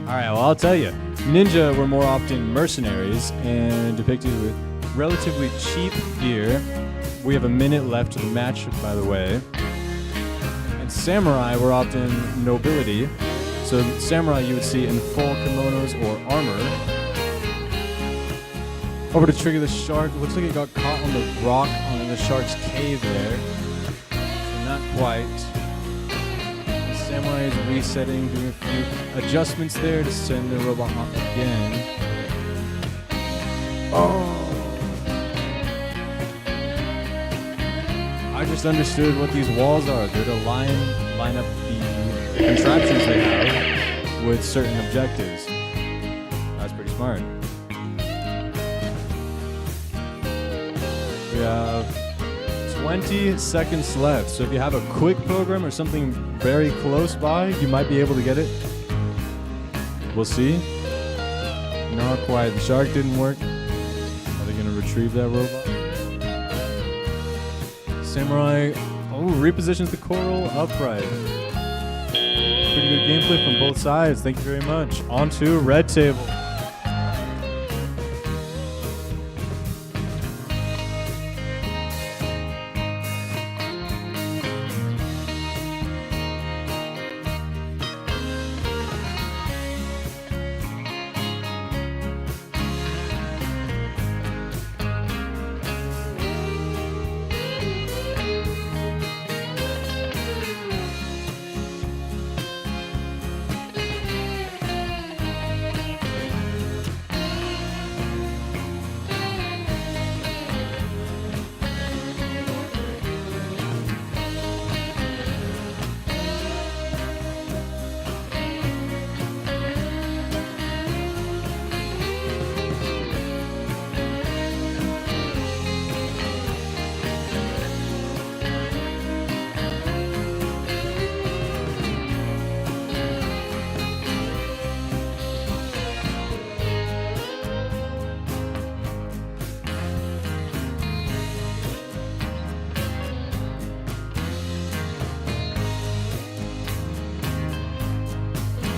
Speaker 2: Alright, well, I'll tell you. Ninja were more often mercenaries and depicted with relatively cheap gear. We have a minute left to the match, by the way. And samurai were often nobility. So samurai you would see in full kimonos or armor. Over to trigger the shark. It looks like it got caught on the rock on the shark's cave there. Not quite. The samurai is resetting, doing a few adjustments there to send the robot off again. Oh! I just understood what these walls are. They're to line up the contraptions they have with certain objectives. That's pretty smart. We have 20 seconds left, so if you have a quick program or something very close by, you might be able to get it. We'll see. Not quite. The shark didn't work. Are they going to retrieve that robot? Samurai, repositions the coral upright. Pretty good gameplay from both sides. Thank you very much. On to red table.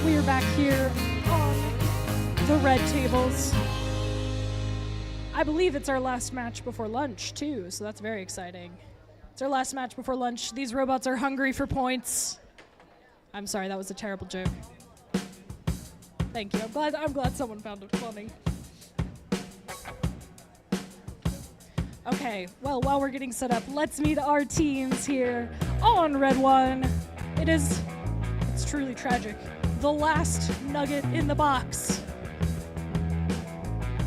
Speaker 1: We're back here on the red tables. I believe it's our last match before lunch, too, so that's very exciting. It's our last match before lunch. These robots are hungry for points. I'm sorry, that was a terrible joke. Thank you. I'm glad someone found it funny. Okay, well, while we're getting set up, let's meet our teams here on Red 1. It's truly tragic. The last nugget in the box.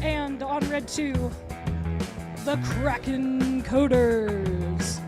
Speaker 1: And on red 2, the Kraken Coders.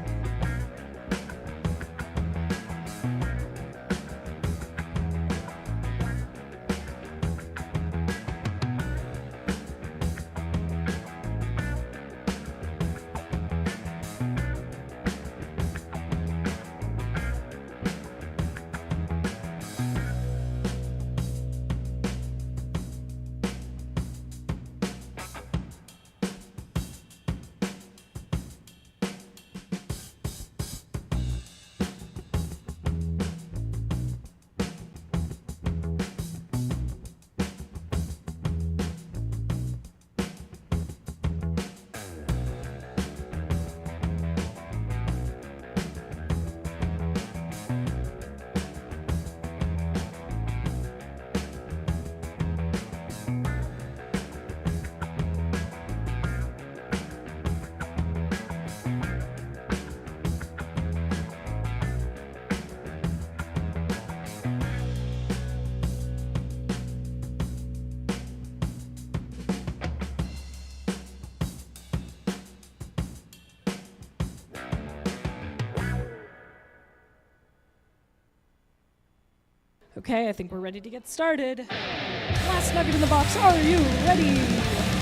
Speaker 1: Okay, I think we're ready to get started. Last nugget in the box, are you ready?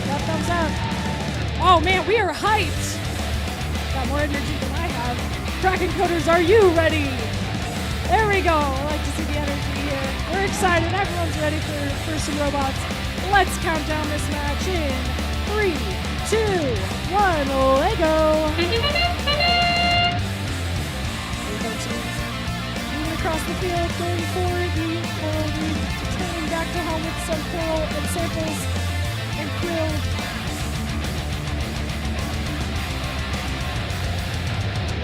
Speaker 1: Got thumbs up. Oh man, we are hyped. Got more energy than I have. Kraken Coders, are you ready? There we go. I like to see the energy here. We're excited. Everyone's ready for some robots. Let's count down this match in 3, 2, 1, Lego. Across the field, going for the coral reef, returning back to home with some coral and samples and krill.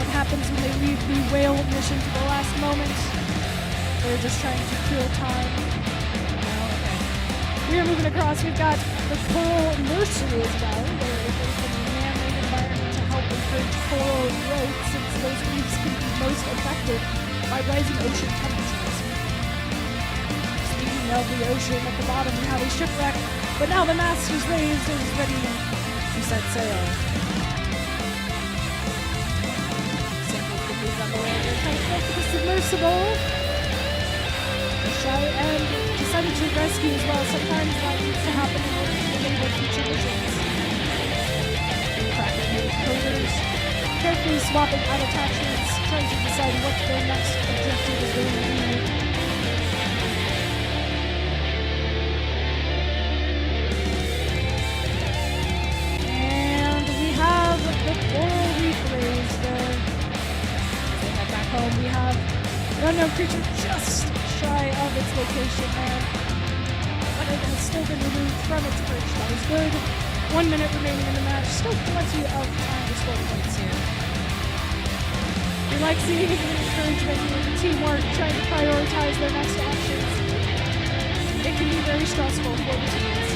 Speaker 1: What happens when they leave the whale mission to the last moment? They're just trying to kill time. Oh, okay. We are moving across. We've got the coral nursery as well, where it is a man-made environment to help encourage coral growth, since those reefs can be most affected by rising ocean temperatures. Speaking of the ocean at the bottom and how they shipwreck, but now the mast is raised and is ready to set sail. Samples the big underwater, trying to get to the submersible. Shy and decided to rescue as well. Sometimes that needs to happen in order to enable future missions. Kraken Coders carefully swapping out attachments, trying to decide what their next objective is going to be. And we have the coral reef raised there. They head back home. We have an unknown creature just shy of its location there, but it has still been removed from its perch. That is good. 1 minute remaining in the match. Still plenty of time to score points here. We like seeing the encouragement and the teamwork, trying to prioritize their next options. It can be very stressful for the teams.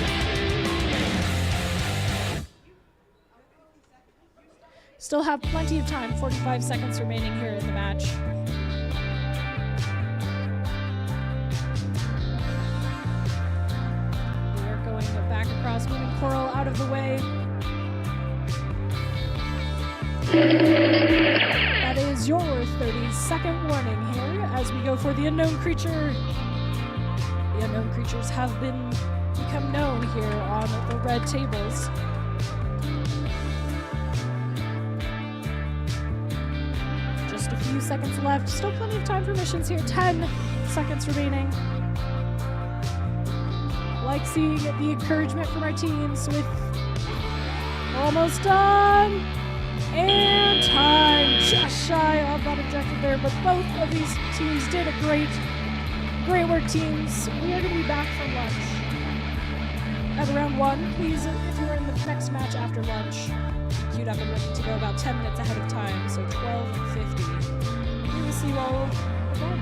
Speaker 1: Still have plenty of time, 45 seconds remaining here in the match. We are going back across, moving coral out of the way. That is your 30-second warning here as we go for the unknown creature. The unknown creatures have become known here on the red tables. Just a few seconds left. Still plenty of time for missions here. 10 seconds remaining. Like seeing the encouragement from our teams with almost done. And time, just shy of that objective there, but both of these teams did a great work, teams. We are going to be back from lunch at around 1. Please, if you are in the next match after lunch, queued up and ready to go about 10 minutes ahead of time, so 12:50. We will see you all again.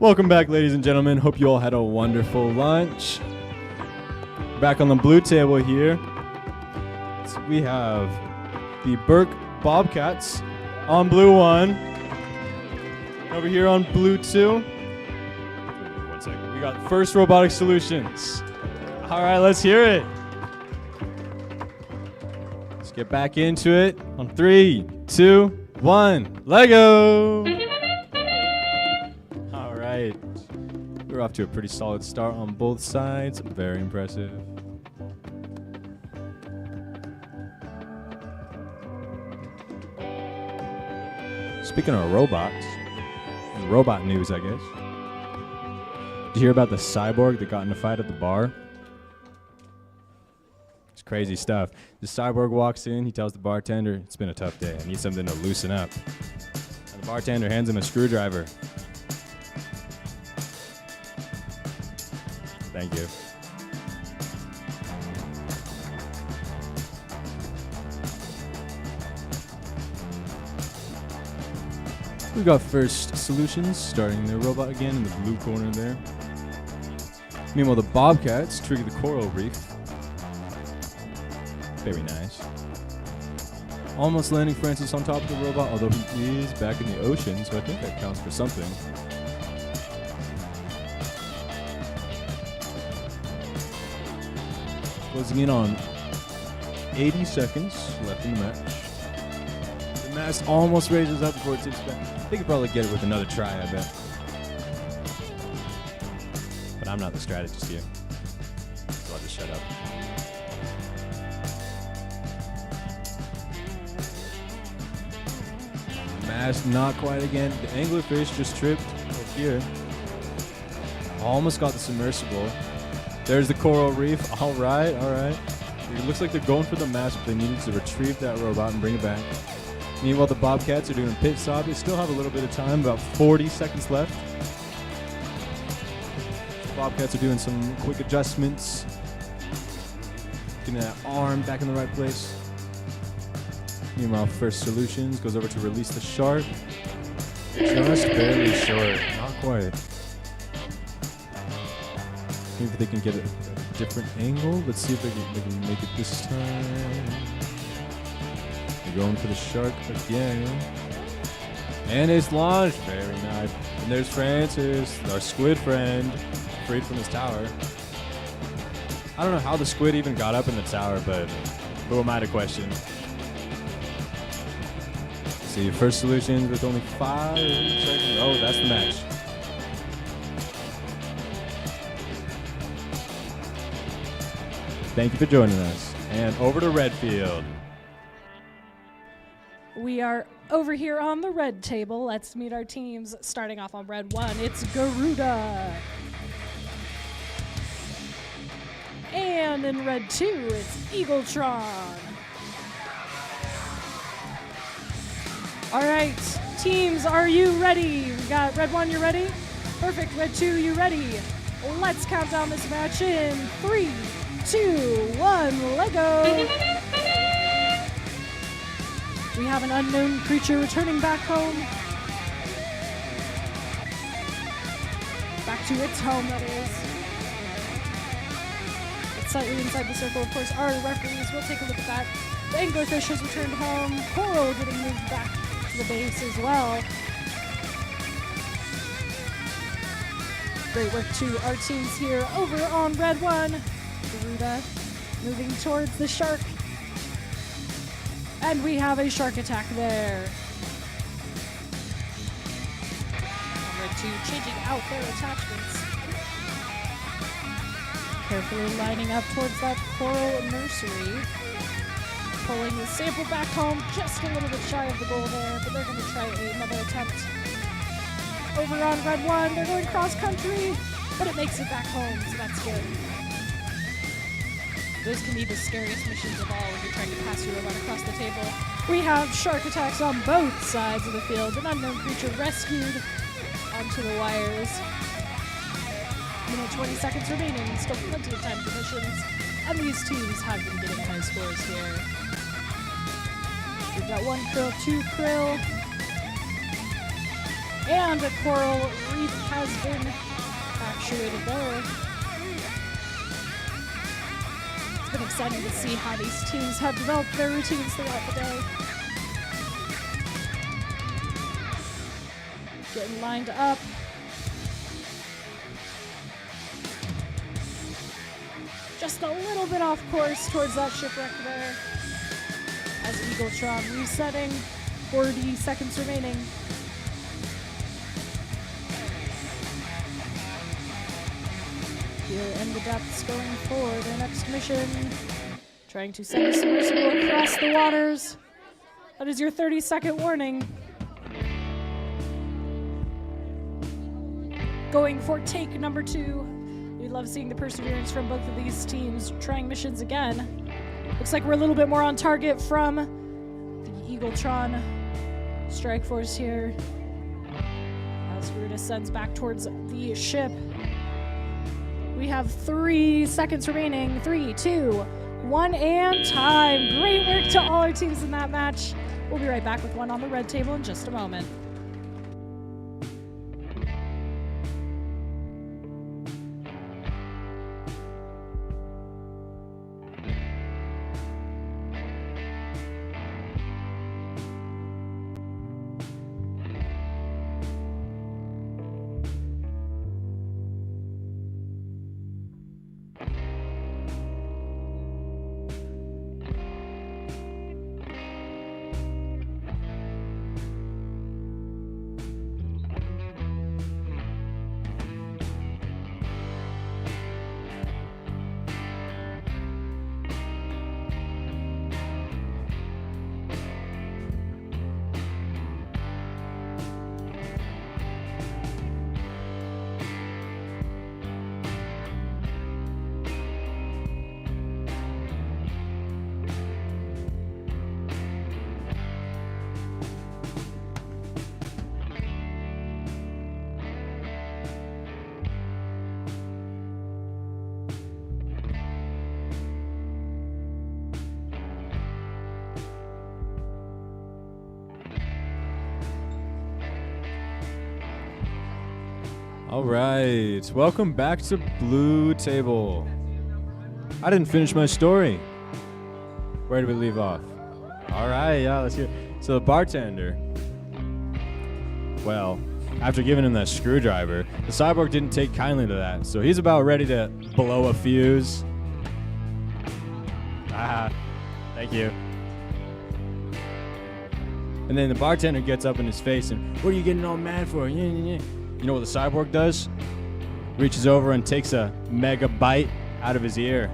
Speaker 2: Welcome back, ladies and gentlemen. Hope you all had a wonderful lunch. Back on the blue table here, so we have the Burke Bobcats on blue 1. Over here on blue 2. 1 second. We got First Robotic Solutions. All right, let's hear it. Let's get back into it on 3, 2, 1. Lego. All right. We're off to a pretty solid start on both sides. Very impressive. Speaking of robots, and robot news, I guess. Did you hear about the cyborg that got in a fight at the bar? It's crazy stuff. The cyborg walks in, he tells the bartender, it's been a tough day, I need something to loosen up. And the bartender hands him a screwdriver. Thank you. We got First Solutions starting their robot again in the blue corner there. Meanwhile, the Bobcats trigger the coral reef. Very nice. Almost landing Francis on top of the robot, although he is back in the ocean, so I think that counts for something. Closing in on 80 seconds left in the match. The mass almost raises up before it tips back. They could probably get it with another try, I bet. But I'm not the strategist here, so I'll just shut up. Mass not quite again. The anglerfish just tripped over here. Almost got the submersible. There's the coral reef. All right, all right. It looks like they're going for the mass, but they needed to retrieve that robot and bring it back. Meanwhile, the Bobcats are doing pit stop. They still have a little bit of time, about 40 seconds left. The Bobcats are doing some quick adjustments. Getting that arm back in the right place. Meanwhile, First Solutions goes over to release the shark. Just barely short, not quite. Maybe they can get a different angle. Let's see if they can make it this time. They're going for the shark again. And it's launched. Very nice. And there's Francis, our squid friend, freed from his tower. I don't know how the squid even got up in the tower, but who am I to question? See, First Solutions with only 5 seconds. Oh, that's the match. Thank you for joining us. And over to Redfield.
Speaker 1: We are over here on the red table. Let's meet our teams. Starting off on red 1, it's Garuda. And in red 2, it's Eagletron. All right, teams, are you ready? We got red 1, you ready? Perfect, red 2, you ready? Let's count down this match in 3, 2, 1, Lego. We have an unknown creature returning back home. Back to its home, that is. It's slightly inside the circle. Of course, our referees will take a look at that. The anglerfish has returned home. Coral getting moved back to the base as well. Great work to our teams here over on red 1. Garuda moving towards the shark. And we have a shark attack there. Red 2 changing out their attachments. Carefully lining up towards that coral nursery. Pulling the sample back home, just a little bit shy of the goal there, but they're going to try another attempt. Over on red 1, they're going cross country, but it makes it back home, so that's good. Those can be the scariest missions of all when you're trying to pass your robot across the table. We have shark attacks on both sides of the field. An unknown creature rescued onto the wires. 20 seconds remaining. Still plenty of time for missions. And these teams have been getting high scores here. We've got 1 krill, 2 krill. And a coral reef has been actuated there. It's been exciting to see how these teams have developed their routines throughout the day. Getting lined up. Just a little bit off course towards that shipwreck there. As Eagletron resetting, 40 seconds remaining. Here in the depths going for their next mission. Trying to send a submersible across the waters. That is your 30-second warning. Going for take number 2. We love seeing the perseverance from both of these teams trying missions again. Looks like we're a little bit more on target from the Eagletron strike force here. As Ruta sends back towards the ship. We have 3 seconds remaining. 3, 2, 1, and time. Great work to all our teams in that match. We'll be right back with one on the red table in just a moment.
Speaker 2: All right, welcome back to Blue Table. I didn't finish my story. Where did we leave off? All right, yeah, let's hear it. So the bartender, well, after giving him that screwdriver, the cyborg didn't take kindly to that, so he's about ready to blow a fuse. Thank you. And then the bartender gets up in his face and, what are you getting all mad for? You know what the cyborg does? Reaches over and takes a mega bite out of his ear.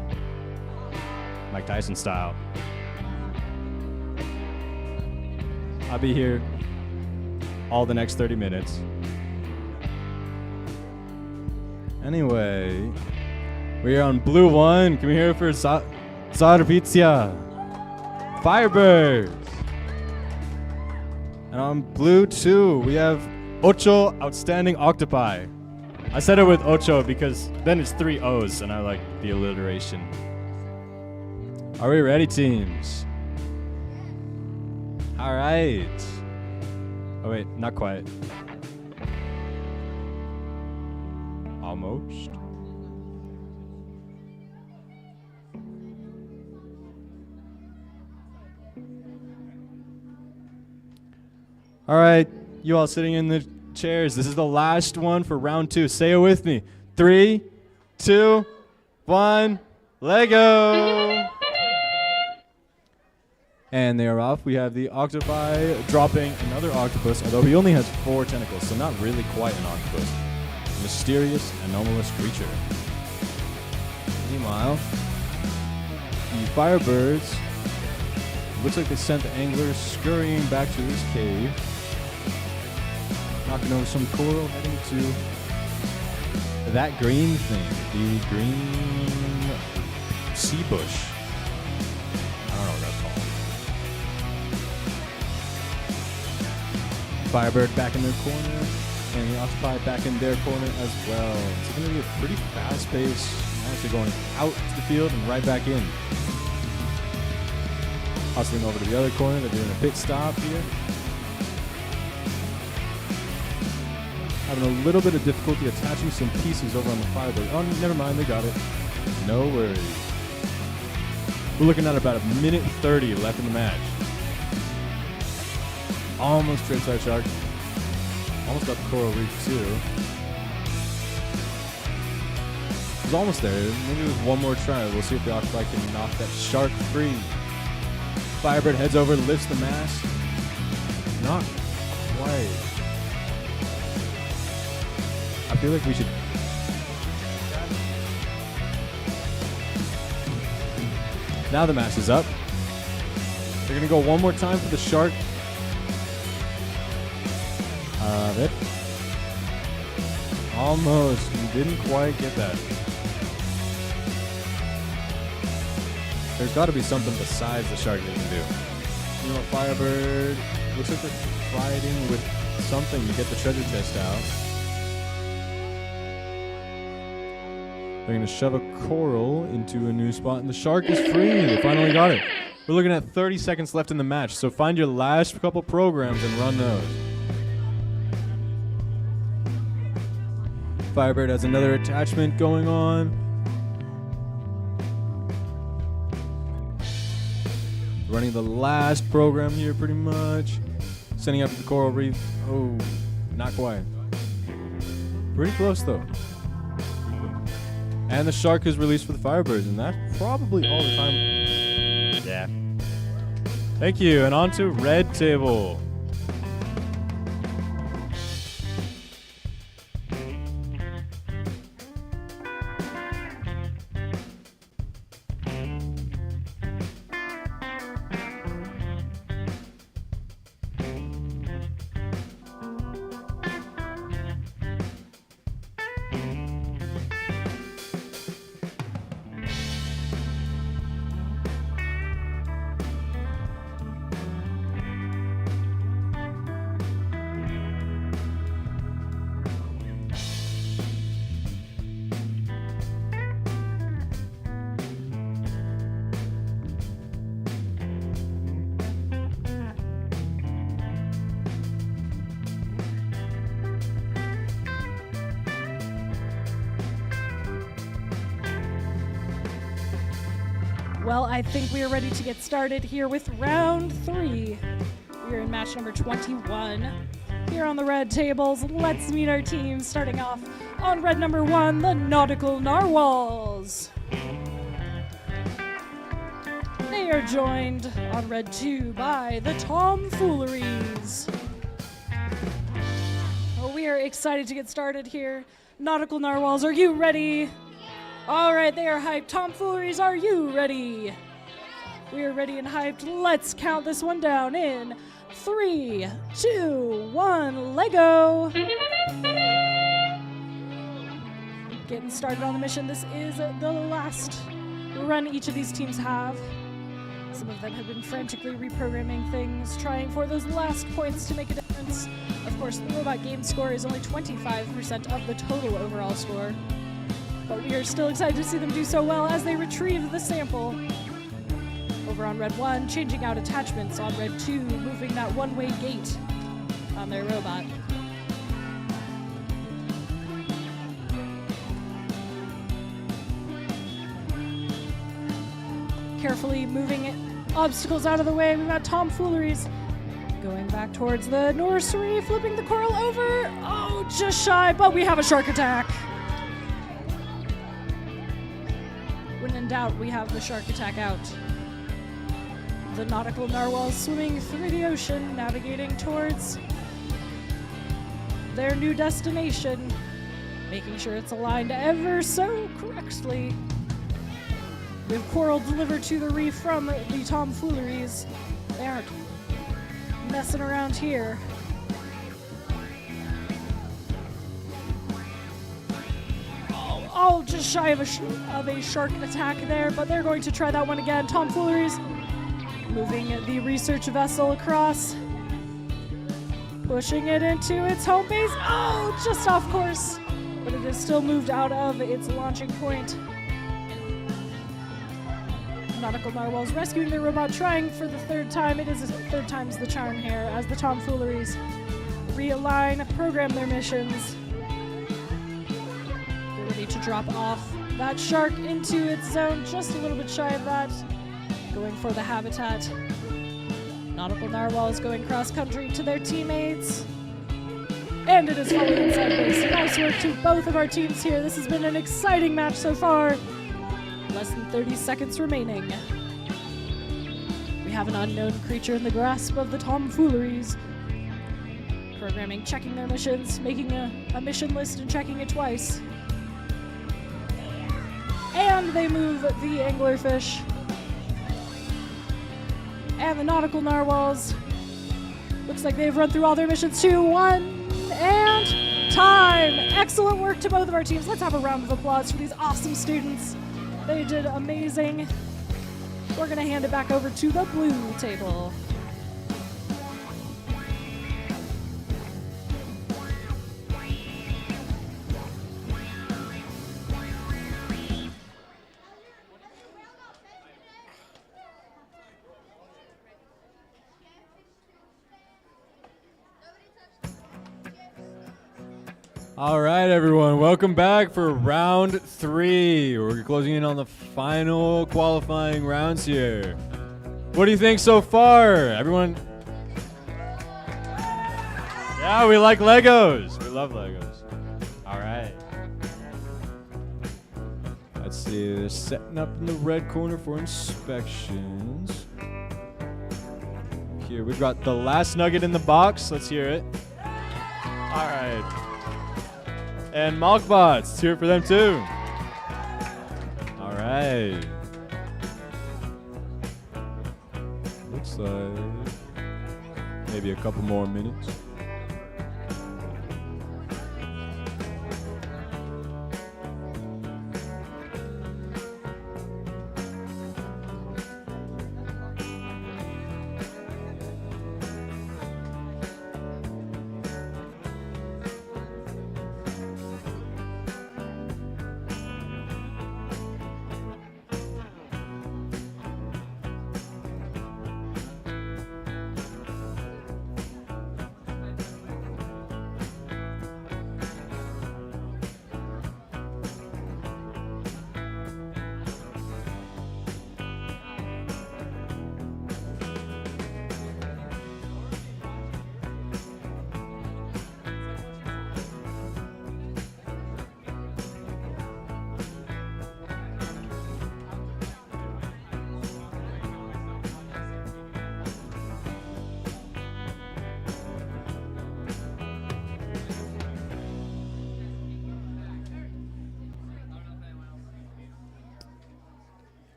Speaker 2: Mike Tyson style. I'll be here all the next 30 minutes. Anyway, we are on Blue 1. Can we hear it for Zarvitia? Firebirds. And on Blue 2, we have Ocho Outstanding Octopi. I said it with Ocho because then it's 3 O's and I like the alliteration. Are we ready, teams? All right. Oh wait, not quite. Almost. All right, you all sitting in the chairs. This is the last one for round 2. Say it with me. 3, 2, 1, Lego. And they are off. We have the octopi dropping another octopus, although he only has 4 tentacles, so not really quite an octopus. A mysterious, anomalous creature. Meanwhile, the firebirds, looks like they sent the angler scurrying back to his cave. Knocking over some coral, heading to that green thing, the green sea bush. I don't know what that's called. Firebird back in their corner, and the octopi back in their corner as well. It's going to be a pretty fast pace, actually going out to the field and right back in. Hustling over to the other corner, they're doing a pit stop here. having a little bit of difficulty attaching some pieces over on the Firebird. Oh, never mind, they got it. No worries. We're looking at about 1:30 left in the match. Almost straight side shark. Almost got the coral reef too. It was almost there. Maybe with one more try. We'll see if the Octopi can knock that shark free. Firebird heads over, lifts the mass. Not quite. I feel like we should. Now the mass is up. They're gonna go one more time for the shark. It. Almost. We didn't quite get that. There's got to be something besides the shark they can do. You know, Firebird looks like they're fighting with something to get the treasure chest out. They're going to shove a coral into a new spot, and the shark is free. They finally got it. We're looking at 30 seconds left in the match, so find your last couple programs and run those. Firebird has another attachment going on. Running the last program here pretty much. Sending up to the coral reef. Oh, not quite. Pretty close though. And the shark is released for the Firebirds, and that's probably all the time. Yeah. Thank you, and on to red table.
Speaker 1: Well, I think we are ready to get started here with round 3. We're in match number 21. Here on the red tables, let's meet our teams. Starting off on red number 1, the Nautical Narwhals. They are joined on red 2 by the Tomfooleries. Well, we are excited to get started here. Nautical Narwhals, are you ready? All right, they are hyped. Tomfooleries, are you ready? We are ready and hyped. Let's count this one down in 3, 2, 1, Lego. Getting started on the mission. This is the last run each of these teams have. Some of them have been frantically reprogramming things, trying for those last points to make a difference. Of course, the robot game score is only 25% of the total overall score. But we are still excited to see them do so well as they retrieve the sample. Over on red 1, changing out attachments. On red 2, moving that one-way gate on their robot. Carefully moving obstacles out of the way. We've got Tomfooleries going back towards the nursery, flipping the coral over. Oh, just shy, but we have a shark attack. When in doubt, we have the shark attack out. The Nautical Narwhals swimming through the ocean, navigating towards their new destination, making sure it's aligned ever so correctly. We have coral delivered to the reef from the Tomfooleries. They aren't messing around here. Oh, just shy of a shark attack there, but they're going to try that one again. Tomfooleries moving the research vessel across, pushing it into its home base. Oh, just off course, but it is still moved out of its launching point. Nautical Narwhals rescuing their robot, trying for the third time. It is third time's the charm here, as the Tomfooleries realign, program their missions. Get ready to drop off that shark into its zone, just a little bit shy of that. Going for the habitat. Nautical Narwhals going cross-country to their teammates. And it is fully inside base. Nice work to both of our teams here. This has been an exciting match so far. Less than 30 seconds remaining. We have an unknown creature in the grasp of the tomfooleries. Programming, checking their missions, making a mission list and checking it twice. And they move the anglerfish. And the Nautical Narwhals. Looks like they've run through all their missions. 2, 1, and time! Excellent work to both of our teams. Let's have a round of applause for these awesome students. They did amazing. We're gonna hand it back over to the blue table.
Speaker 2: All right, everyone. Welcome back for round 3. We're closing in on the final qualifying rounds here. What do you think so far? Everyone? Yeah, we like Legos. We love Legos. All right. Let's see. They're setting up in the red corner for inspections. Here, we've got the last nugget in the box. Let's hear it. All right. And Malkbots, let's hear it for them too. All right. Looks like maybe a couple more minutes.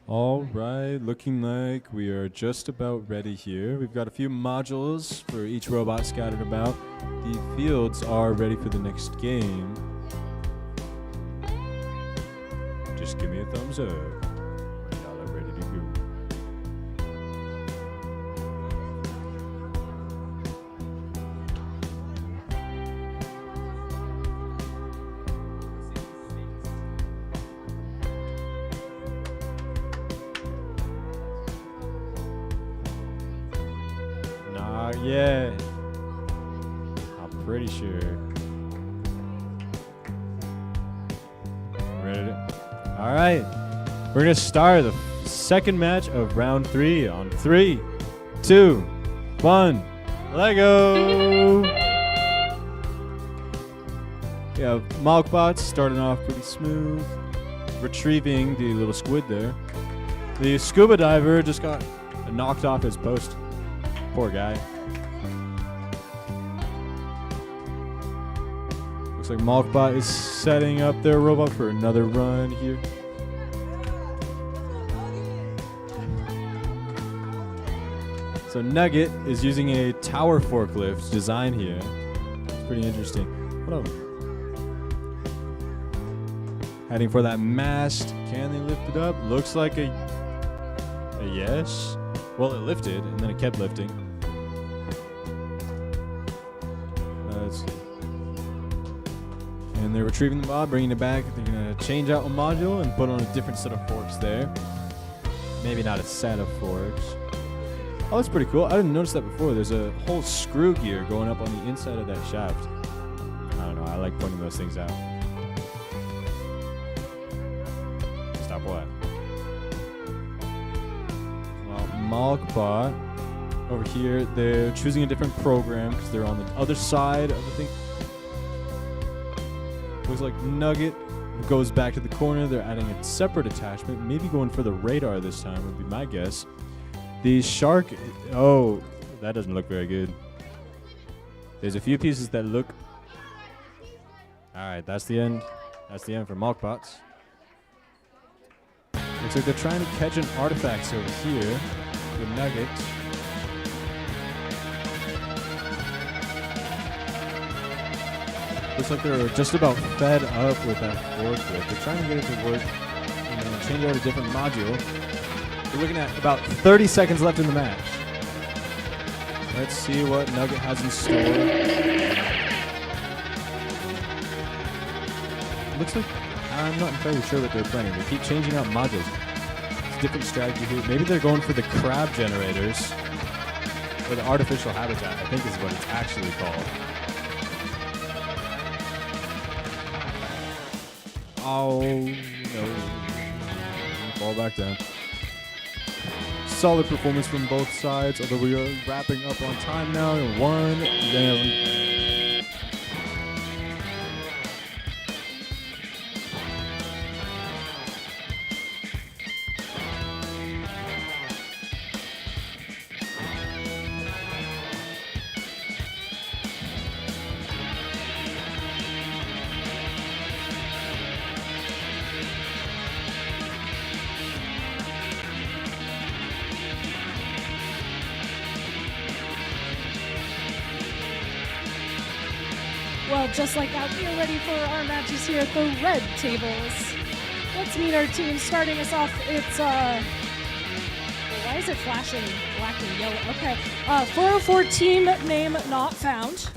Speaker 2: All right, looking like we are just about ready here. We've got a few modules for each robot scattered about. The fields are ready for the next game. Just give me a thumbs up when y'all are ready to go. Yeah, I'm pretty sure. Ready to? All right, we're gonna start the second match of round 3 on 3, 2, 1, Lego. Yeah, Malkbots starting off pretty smooth, retrieving the little squid there. The scuba diver just got knocked off his post. Poor guy. Looks like Malkbot is setting up their robot for another run here. So Nugget is using a tower forklift design here. It's pretty interesting. What up? Heading for that mast. Can they lift it up? Looks like a yes. Well, it lifted, and then it kept lifting. Let's see. And they're retrieving the mod, bringing it back. They're going to change out a module and put on a different set of forks there. Maybe not a set of forks. Oh, that's pretty cool. I didn't notice that before. There's a whole screw gear going up on the inside of that shaft. I don't know. I like pointing those things out. Stop what? Well, Malkbot over here, they're choosing a different program because they're on the other side of the thing. Looks like Nugget goes back to the corner. They're adding a separate attachment, maybe going for the radar this time would be my guess. The shark, oh, that doesn't look very good. There's a few pieces that look. All right, that's the end. That's the end for Malkbots. Looks like they're trying to catch an artifact over here. The Nugget. Looks like they're just about fed up with that forklift. They're trying to get it to work and then change out a different module. We're looking at about 30 seconds left in the match. Let's see what Nugget has in store. Looks like I'm not entirely sure what they're planning. They keep changing out modules. It's a different strategy here. Maybe they're going for the crab generators or the artificial habitat, I think is what it's actually called. Oh, no. Fall back down. Solid performance from both sides, although we are wrapping up on time now. 1 down.
Speaker 1: Well, just like that, we are ready for our matches here at the red tables. Let's meet our team. Starting us off, it's, why is it flashing black and yellow? Okay, 404 team name not found.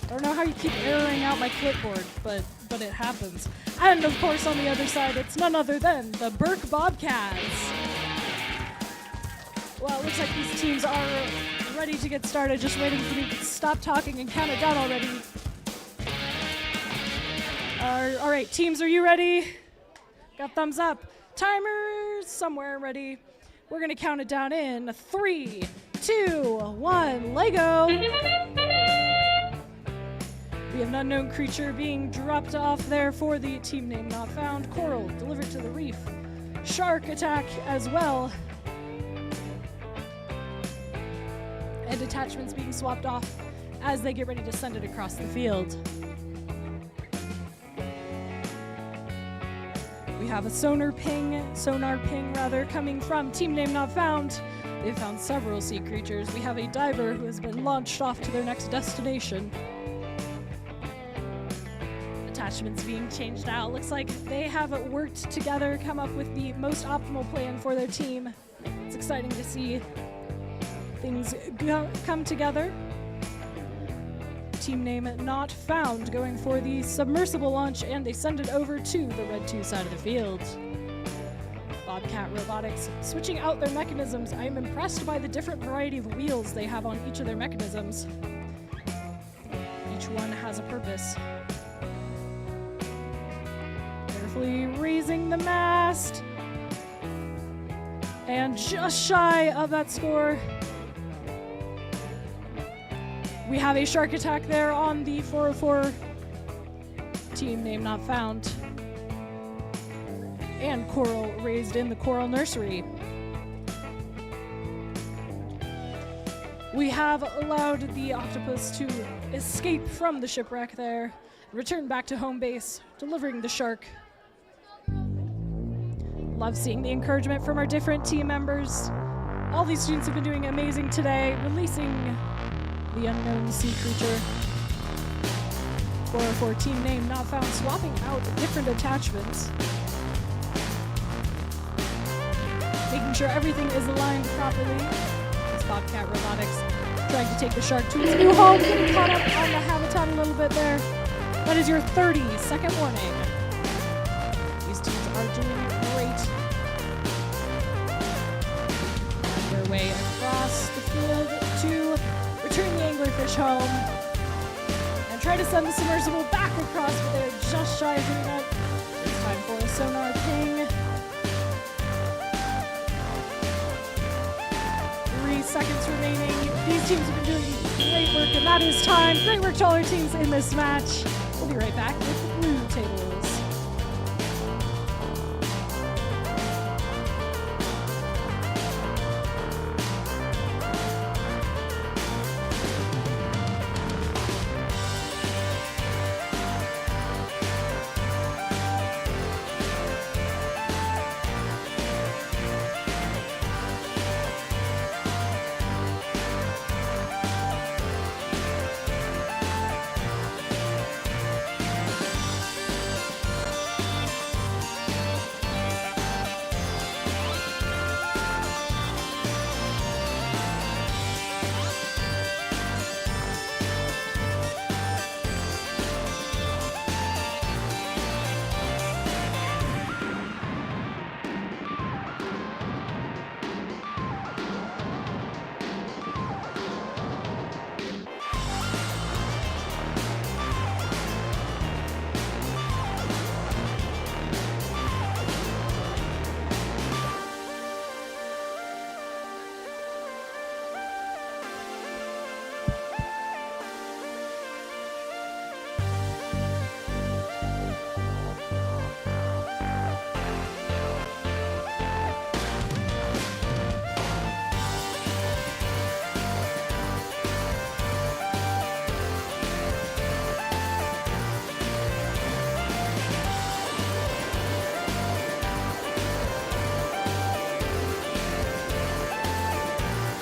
Speaker 1: I don't know how you keep erroring out my clipboard, but it happens. And of course, on the other side, it's none other than the Burke Bobcats. Well, it looks like these teams are ready to get started, just waiting for me to stop talking and count it down already. All right, teams, are you ready? Got thumbs up. Timer somewhere ready. We're gonna count it down in 3, 2, 1, Lego. We have an unknown creature being dropped off there for the team name not found. Coral delivered to the reef. Shark attack as well. And attachments being swapped off as they get ready to send it across the field. We have a sonar ping coming from team name not found. They've found several sea creatures. We have a diver who has been launched off to their next destination. Attachments being changed out. Looks like they have worked together, come up with the most optimal plan for their team. It's exciting to see things come together. Team name not found going for the submersible launch, and they send it over to the red 2 side of the field. Bobcat Robotics switching out their mechanisms. I am impressed by the different variety of wheels they have on each of their mechanisms. Each one has a purpose. Carefully raising the mast. And just shy of that score. We have a shark attack there on the 404 team name not found. And coral raised in the coral nursery. We have allowed the octopus to escape from the shipwreck there, return back to home base, delivering the shark. Love seeing the encouragement from our different team members. All these students have been doing amazing today, releasing the unknown sea creature. 404 team name not found, swapping out different attachments. Making sure everything is aligned properly. It's Bobcat Robotics trying to take the shark to its new home, getting caught up on the habitat a little bit there. That is your 30-second warning. These teams are doing great. On their way across pitch home. And try to send the submersible back across, but they're just shy of doing it. It's time for a sonar ping. 3 seconds remaining. These teams have been doing great work, and that is time. Great work to all our teams in this match. We'll be right back with the blue tables.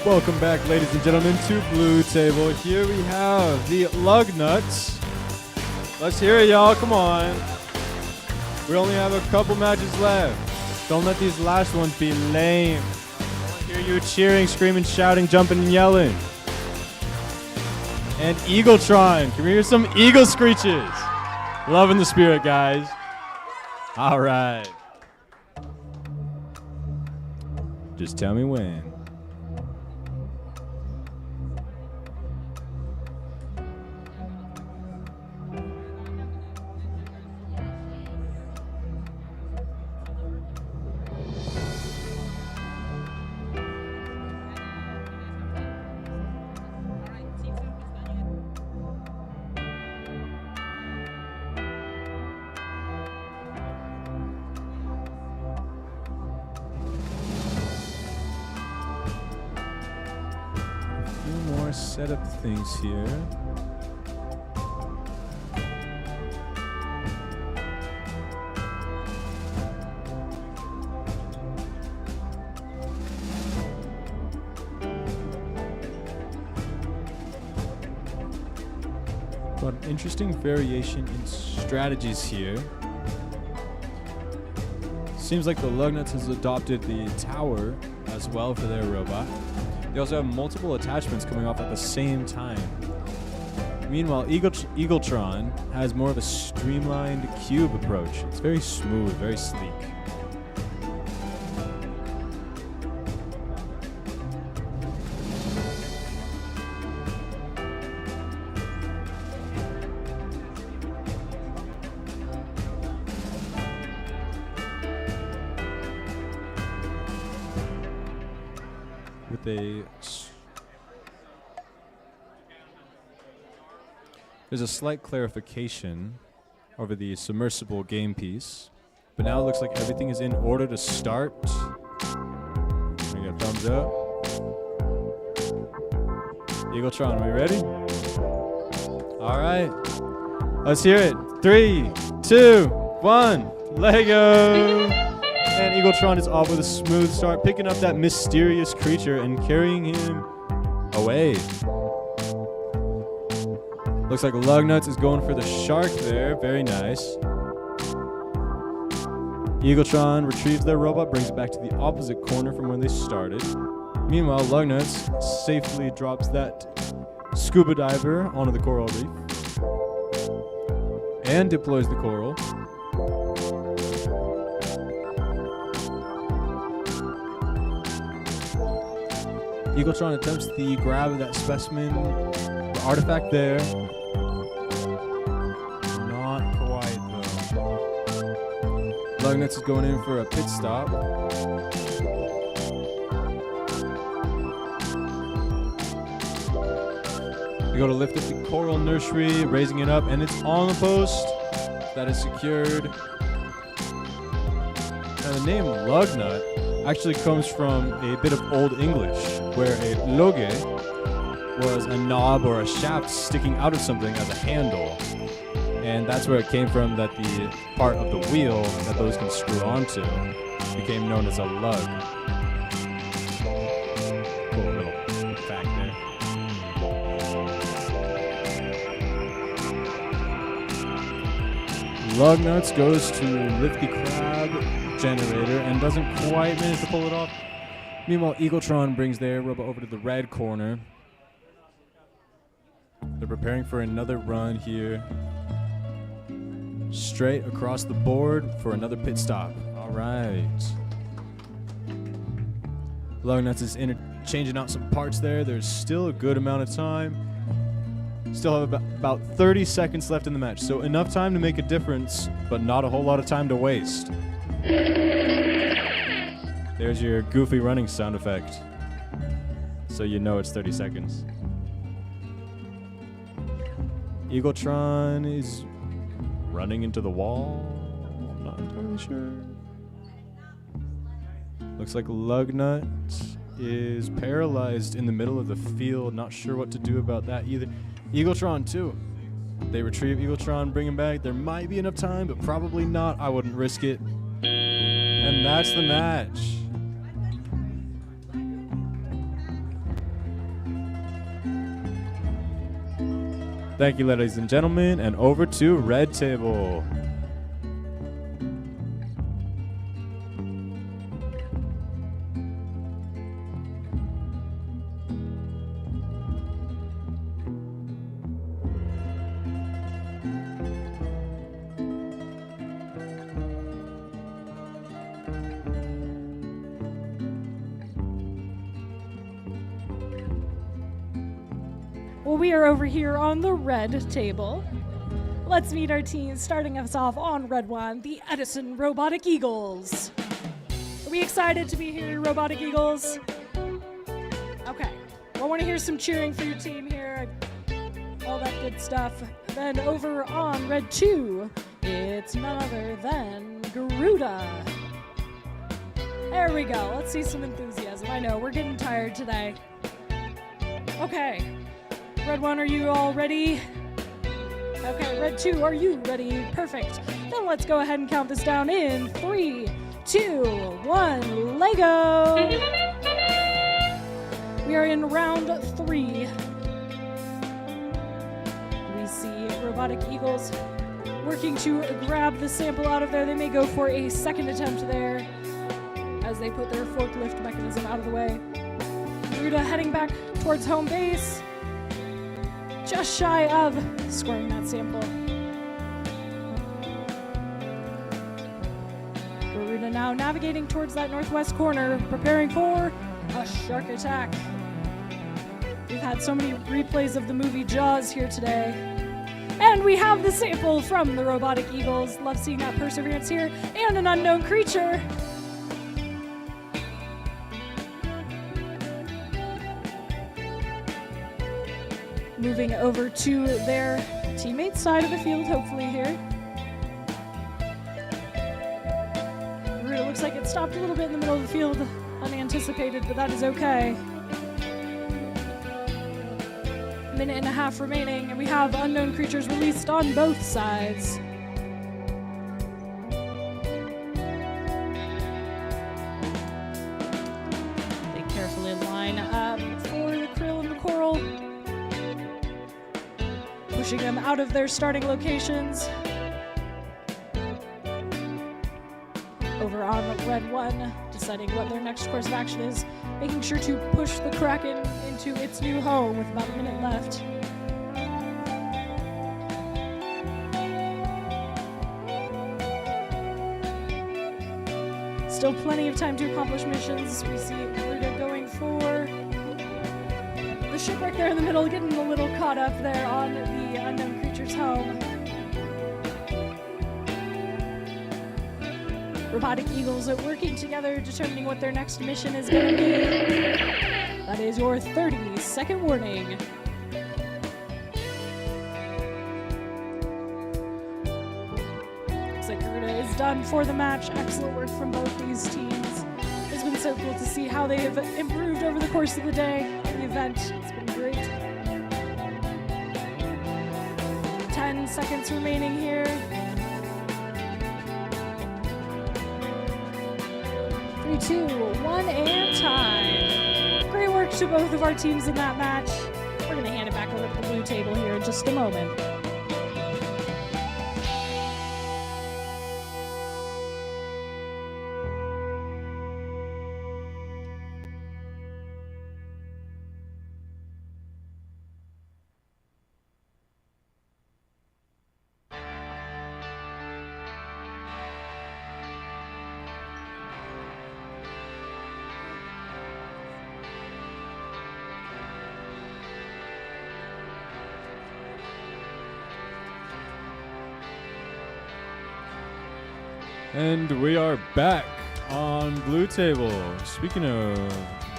Speaker 2: Welcome back, ladies and gentlemen, to Blue Table. Here we have the lug nuts. Let's hear it, y'all. Come on. We only have a couple matches left. Don't let these last ones be lame. I want to hear you cheering, screaming, shouting, jumping, and yelling. And Eagletron. Can we hear some eagle screeches? Loving the spirit, guys. All right. Just tell me when. Set up things here. Got an interesting variation in strategies here. Seems like the Lugnuts has adopted the tower as well for their robot. They also have multiple attachments coming off at the same time. Meanwhile, Eagletron has more of a streamlined cube approach. It's very smooth, very sleek. There's a slight clarification over the submersible game piece, but now it looks like everything is in order to start. Can I get a thumbs up? Eagletron, are we ready? All right, let's hear it. 3, 2, 1, Lego! And Eagletron is off with a smooth start, picking up that mysterious creature and carrying him away. Looks like Lugnuts is going for the shark there. Very nice. Eagletron retrieves their robot, brings it back to the opposite corner from where they started. Meanwhile, Lugnuts safely drops that scuba diver onto the coral reef and deploys the coral. Eagletron attempts the grab of that specimen, the artifact there. Not quite though. Lugnuts is going in for a pit stop. We go to lift up the coral nursery, raising it up, and it's on the post. That is secured. Now the name Lugnut actually comes from a bit of Old English, where a loge was a knob or a shaft sticking out of something as a handle. And that's where it came from, that the part of the wheel that those can screw onto became known as a lug. Cool little fact there. Lugnuts goes to lift the crab generator and doesn't quite manage to pull it off. Meanwhile, Eagletron brings their robot over to the red corner. They're preparing for another run here. Straight across the board for another pit stop. All right. Lugnuts is changing out some parts there. There's still a good amount of time. Still have about 30 seconds left in the match, so enough time to make a difference, but not a whole lot of time to waste. There's your goofy running sound effect, so you know it's 30 seconds. Eagletron is running into the wall. I'm not entirely sure. Looks like Lugnut is paralyzed in the middle of the field. Not sure what to do about that either. Eagletron too. They retrieve Eagletron, bring him back. There might be enough time, but probably not. I wouldn't risk it. And that's the match. Thank you, ladies and gentlemen, and over to Red Table.
Speaker 1: Well, we are over here on the red table. Let's meet our team, starting us off on red one, the Edison Robotic Eagles. Are we excited to be here, Robotic Eagles? Okay. Well, I want to hear some cheering for your team here. All that good stuff. Then over on red two, it's none other than Garuda. There we go. Let's see some enthusiasm. I know, we're getting tired today. Okay. Red 1, are you all ready? Okay, Red 2, are you ready? Perfect. Then let's go ahead and count this down in 3, 2, 1, Lego! We are in round 3. We see Robotic Eagles working to grab the sample out of there. They may go for a second attempt there as they put their forklift mechanism out of the way. Garuda heading back towards home base. Just shy of scoring that sample. Garuda now navigating towards that northwest corner, preparing for a shark attack. We've had so many replays of the movie Jaws here today. And we have the sample from the Robotic Eagles. Love seeing that perseverance here. And an unknown creature. Moving over to their teammates' side of the field, hopefully here. It looks like it stopped a little bit in the middle of the field, unanticipated, but that is okay. Minute and a half remaining, and we have unknown creatures released on both sides. They carefully line up for the krill and the coral, pushing them out of their starting locations. Over on red 1, deciding what their next course of action is, making sure to push the Kraken into its new home with about a minute left. Still plenty of time to accomplish missions. We see Garuda going for The shipwreck there in the middle, getting a little caught up there on the unknown creature's home. Robotic Eagles are working together, determining what their next mission is going to be. That is your 30-second warning. Looks like Garuda is done for the match. Excellent work from both these teams. It's been so cool to see how they have improved over the course of the day, the event. It's been great. 10 seconds remaining here. 3, 2, 1, and time. Great work to both of our teams in that match. We're going to hand it back over to the blue table here in just a moment.
Speaker 2: And we are back on Blue Table. Speaking of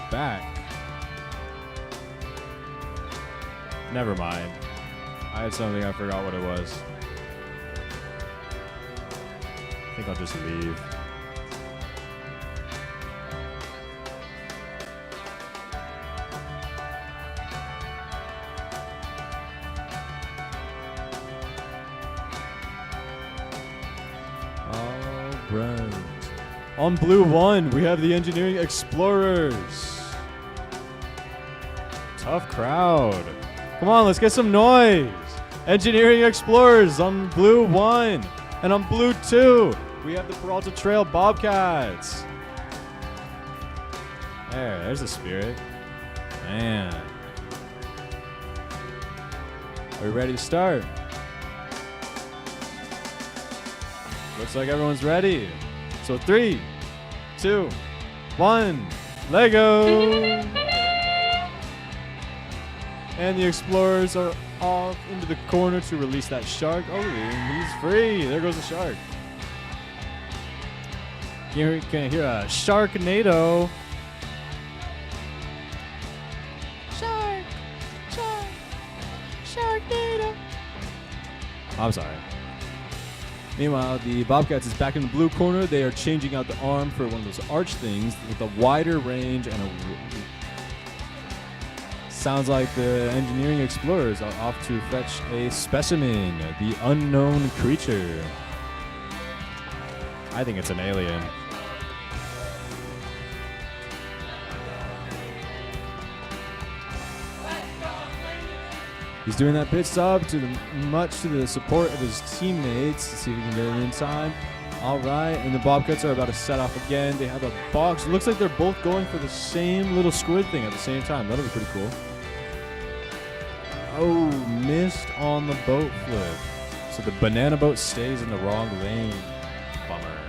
Speaker 2: back, never mind. I had something, I forgot what it was. I think I'll just leave. Right. On Blue 1, we have the Engineering Explorers. Tough crowd. Come on, let's get some noise. Engineering Explorers on Blue 1. And on Blue 2, we have the Peralta Trail Bobcats. There's the spirit. Man. Are we ready to start? Looks like everyone's ready. So 3, 2, 1, Lego! And the Explorers are off into the corner to release that shark. Oh, he's free. There goes the shark. You can hear a Sharknado. Shark! Shark! Sharknado! I'm sorry. Meanwhile, the Bobcats is back in the blue corner. They are changing out the arm for one of those arch things with a wider range and a... Sounds like the Engineering Explorers are off to fetch a specimen, the unknown creature. I think it's an alien. He's doing that pit stop much to the support of his teammates to see if he can get it in time. All right, and the Bobcats are about to set off again. They have a box. It looks like they're both going for the same little squid thing at the same time. That'll be pretty cool. Oh, missed on the boat flip. So the banana boat stays in the wrong lane. Bummer.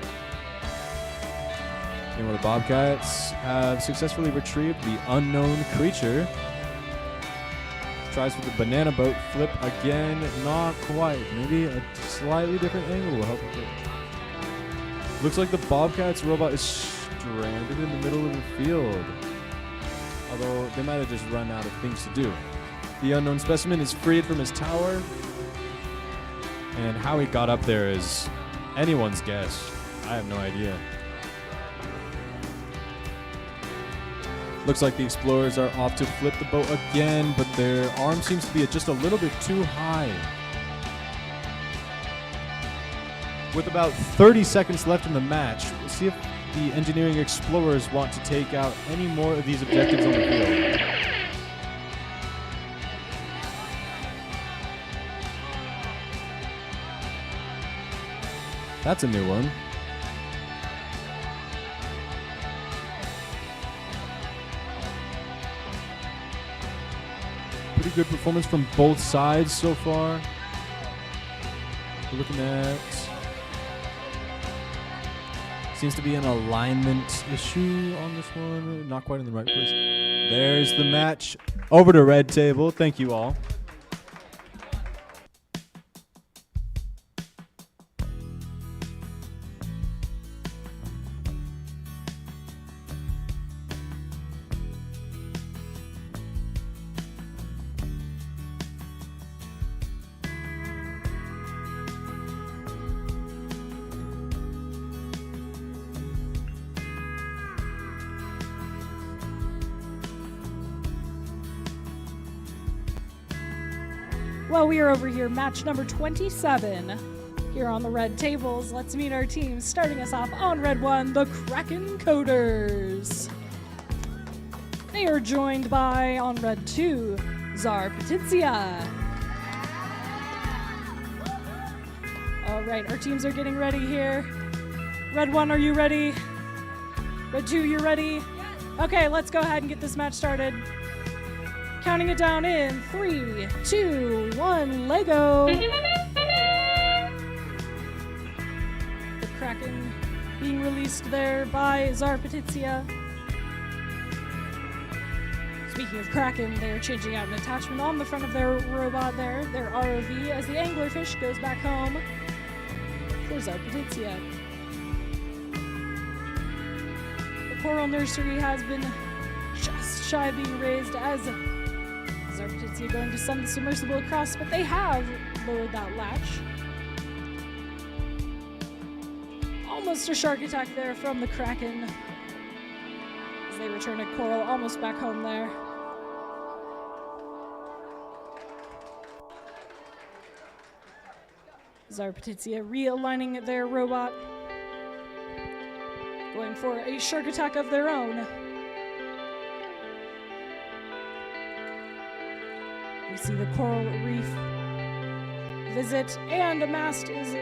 Speaker 2: And the Bobcats have successfully retrieved the unknown creature. Tries for the banana boat flip again. Not quite. Maybe a slightly different angle will help with it. Looks like the Bobcats robot is stranded in the middle of the field. Although they might have just run out of things to do. The unknown specimen is freed from his tower. And how he got up there is anyone's guess. I have no idea. Looks like the Explorers are off to flip the boat again, but their arm seems to be just a little bit too high. With about 30 seconds left in the match, we'll see if the Engineering Explorers want to take out any more of these objectives on the field. That's a new one. Pretty good performance from both sides so far. We're looking at... Seems to be an alignment issue on this one. Not quite in the right place. There's the match. Over to red table. Thank you all.
Speaker 1: Well, we are over here, match number 27 here on the red tables. Let's meet our teams. Starting us off on red 1, the Kraken Coders. They are joined by, on red 2, Czar Petizia. All right, our teams are getting ready here. Red 1, are you ready? Red 2, you ready? Yes. Okay, let's go ahead and get this match started. Counting it down in 3, 2, 1, Lego. The Kraken being released there by Czar Petizia. Speaking of Kraken, they are changing out an attachment on the front of their robot there, their ROV, as the anglerfish goes back home for Czar Petizia. The coral nursery has been just shy of being raised as Czar Petizia going to send the submersible across, but they have lowered that latch. Almost a shark attack there from the Kraken as they return a coral almost back home there. Czar Petizia realigning their robot, going for a shark attack of their own. We see the coral reef visit, and a mast is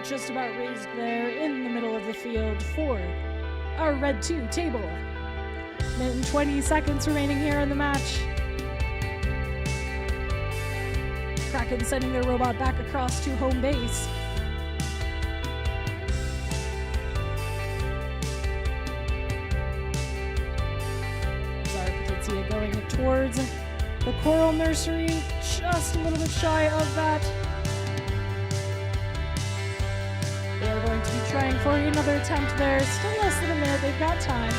Speaker 1: just about raised there in the middle of the field for our red 2 table. Minute and 20 seconds remaining here in the match. Kraken sending their robot back across to home base. Czar Petizia going towards the coral nursery, just a little bit shy of that. They are going to be trying for another attempt there. Still less than a minute, they've got time.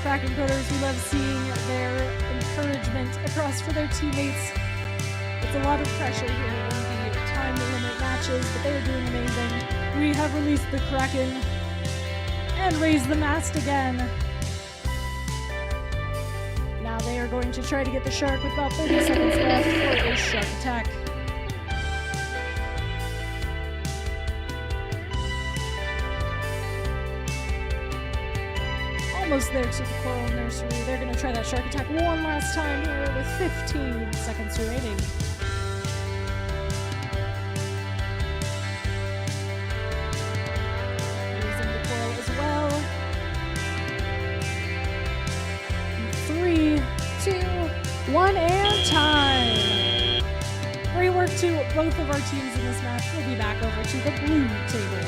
Speaker 1: Kraken Coders, we love seeing their encouragement across for their teammates. It's a lot of pressure here in the time limit matches, but they are doing amazing. We have released the Kraken and raised the mast again. Now they are going to try to get the shark with about 30 seconds left for a shark attack. Almost there to the coral nursery. They're going to try that shark attack one last time here with 15 seconds remaining. Using the coral as well. 3, 2, 1, and time. Great work to both of our teams in this match. We'll be back over to the blue table.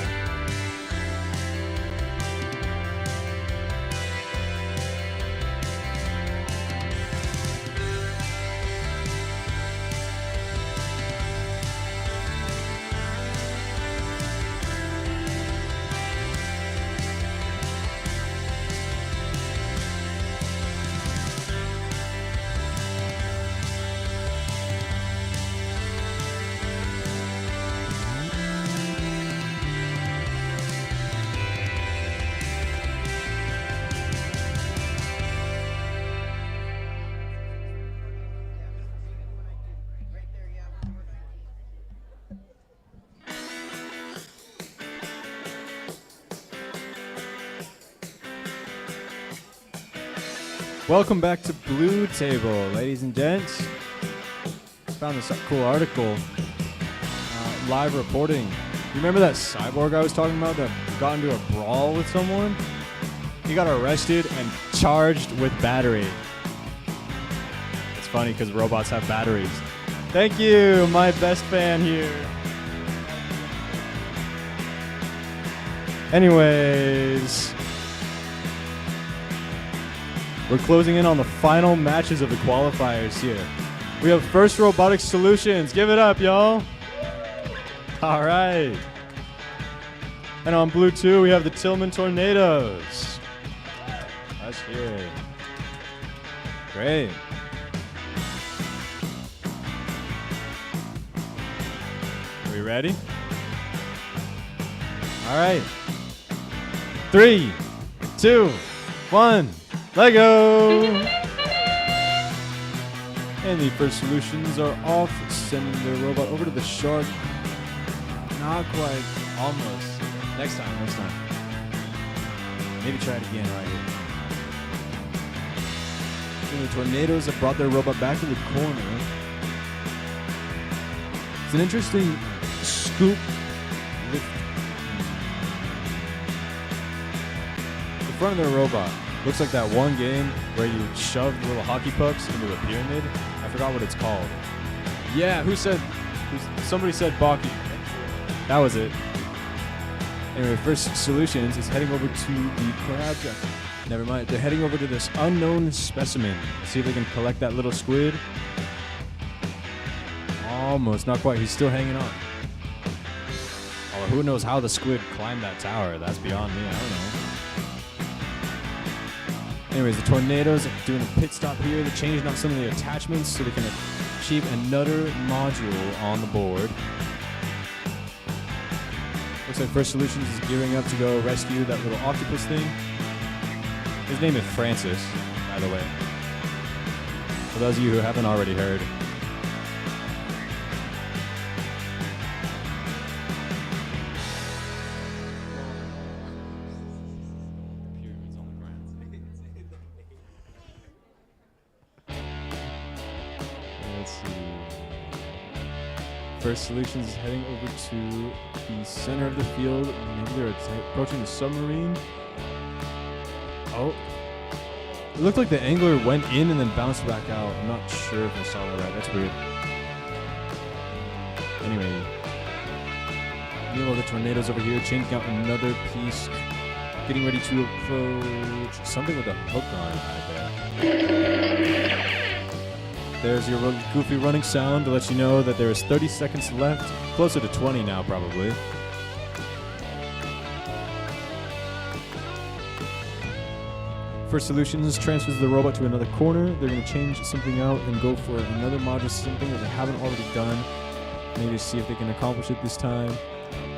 Speaker 2: Welcome back to Blue Table, ladies and gents. Found this cool article. Live reporting. You remember that cyborg I was talking about that got into a brawl with someone? He got arrested and charged with battery. It's funny because robots have batteries. Thank you, my best fan here. Anyways, We're closing in on the final matches of the qualifiers here. We have First Robotics Solutions. Give it up, y'all. All right. And on blue 2, we have the Tillman Tornadoes. Let's hear it. Great. Are we ready? All right. 3, 2, 1, Lego! And the First Solutions are off, sending their robot over to the shark. Not quite. Almost. Next time. Maybe try it again right here. And the Tornadoes have brought their robot back to the corner. It's an interesting scoop with the front of their robot. Looks like that one game where you shove the little hockey pucks into a pyramid. I forgot what it's called. Yeah, somebody said Baki. That was it. Anyway, First Solutions is heading over to the crab. Never mind. They're heading over to this unknown specimen. See if they can collect that little squid. Almost. Not quite. He's still hanging on. Although who knows how the squid climbed that tower? That's beyond me. I don't know. Anyways, the Tornadoes are doing a pit stop here. They're changing out some of the attachments so they can achieve another module on the board. Looks like First Solutions is gearing up to go rescue that little octopus thing. His name is Francis, by the way. For those of you who haven't already heard. Let's see. First Solutions is heading over to the center of the field. Maybe they're approaching the submarine. Oh. It looked like the angler went in and then bounced back out. I'm not sure if I saw that right. That's weird. Anyway. Meanwhile, the Tornadoes over here changing out another piece. Getting ready to approach something with a hook on it, I bet. There's your goofy running sound to let you know that there is 30 seconds left. Closer to 20 now, probably. First Solutions transfers the robot to another corner. They're going to change something out and go for another module, something that they haven't already done. Maybe see if they can accomplish it this time.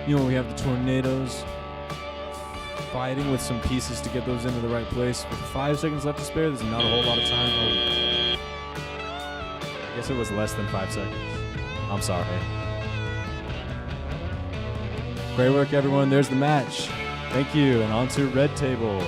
Speaker 2: You know, we have the Tornadoes fighting with some pieces to get those into the right place. With 5 seconds left to spare, there's not a whole lot of time. Oh. I guess it was less than 5 seconds. I'm sorry. Great work, everyone. There's the match. Thank you. And on to Red Table.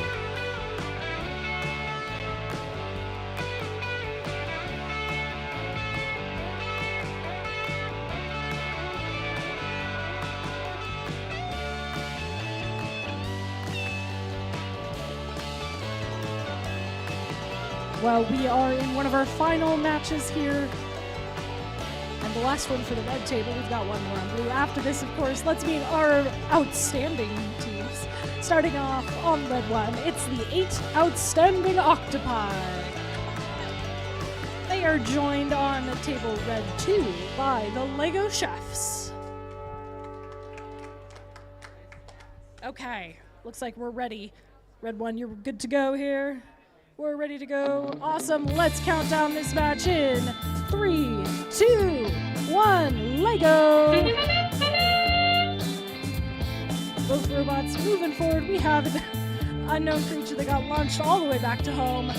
Speaker 1: Well, we are in one of our final matches here. And the last one for the red table. We've got one more on blue. After this, of course, let's meet our outstanding teams. Starting off on red one, it's the 8 Outstanding Octopi. They are joined on table red 2 by the Lego Chefs. Okay, looks like we're ready. Red 1, you're good to go here? We're ready to go. Awesome. Let's count down this match in 3, 2, 1, Lego. Both robots moving forward. We have an unknown creature that got launched all the way back to home.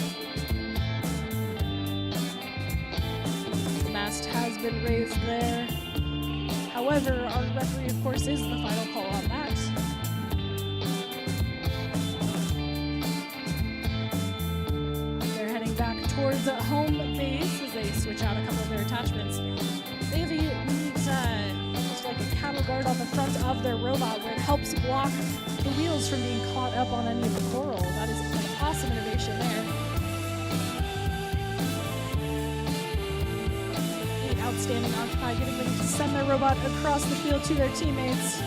Speaker 1: The mast has been raised there. However, our referee, of course, is the final call on that. Back towards home base as they switch out a couple of their attachments. They have almost like a cattle guard on the front of their robot where it helps block the wheels from being caught up on any of the coral. That is an awesome innovation there. The outstanding Octopi getting ready to send their robot across the field to their teammates.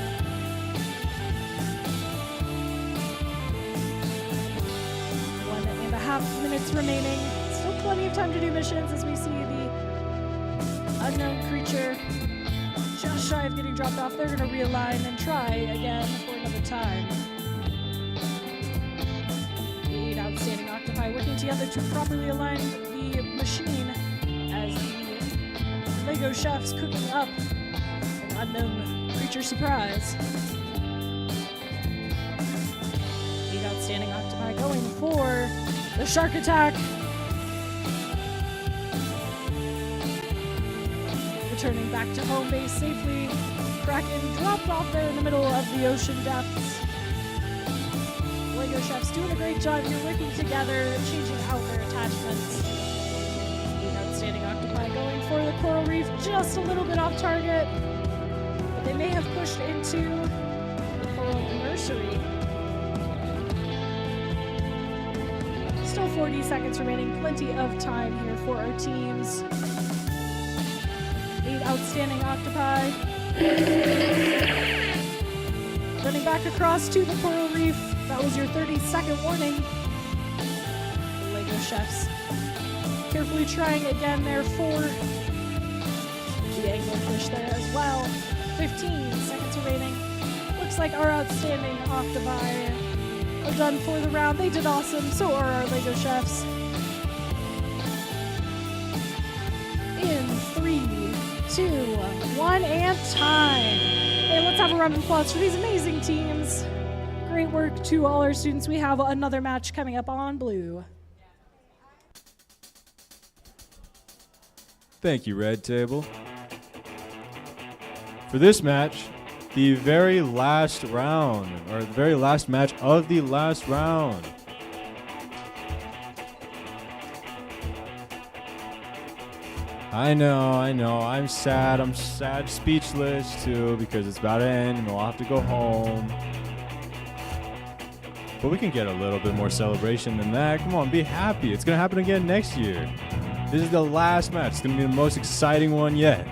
Speaker 1: 2.5 minutes remaining. Still plenty of time to do missions as we see the unknown creature just shy of getting dropped off. They're going to realign and try again for another time. The 8 outstanding octopi working together to properly align the machine as the Lego chefs cooking up an unknown creature surprise. 8 outstanding octopi going for the shark attack. Returning back to home base safely. Kraken dropped off there in the middle of the ocean depths. Lego chefs doing a great job here, working together, changing out their attachments. 8 outstanding octopi going for the coral reef, just a little bit off target. But they may have pushed into the coral nursery. Still 40 seconds remaining, plenty of time here for our teams. 8 outstanding octopi. Running back across to the coral reef. That was your 30-second warning. The Lego chefs carefully trying again there for the anglerfish there as well. 15 seconds remaining. Looks like our outstanding octopi are done for the round. They did awesome, so are our Lego chefs. In 3, 2, 1, and time. Hey, let's have a round of applause for these amazing teams. Great work to all our students. We have another match coming up on blue.
Speaker 2: Thank you, Red Table. For this match, the very last round, or the very last match of the last round. I know, I'm sad, speechless too, because it's about to end and we'll have to go home. But we can get a little bit more celebration than that. Come on, be happy. It's gonna happen again next year. This is the last match. It's gonna be the most exciting one yet.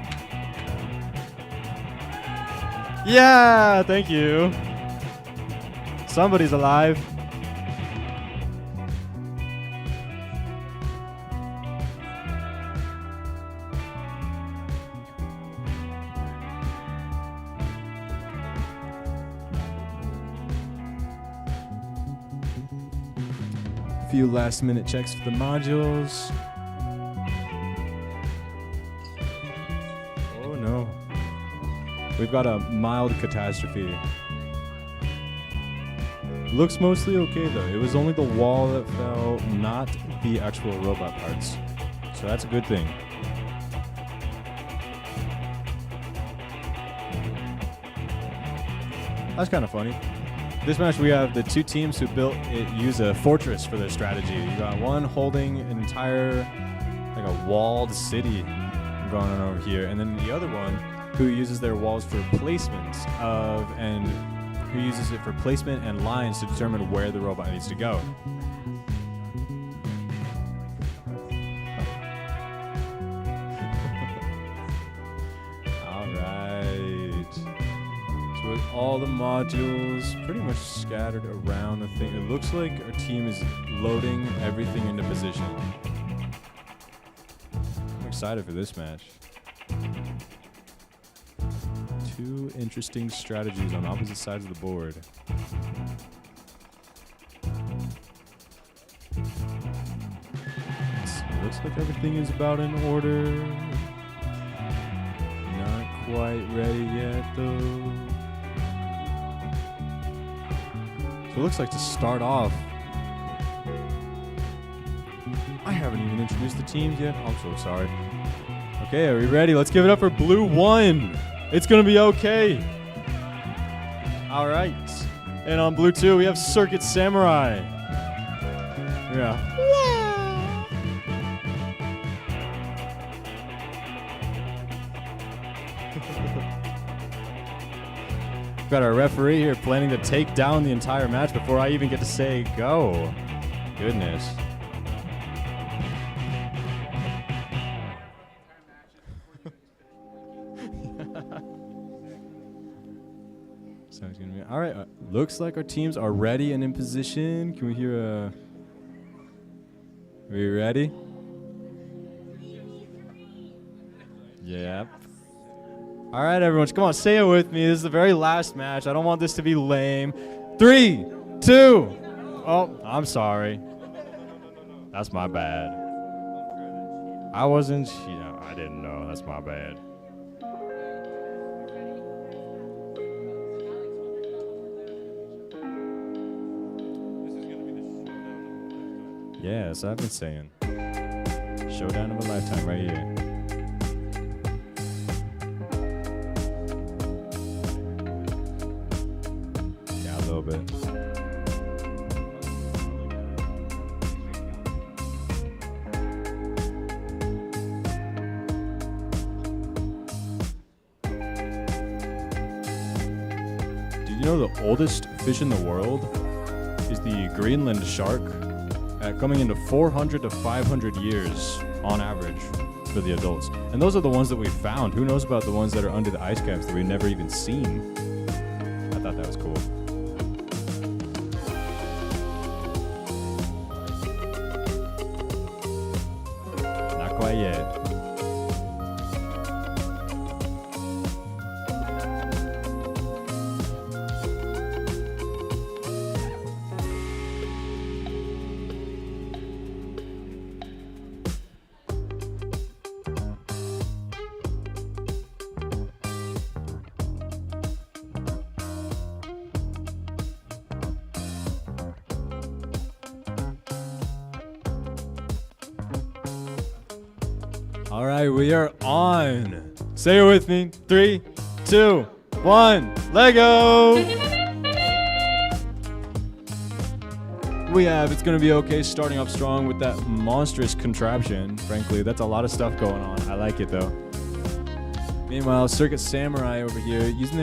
Speaker 2: Yeah, thank you. Somebody's alive. Few last minute checks for the modules. Oh no. We've got a mild catastrophe. Looks mostly okay though. It was only the wall that fell, not the actual robot parts. So that's a good thing. That's kind of funny. This match we have the 2 teams who use a fortress for their strategy. You got one holding an entire, like a walled city going on over here, and then the other one who uses their walls for placement and who uses it for placement and lines to determine where the robot needs to go. With all the modules pretty much scattered around the thing, it looks like our team is loading everything into position. I'm excited for this match. 2 interesting strategies on opposite sides of the board. It looks like everything is about in order. Not quite ready yet though. So it looks like to start off, I haven't even introduced the teams yet. I'm so sorry. Okay, are we ready? Let's give it up for Blue 1. It's going to be okay. All right. And on Blue 2, we have Circuit Samurai. Yeah. Got our referee here planning to take down the entire match before I even get to say go. Goodness. So it's gonna be all right. Looks like our teams are ready and in position. Can we hear a We ready? Yep. All right, everyone, come on, say it with me. This is the very last match. I don't want this to be lame. 3, 2. Oh, I'm sorry. That's my bad. I wasn't, I didn't know. That's my bad. Yes, I've been saying. Showdown of a lifetime right here. Yeah, a little bit. Did you know the oldest fish in the world is the Greenland shark? Coming into 400 to 500 years on average for the adults. And those are the ones that we found. Who knows about the ones that are under the ice caps that we've never even seen? I thought that was cool. Not quite yet. All right, we are on. Say it with me. 3, 2, 1, Lego! We have It's Gonna Be Okay starting off strong with that monstrous contraption. Frankly, that's a lot of stuff going on. I like it though. Meanwhile, Circuit Samurai over here using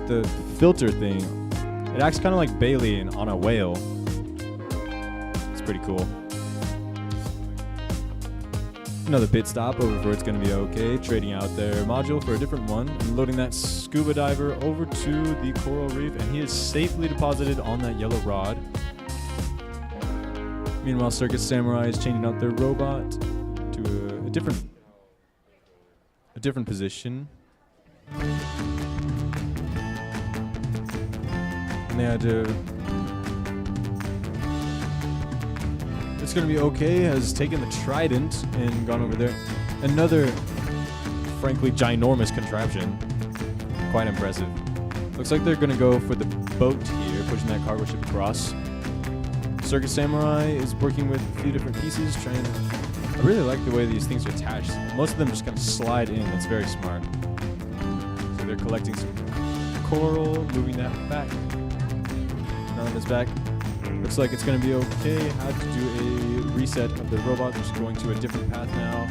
Speaker 2: the filter thing. It acts kind of like Bailey on a whale. It's pretty cool. Another pit stop over for It's Gonna Be Okay, trading out their module for a different one, and loading that scuba diver over to the coral reef, and he is safely deposited on that yellow rod. Meanwhile, Circus Samurai is changing out their robot to a different position. And they had to. It's Gonna Be Okay has taken the trident and gone over there. Another, frankly, ginormous contraption. Quite impressive. Looks like they're gonna go for the boat here, pushing that cargo ship across. Circus Samurai is working with a few different pieces, trying to. I really like the way these things are attached. Most of them just kind of slide in. That's very smart. So they're collecting some coral, moving that back. None of it's back. Looks like It's Gonna Be Okay. Had to do a reset of the robot. They're just going to a different path now.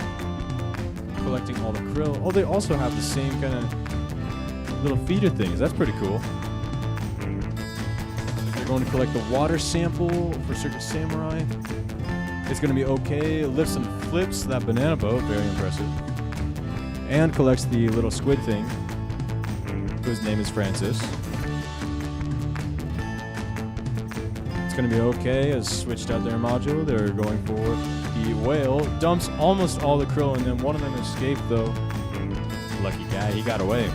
Speaker 2: Collecting all the krill. Oh, they also have the same kind of little feeder things. That's pretty cool. They're going to collect the water sample for Circus Samurai. It's Gonna Be Okay. Lifts and flips that banana boat. Very impressive. And collects the little squid thing, whose name is Francis. It's Gonna Be Okay has switched out their module. They're going for the whale. Dumps almost all the krill, and then one of them escaped though. Lucky guy, he got away.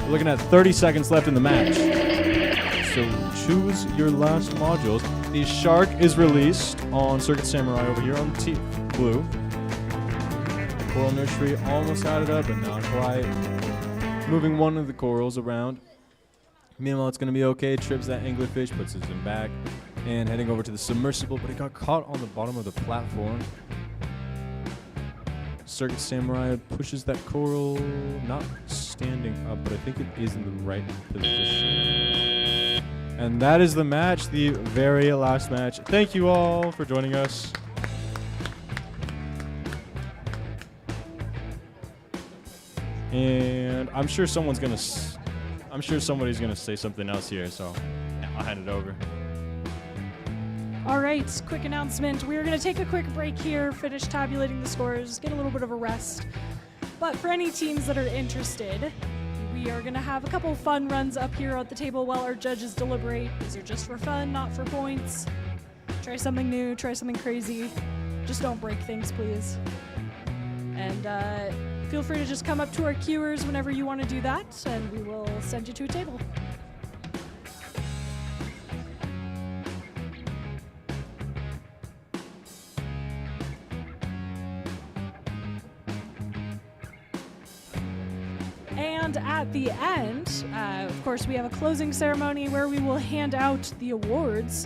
Speaker 2: We're looking at 30 seconds left in the match. So choose your last modules. The shark is released on Circuit Samurai over here on the blue. The coral nursery almost had it up, but not quite. Moving one of the corals around. Meanwhile, It's Gonna Be Okay. Trips that anglerfish, puts his in back, and heading over to the submersible, but it got caught on the bottom of the platform. Circuit Samurai pushes that coral, not standing up, but I think it is in the right position. And that is the match, the very last match. Thank you all for joining us. And I'm sure somebody's gonna say something else here, so I'll hand it over.
Speaker 1: All right, quick announcement. We're going to take a quick break here, finish tabulating the scores, get a little bit of a rest. But for any teams that are interested, we are going to have a couple fun runs up here at the table while our judges deliberate. These are just for fun, not for points. Try something new, try something crazy. Just don't break things, please. And feel free to just come up to our queuers whenever you want to do that, and we will send you to a table. And at the end, of course, we have a closing ceremony where we will hand out the awards.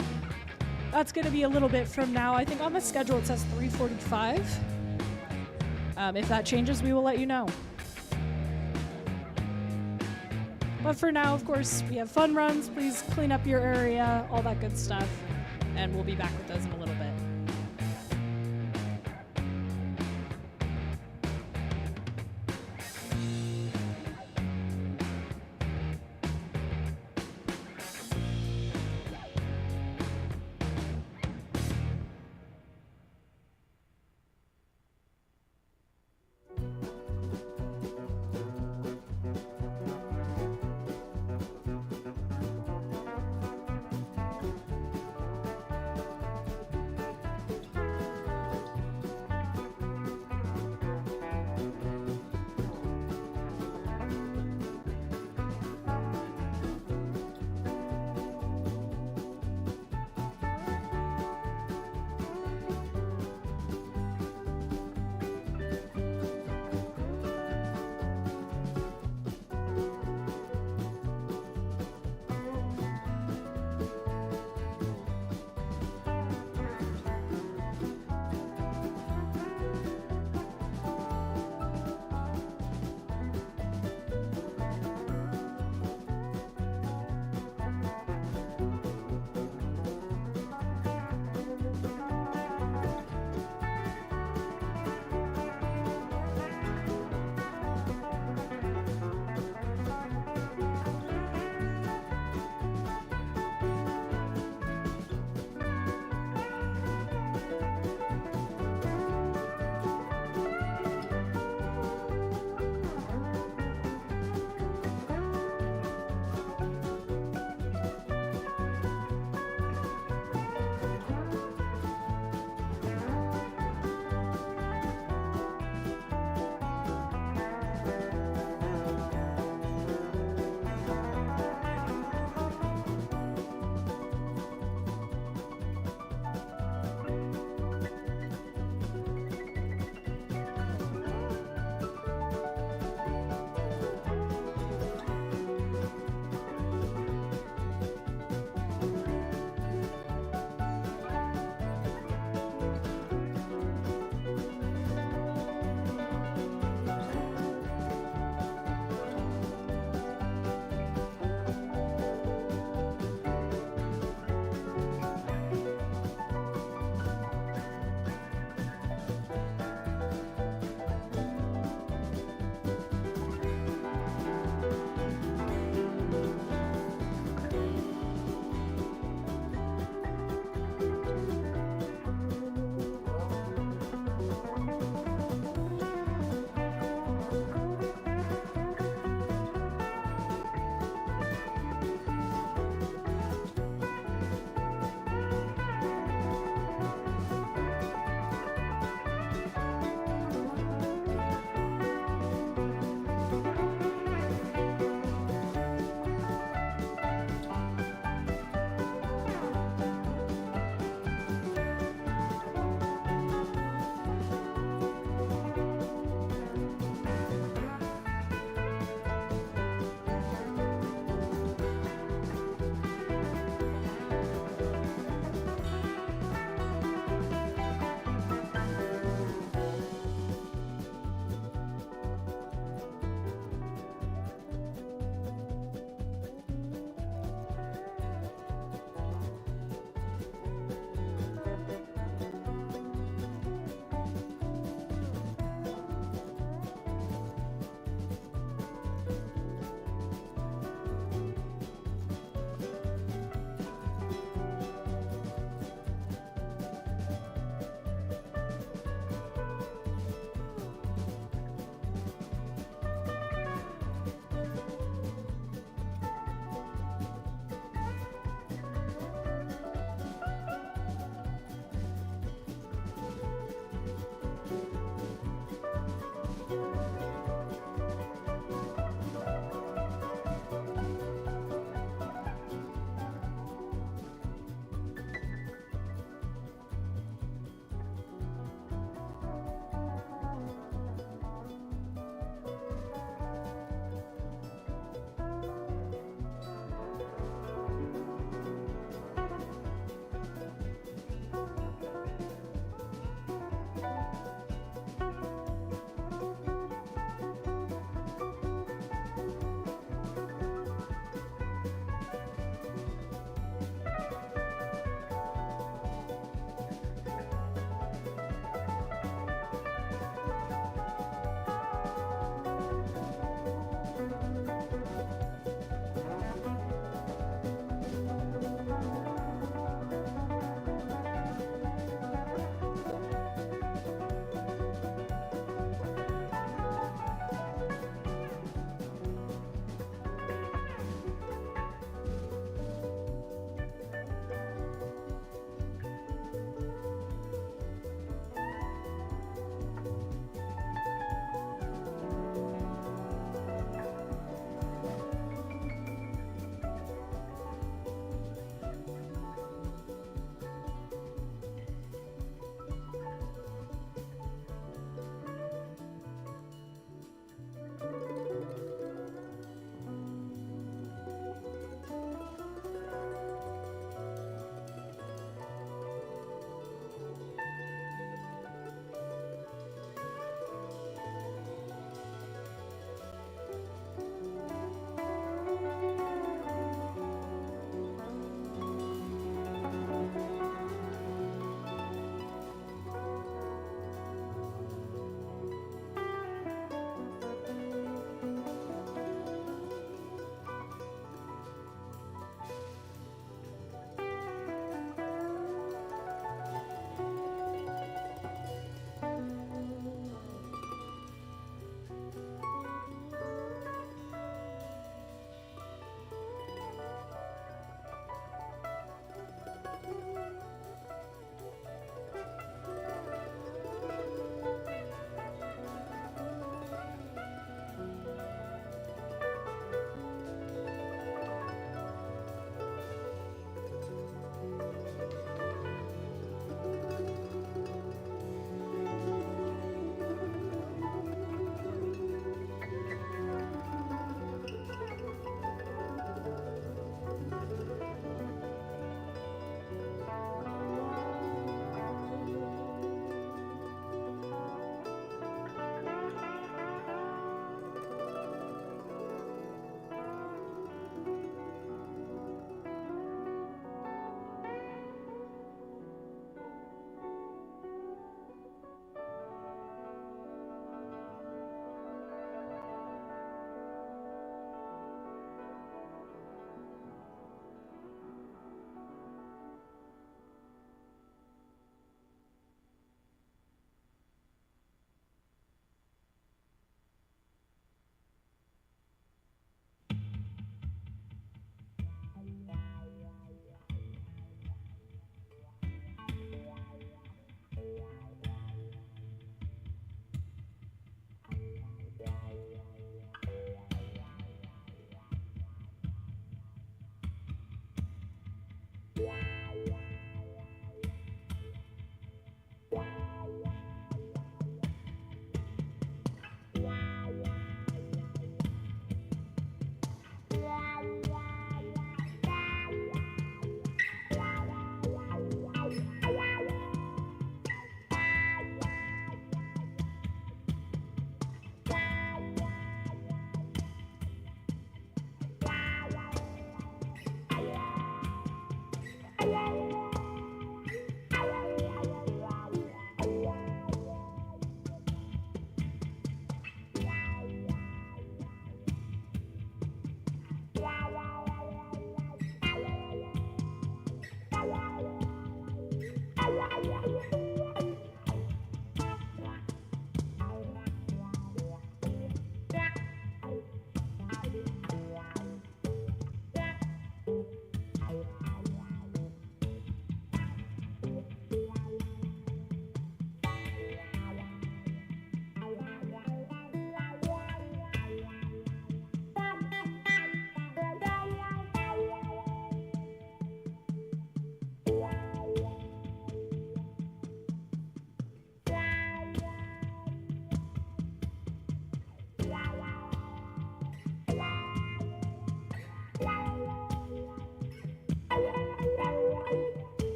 Speaker 1: That's going to be a little bit from now. I think on the schedule it says 3:45. If that changes, we will let you know. But for now, of course, we have fun runs. Please clean up your area, all that good stuff. And we'll be back with those in a little bit.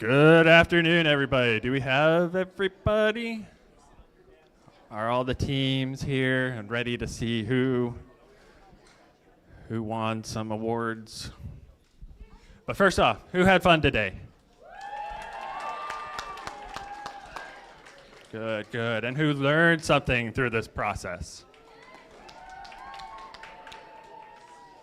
Speaker 3: Good afternoon, everybody. Do we have everybody? Are all the teams here and ready to see who won some awards? But first off, who had fun today? Good, good. And who learned something through this process?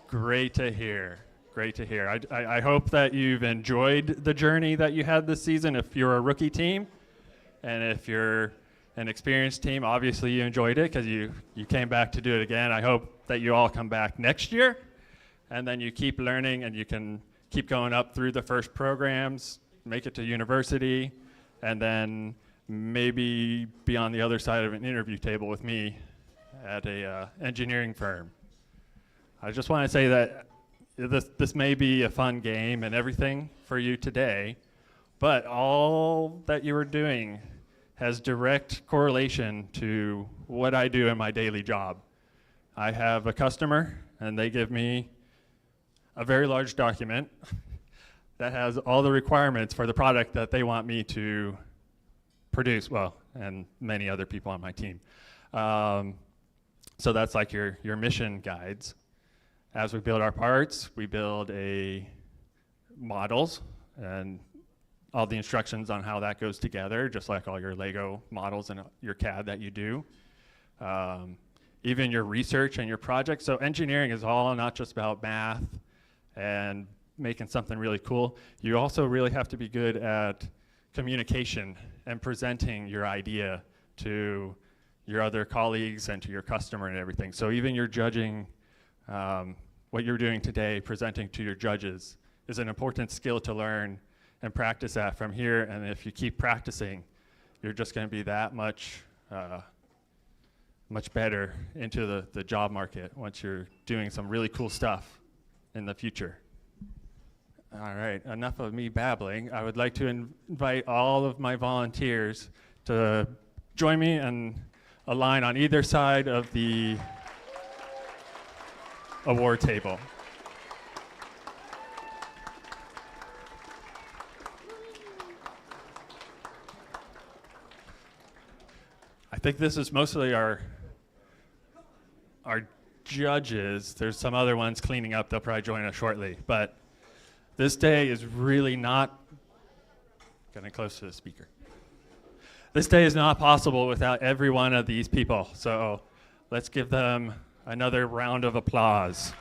Speaker 3: Great to hear. Great to hear. I hope that you've enjoyed the journey that you had this season if you're a rookie team. And if you're an experienced team, obviously you enjoyed it because you came back to do it again. I hope that you all come back next year and then you keep learning and you can keep going up through the first programs, make it to university, and then maybe be on the other side of an interview table with me at a engineering firm. I just want to say that this may be a fun game and everything for you today, but all that you are doing has direct correlation to what I do in my daily job. I have a customer and they give me a very large document that has all the requirements for the product that they want me to produce, well, and many other people on my team. So that's like your mission guides. As we build our parts, we build models and all the instructions on how that goes together, just like all your Lego models and your CAD that you do. Even your research and your projects. So engineering is all not just about math and making something really cool. You also really have to be good at communication and presenting your idea to your other colleagues and to your customer and everything. So even your judging, what you're doing today, presenting to your judges, is an important skill to learn and practice at from here. And if you keep practicing, you're just going to be that much better into the job market once you're doing some really cool stuff in the future. All right, enough of me babbling. I would like to invite all of my volunteers to join me and align on either side of the award table. I think this is mostly our judges. There's some other ones cleaning up. They'll probably join us shortly. But this day is really not, getting close to the speaker. This day is not possible without every one of these people. So let's give them another round of applause.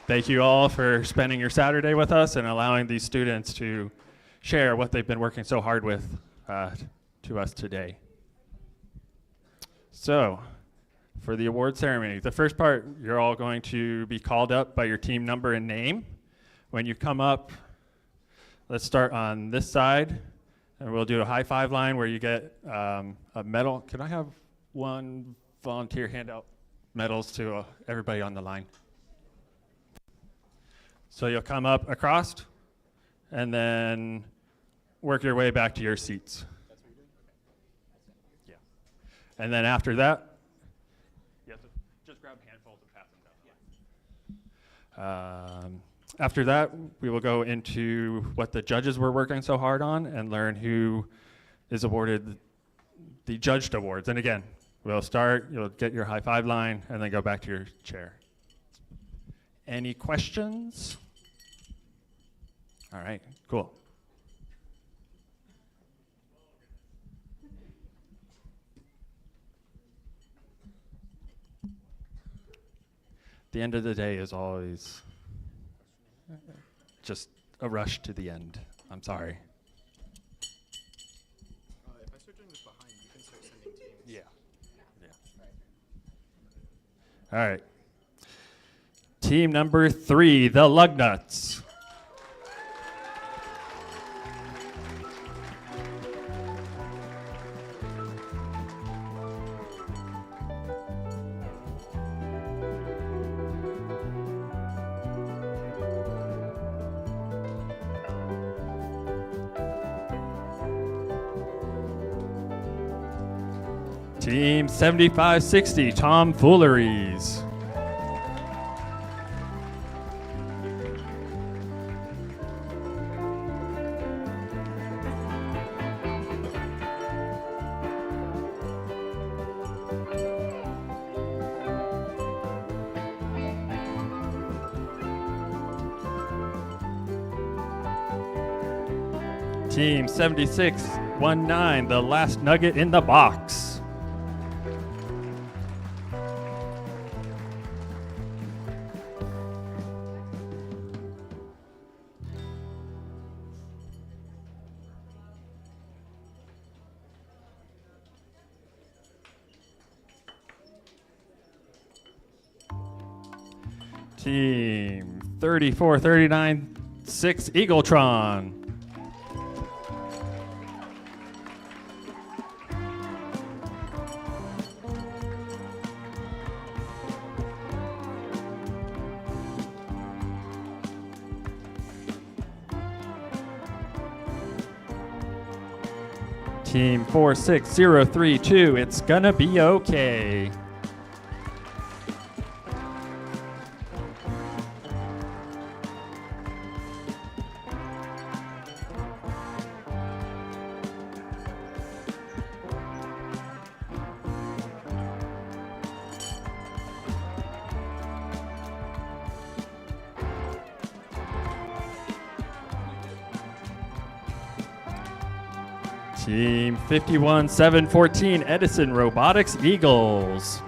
Speaker 3: Thank you all for spending your Saturday with us and allowing these students to share what they've been working so hard with to us today. So, for the award ceremony, the first part, you're all going to be called up by your team number and name. When you come up, let's start on this side, and we'll do a high five line where you get a medal. Can I have one volunteer hand out medals to everybody on the line? So you'll come up across, and then work your way back to your seats. That's what you're doing? Yeah. And then after that, you have to just grab handfuls and pass them down. After that, we will go into what the judges were working so hard on and learn who is awarded the judged awards. And again, we'll start, you'll get your high five line, and then go back to your chair. Any questions? All right, cool. The end of the day is always just a rush to the end. I'm sorry.
Speaker 4: If I start doing this behind, you can start sending teams.
Speaker 3: Yeah. All right. Team number 3, the Lugnuts. Team 7560, Tomfooleries. Team 7619, the last nugget in the box. Team 3439-6 Eagletron. Team 46032, it's gonna be okay. Team 51714 Edison Robotics Eagles.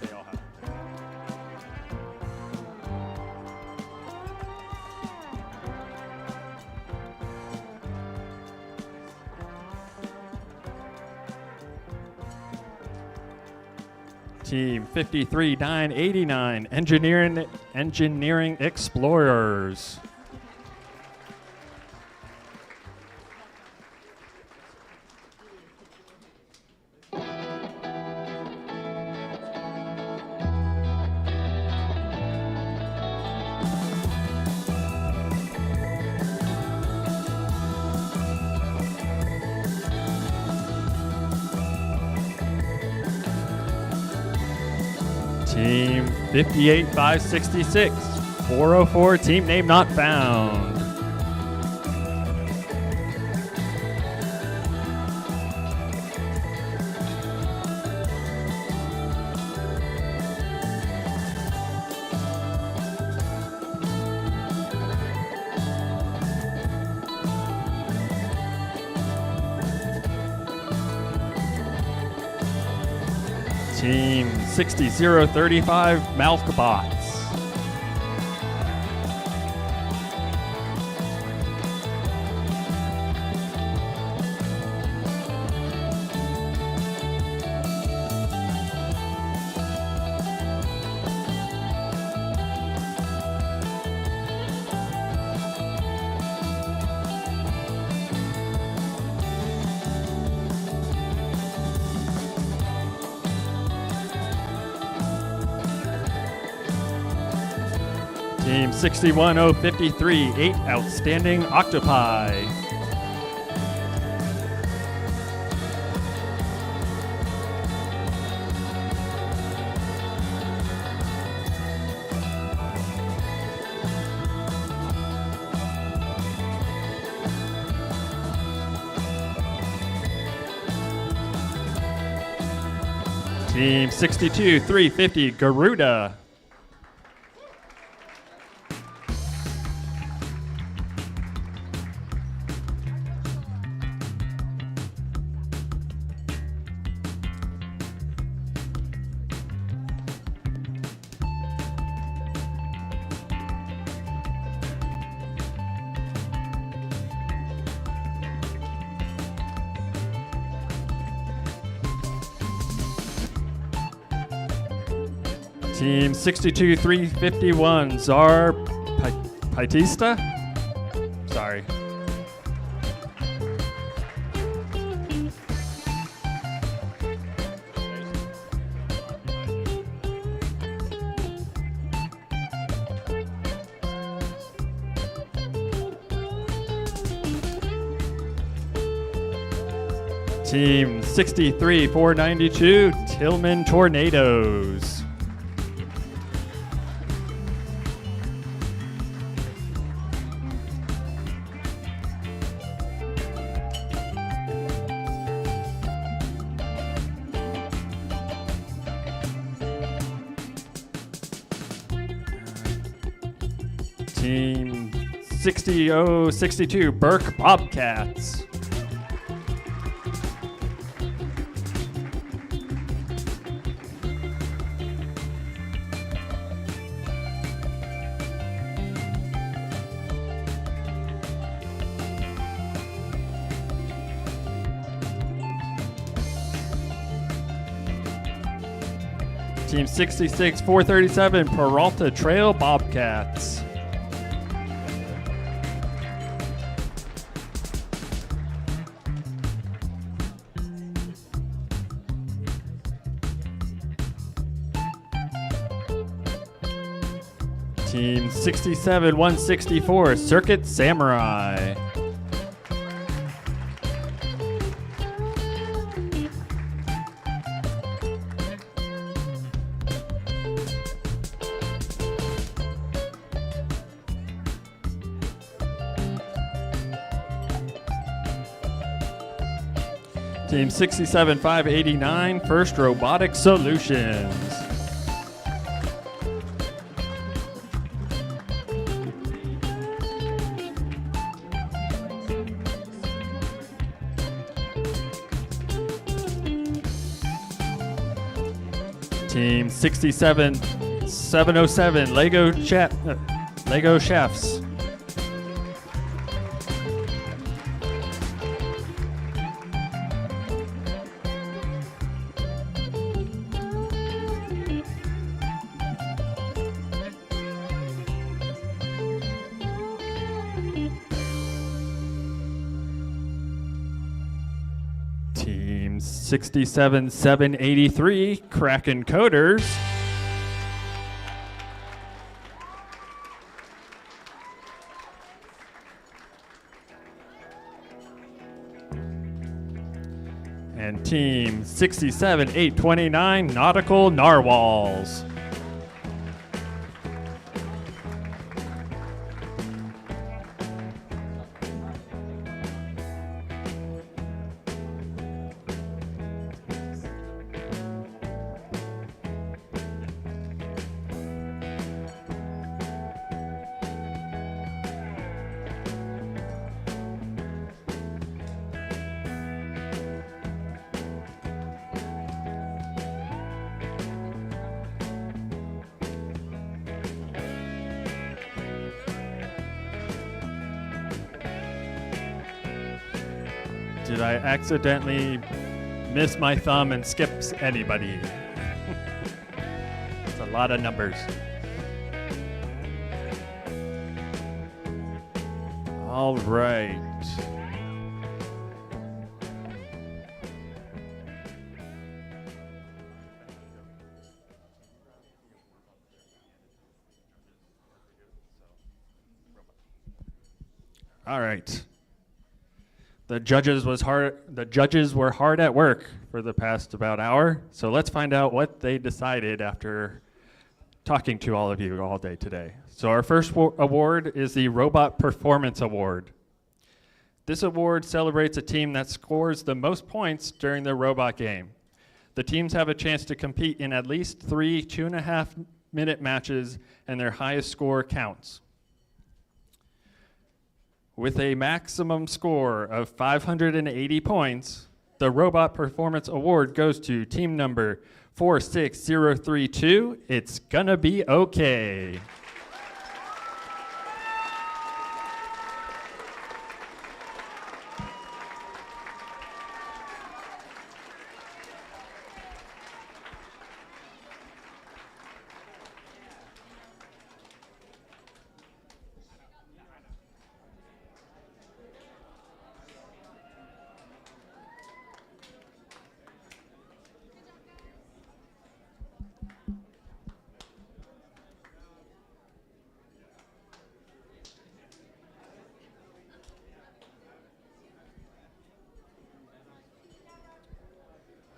Speaker 3: They all have it. Team 53989 Engineering Explorers. Team 58566 404 team name not found. Team 60035 Malkbots. Team 61053, 8 outstanding octopi. Team 62350, Garuda. Team 62351, Czar Paitista? Sorry. Team 63492, Tillman Tornadoes. Team 6062 Burke Bobcats. Team 66437 Peralta Trail Bobcats. Team 67164 Circuit Samurai. Team 67589 First Robotic Solutions. Team 67707 Lego Chefs. Team 67783 Kraken Coders. And Team 67829 Nautical Narwhals. Did I accidentally miss my thumb and skip anybody? It's a lot of numbers. All right. All right. The judges were hard at work for the past about hour, so let's find out what they decided after talking to all of you all day today. So our first award is the Robot Performance Award. This award celebrates a team that scores the most points during the robot game. The teams have a chance to compete in at least 3 2.5-minute matches, and their highest score counts. With a maximum score of 580 points, the Robot Performance Award goes to team number 46032. It's gonna be okay.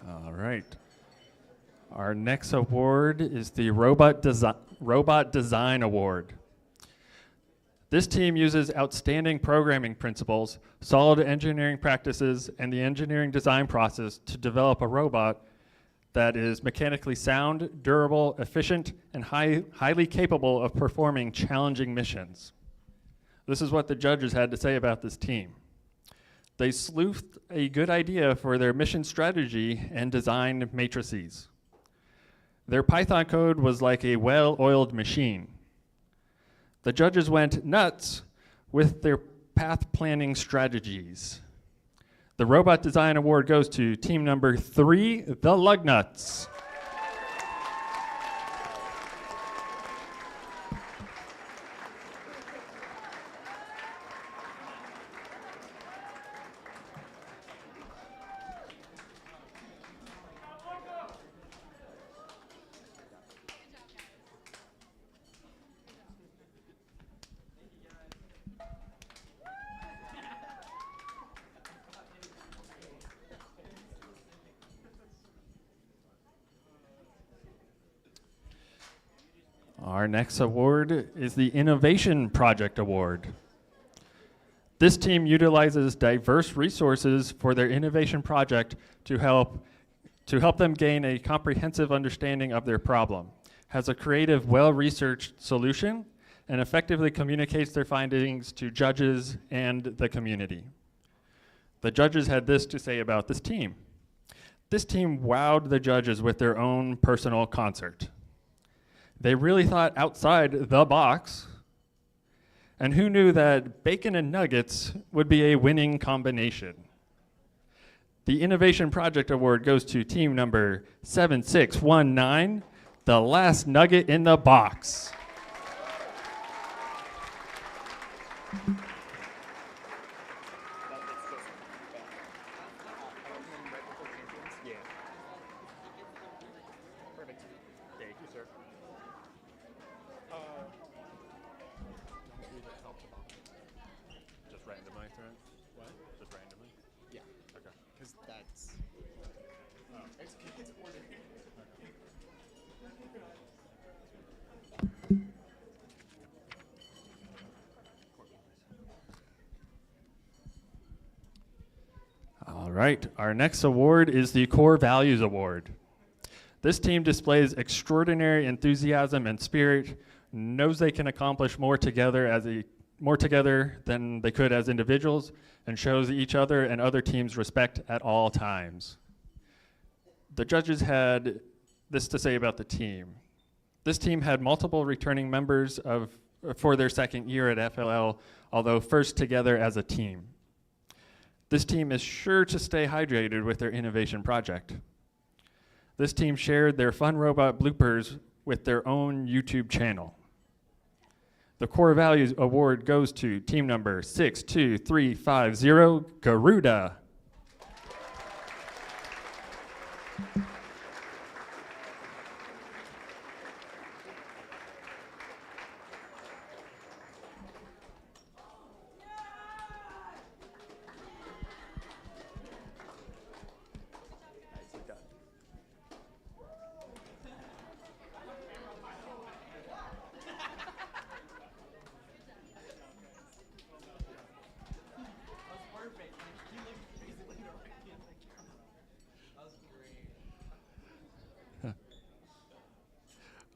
Speaker 3: All right. Our next award is the Robot Design Award. This team uses outstanding programming principles, solid engineering practices, and the engineering design process to develop a robot that is mechanically sound, durable, efficient, and highly capable of performing challenging missions. This is what the judges had to say about this team. They sleuthed a good idea for their mission strategy and designed matrices. Their Python code was like a well-oiled machine. The judges went nuts with their path planning strategies. The Robot Design Award goes to team number 3, the Lugnuts. Our next award is the Innovation Project Award. This team utilizes diverse resources for their innovation project to help them gain a comprehensive understanding of their problem, has a creative, well-researched solution, and effectively communicates their findings to judges and the community. The judges had this to say about this team. This team wowed the judges with their own personal concert. They really thought outside the box, and who knew that bacon and nuggets would be a winning combination? The Innovation Project Award goes to team number 7619, the last nugget in the box.
Speaker 4: Perfect. Thank you, sir.
Speaker 3: Just randomly, right?
Speaker 4: What?
Speaker 3: Just randomly?
Speaker 4: Yeah.
Speaker 3: Okay.
Speaker 4: Because that's. It's order.
Speaker 3: All right, our next award is the Core Values Award. This team displays extraordinary enthusiasm and spirit, knows they can accomplish more together than they could as individuals, and shows each other and other teams respect at all times. The judges had this to say about the team. This team had multiple returning members for their second year at FLL, although first together as a team. This team is sure to stay hydrated with their innovation project. This team shared their fun robot bloopers with their own YouTube channel. The Core Values Award goes to team number 62350, Garuda.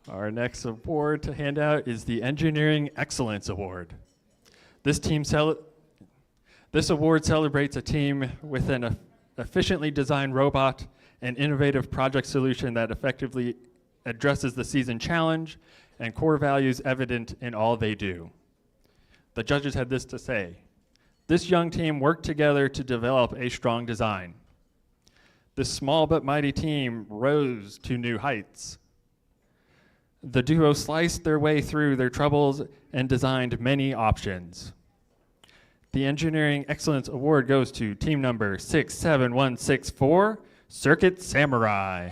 Speaker 3: Our next award to hand out is the Engineering Excellence Award. This award celebrates a team with an efficiently designed robot and innovative project solution that effectively addresses the season challenge and core values evident in all they do. The judges had this to say: this young team worked together to develop a strong design. This small but mighty team rose to new heights. The duo sliced their way through their troubles and designed many options. The Engineering Excellence Award goes to team number 67164, Circuit Samurai.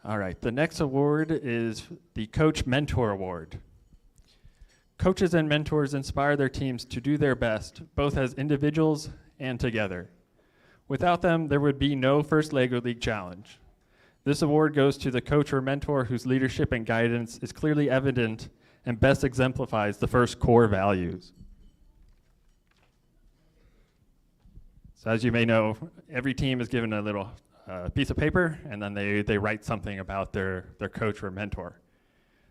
Speaker 3: All right, the next award is the Coach Mentor Award. Coaches and mentors inspire their teams to do their best, both as individuals and together. Without them, there would be no first LEGO League Challenge. This award goes to the coach or mentor whose leadership and guidance is clearly evident and best exemplifies the first core values. So as you may know, every team is given a little piece of paper, and then they write something about their coach or mentor.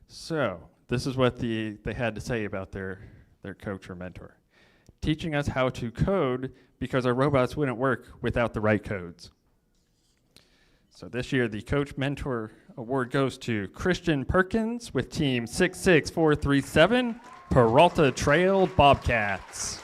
Speaker 3: So this is what they had to say about their coach or mentor. Teaching us how to code because our robots wouldn't work without the right codes. So this year, the Coach Mentor Award goes to Christian Perkins with Team 66437, Peralta Trail Bobcats.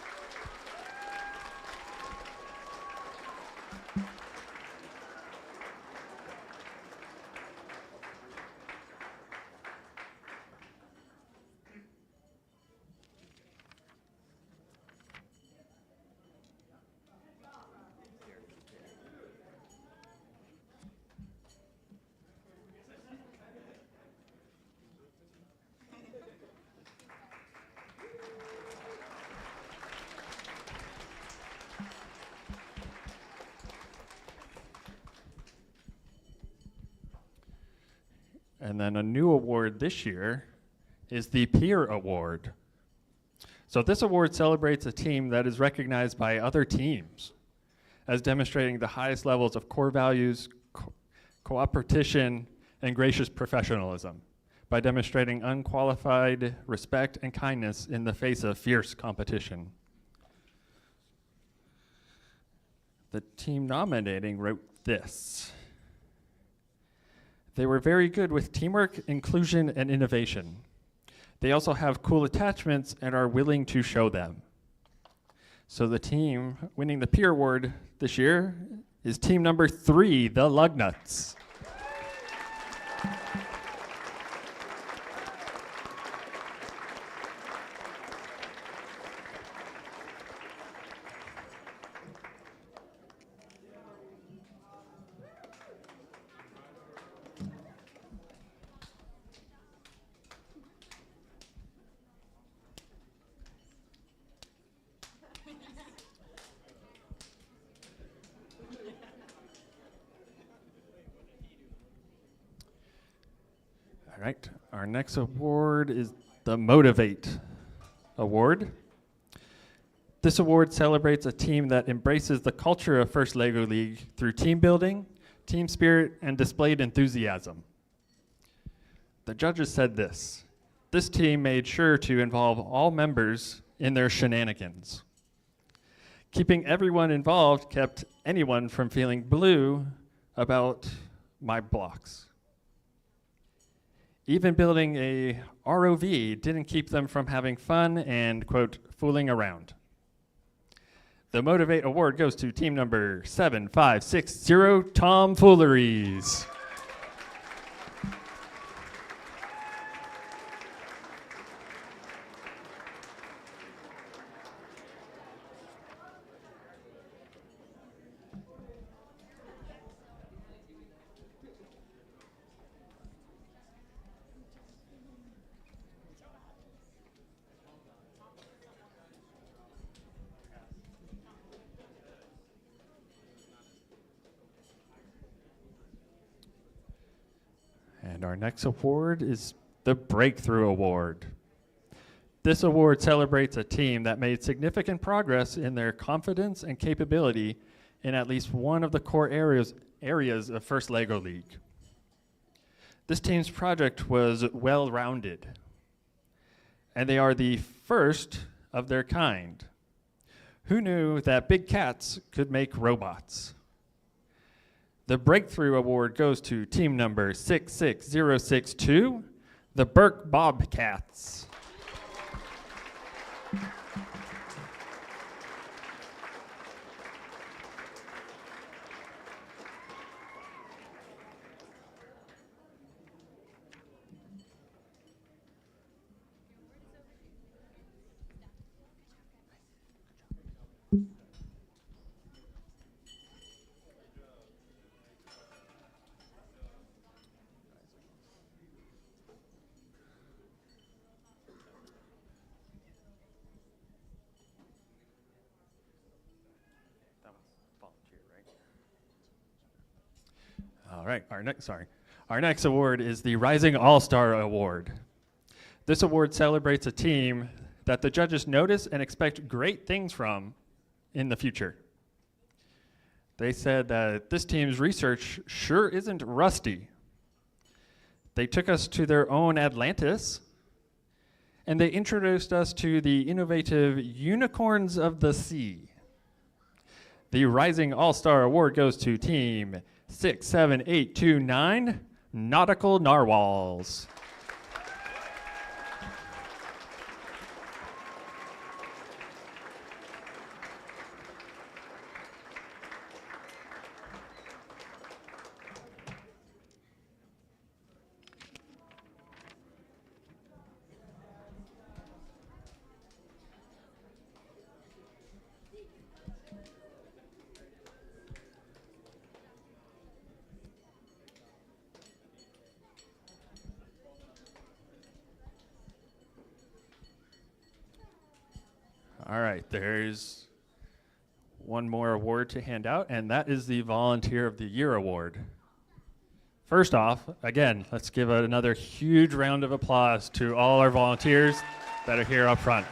Speaker 3: And then a new award this year is the Peer Award. So this award celebrates a team that is recognized by other teams as demonstrating the highest levels of core values, cooperation, and gracious professionalism by demonstrating unqualified respect and kindness in the face of fierce competition. The team nominating wrote this: "They were very good with teamwork, inclusion, and innovation. They also have cool attachments and are willing to show them." So the team winning the Peer Award this year is team number 3, the Lugnuts. All right, our next award is the Motivate Award. This award celebrates a team that embraces the culture of First LEGO League through team building, team spirit, and displayed enthusiasm. The judges said this: "This team made sure to involve all members in their shenanigans. Keeping everyone involved kept anyone from feeling blue about my blocks. Even building a ROV didn't keep them from having fun and, quote, fooling around." The Motivate Award goes to team number 7560, Tomfooleries. And our next award is the Breakthrough Award. This award celebrates a team that made significant progress in their confidence and capability in at least one of the core areas of First LEGO League. This team's project was well-rounded, and they are the first of their kind. Who knew that big cats could make robots? The Breakthrough Award goes to team number 66062, the Burke Bobcats. right, our next award is the Rising All-Star Award. This award celebrates a team that the judges notice and expect great things from in the future. They said that this team's research sure isn't rusty. They took us to their own Atlantis, and they introduced us to the innovative unicorns of the sea. The Rising All-Star Award goes to Team 67829, Nautical Narwhals. All right, there's one more award to hand out, and that is the Volunteer of the Year Award. First off, again, let's give another huge round of applause to all our volunteers that are here up front.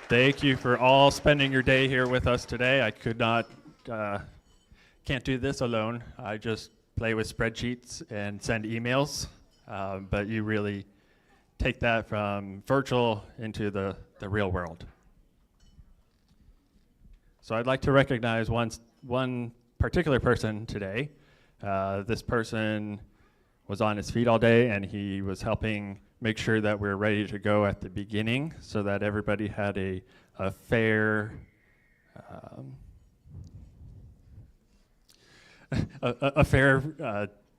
Speaker 3: Thank you for all spending your day here with us today. I could not, can't do this alone. I just play with spreadsheets and send emails, but you really take that from virtual into the real world. So I'd like to recognize one particular person today. This person was on his feet all day, and he was helping make sure that we're ready to go at the beginning so that everybody had a fair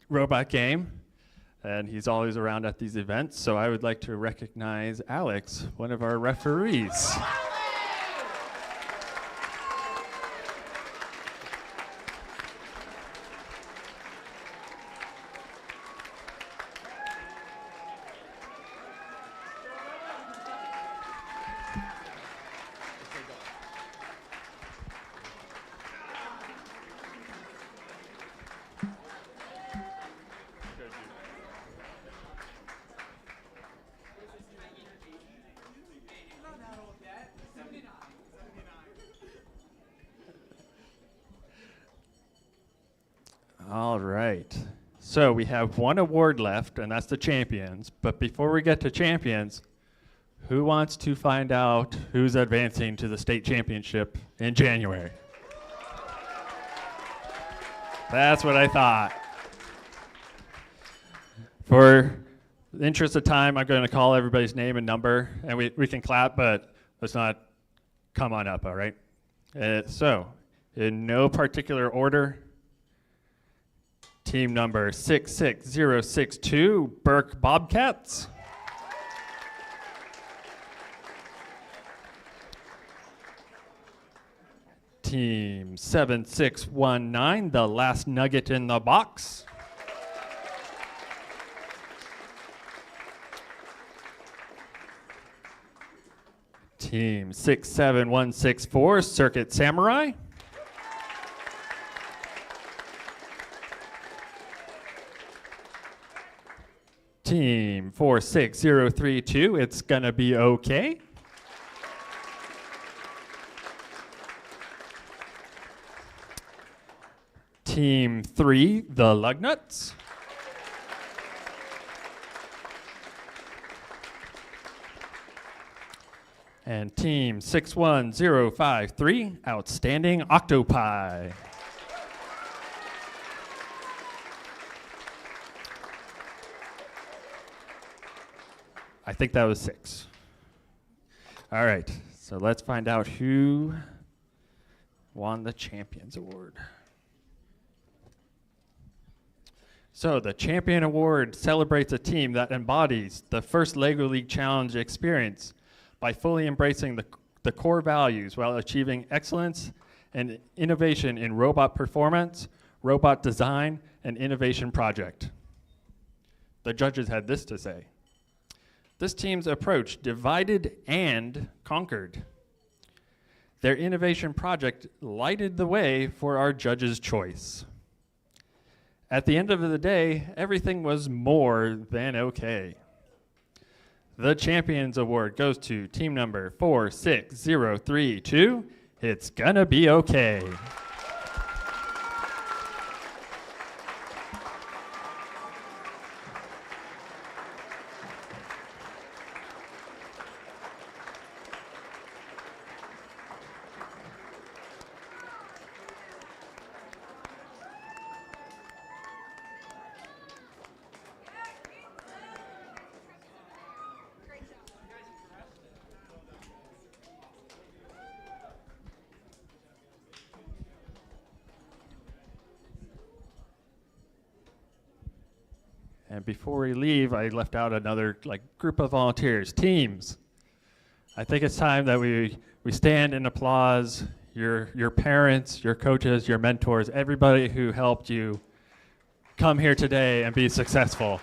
Speaker 3: robot game. And he's always around at these events, so I would like to recognize Alex, one of our referees. All right. So we have one award left, and that's the champions. But before we get to champions, who wants to find out who's advancing to the state championship in January? That's what I thought. For the interest of time, I'm going to call everybody's name and number, and we can clap, but let's not come on up, all right? So, in no particular order, team number 66062, Burke Bobcats. Team 7619, the last nugget in the box. Team 67164, Circuit Samurai. Team 46032, It's Gonna Be Okay. Team 3, the Lugnuts. And Team 61053, Outstanding Octopi. I think that was 6. All right, so let's find out who won the Champions Award. So the Champion Award celebrates a team that embodies the first LEGO League Challenge experience by fully embracing the core values while achieving excellence and innovation in robot performance, robot design, and innovation project. The judges had this to say. This team's approach divided and conquered. Their innovation project lighted the way for our judges' choice. At the end of the day, everything was more than okay. The Champions Award goes to team number 46032. It's gonna be okay. And before we leave, I left out another group of volunteers, teams. I think it's time that we stand and applause your parents, your coaches, your mentors, everybody who helped you come here today and be successful.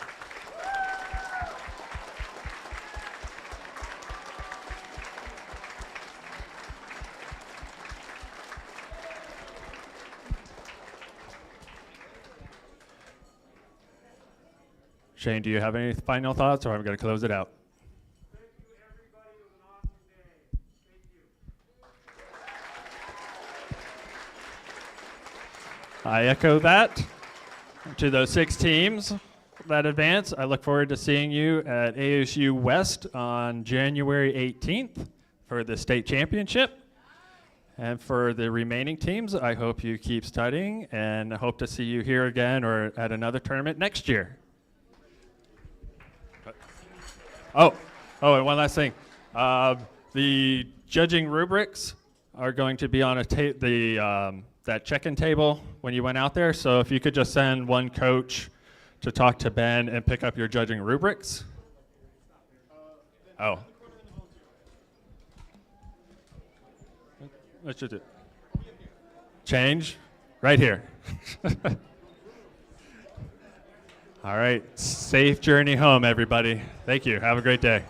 Speaker 3: Shane, do you have any final thoughts, or I'm going to close it out?
Speaker 5: Thank you, everybody. It was an awesome day. Thank you.
Speaker 3: I echo that. To those 6 teams that advance, I look forward to seeing you at ASU West on January 18th for the state championship. And for the remaining teams, I hope you keep studying, and I hope to see you here again or at another tournament next year. Oh, and one last thing. The judging rubrics are going to be on that check-in table when you went out there. So if you could just send one coach to talk to Ben and pick up your judging rubrics. Oh. Let's just do it. Change right here. All right. Safe journey home, everybody. Thank you. Have a great day.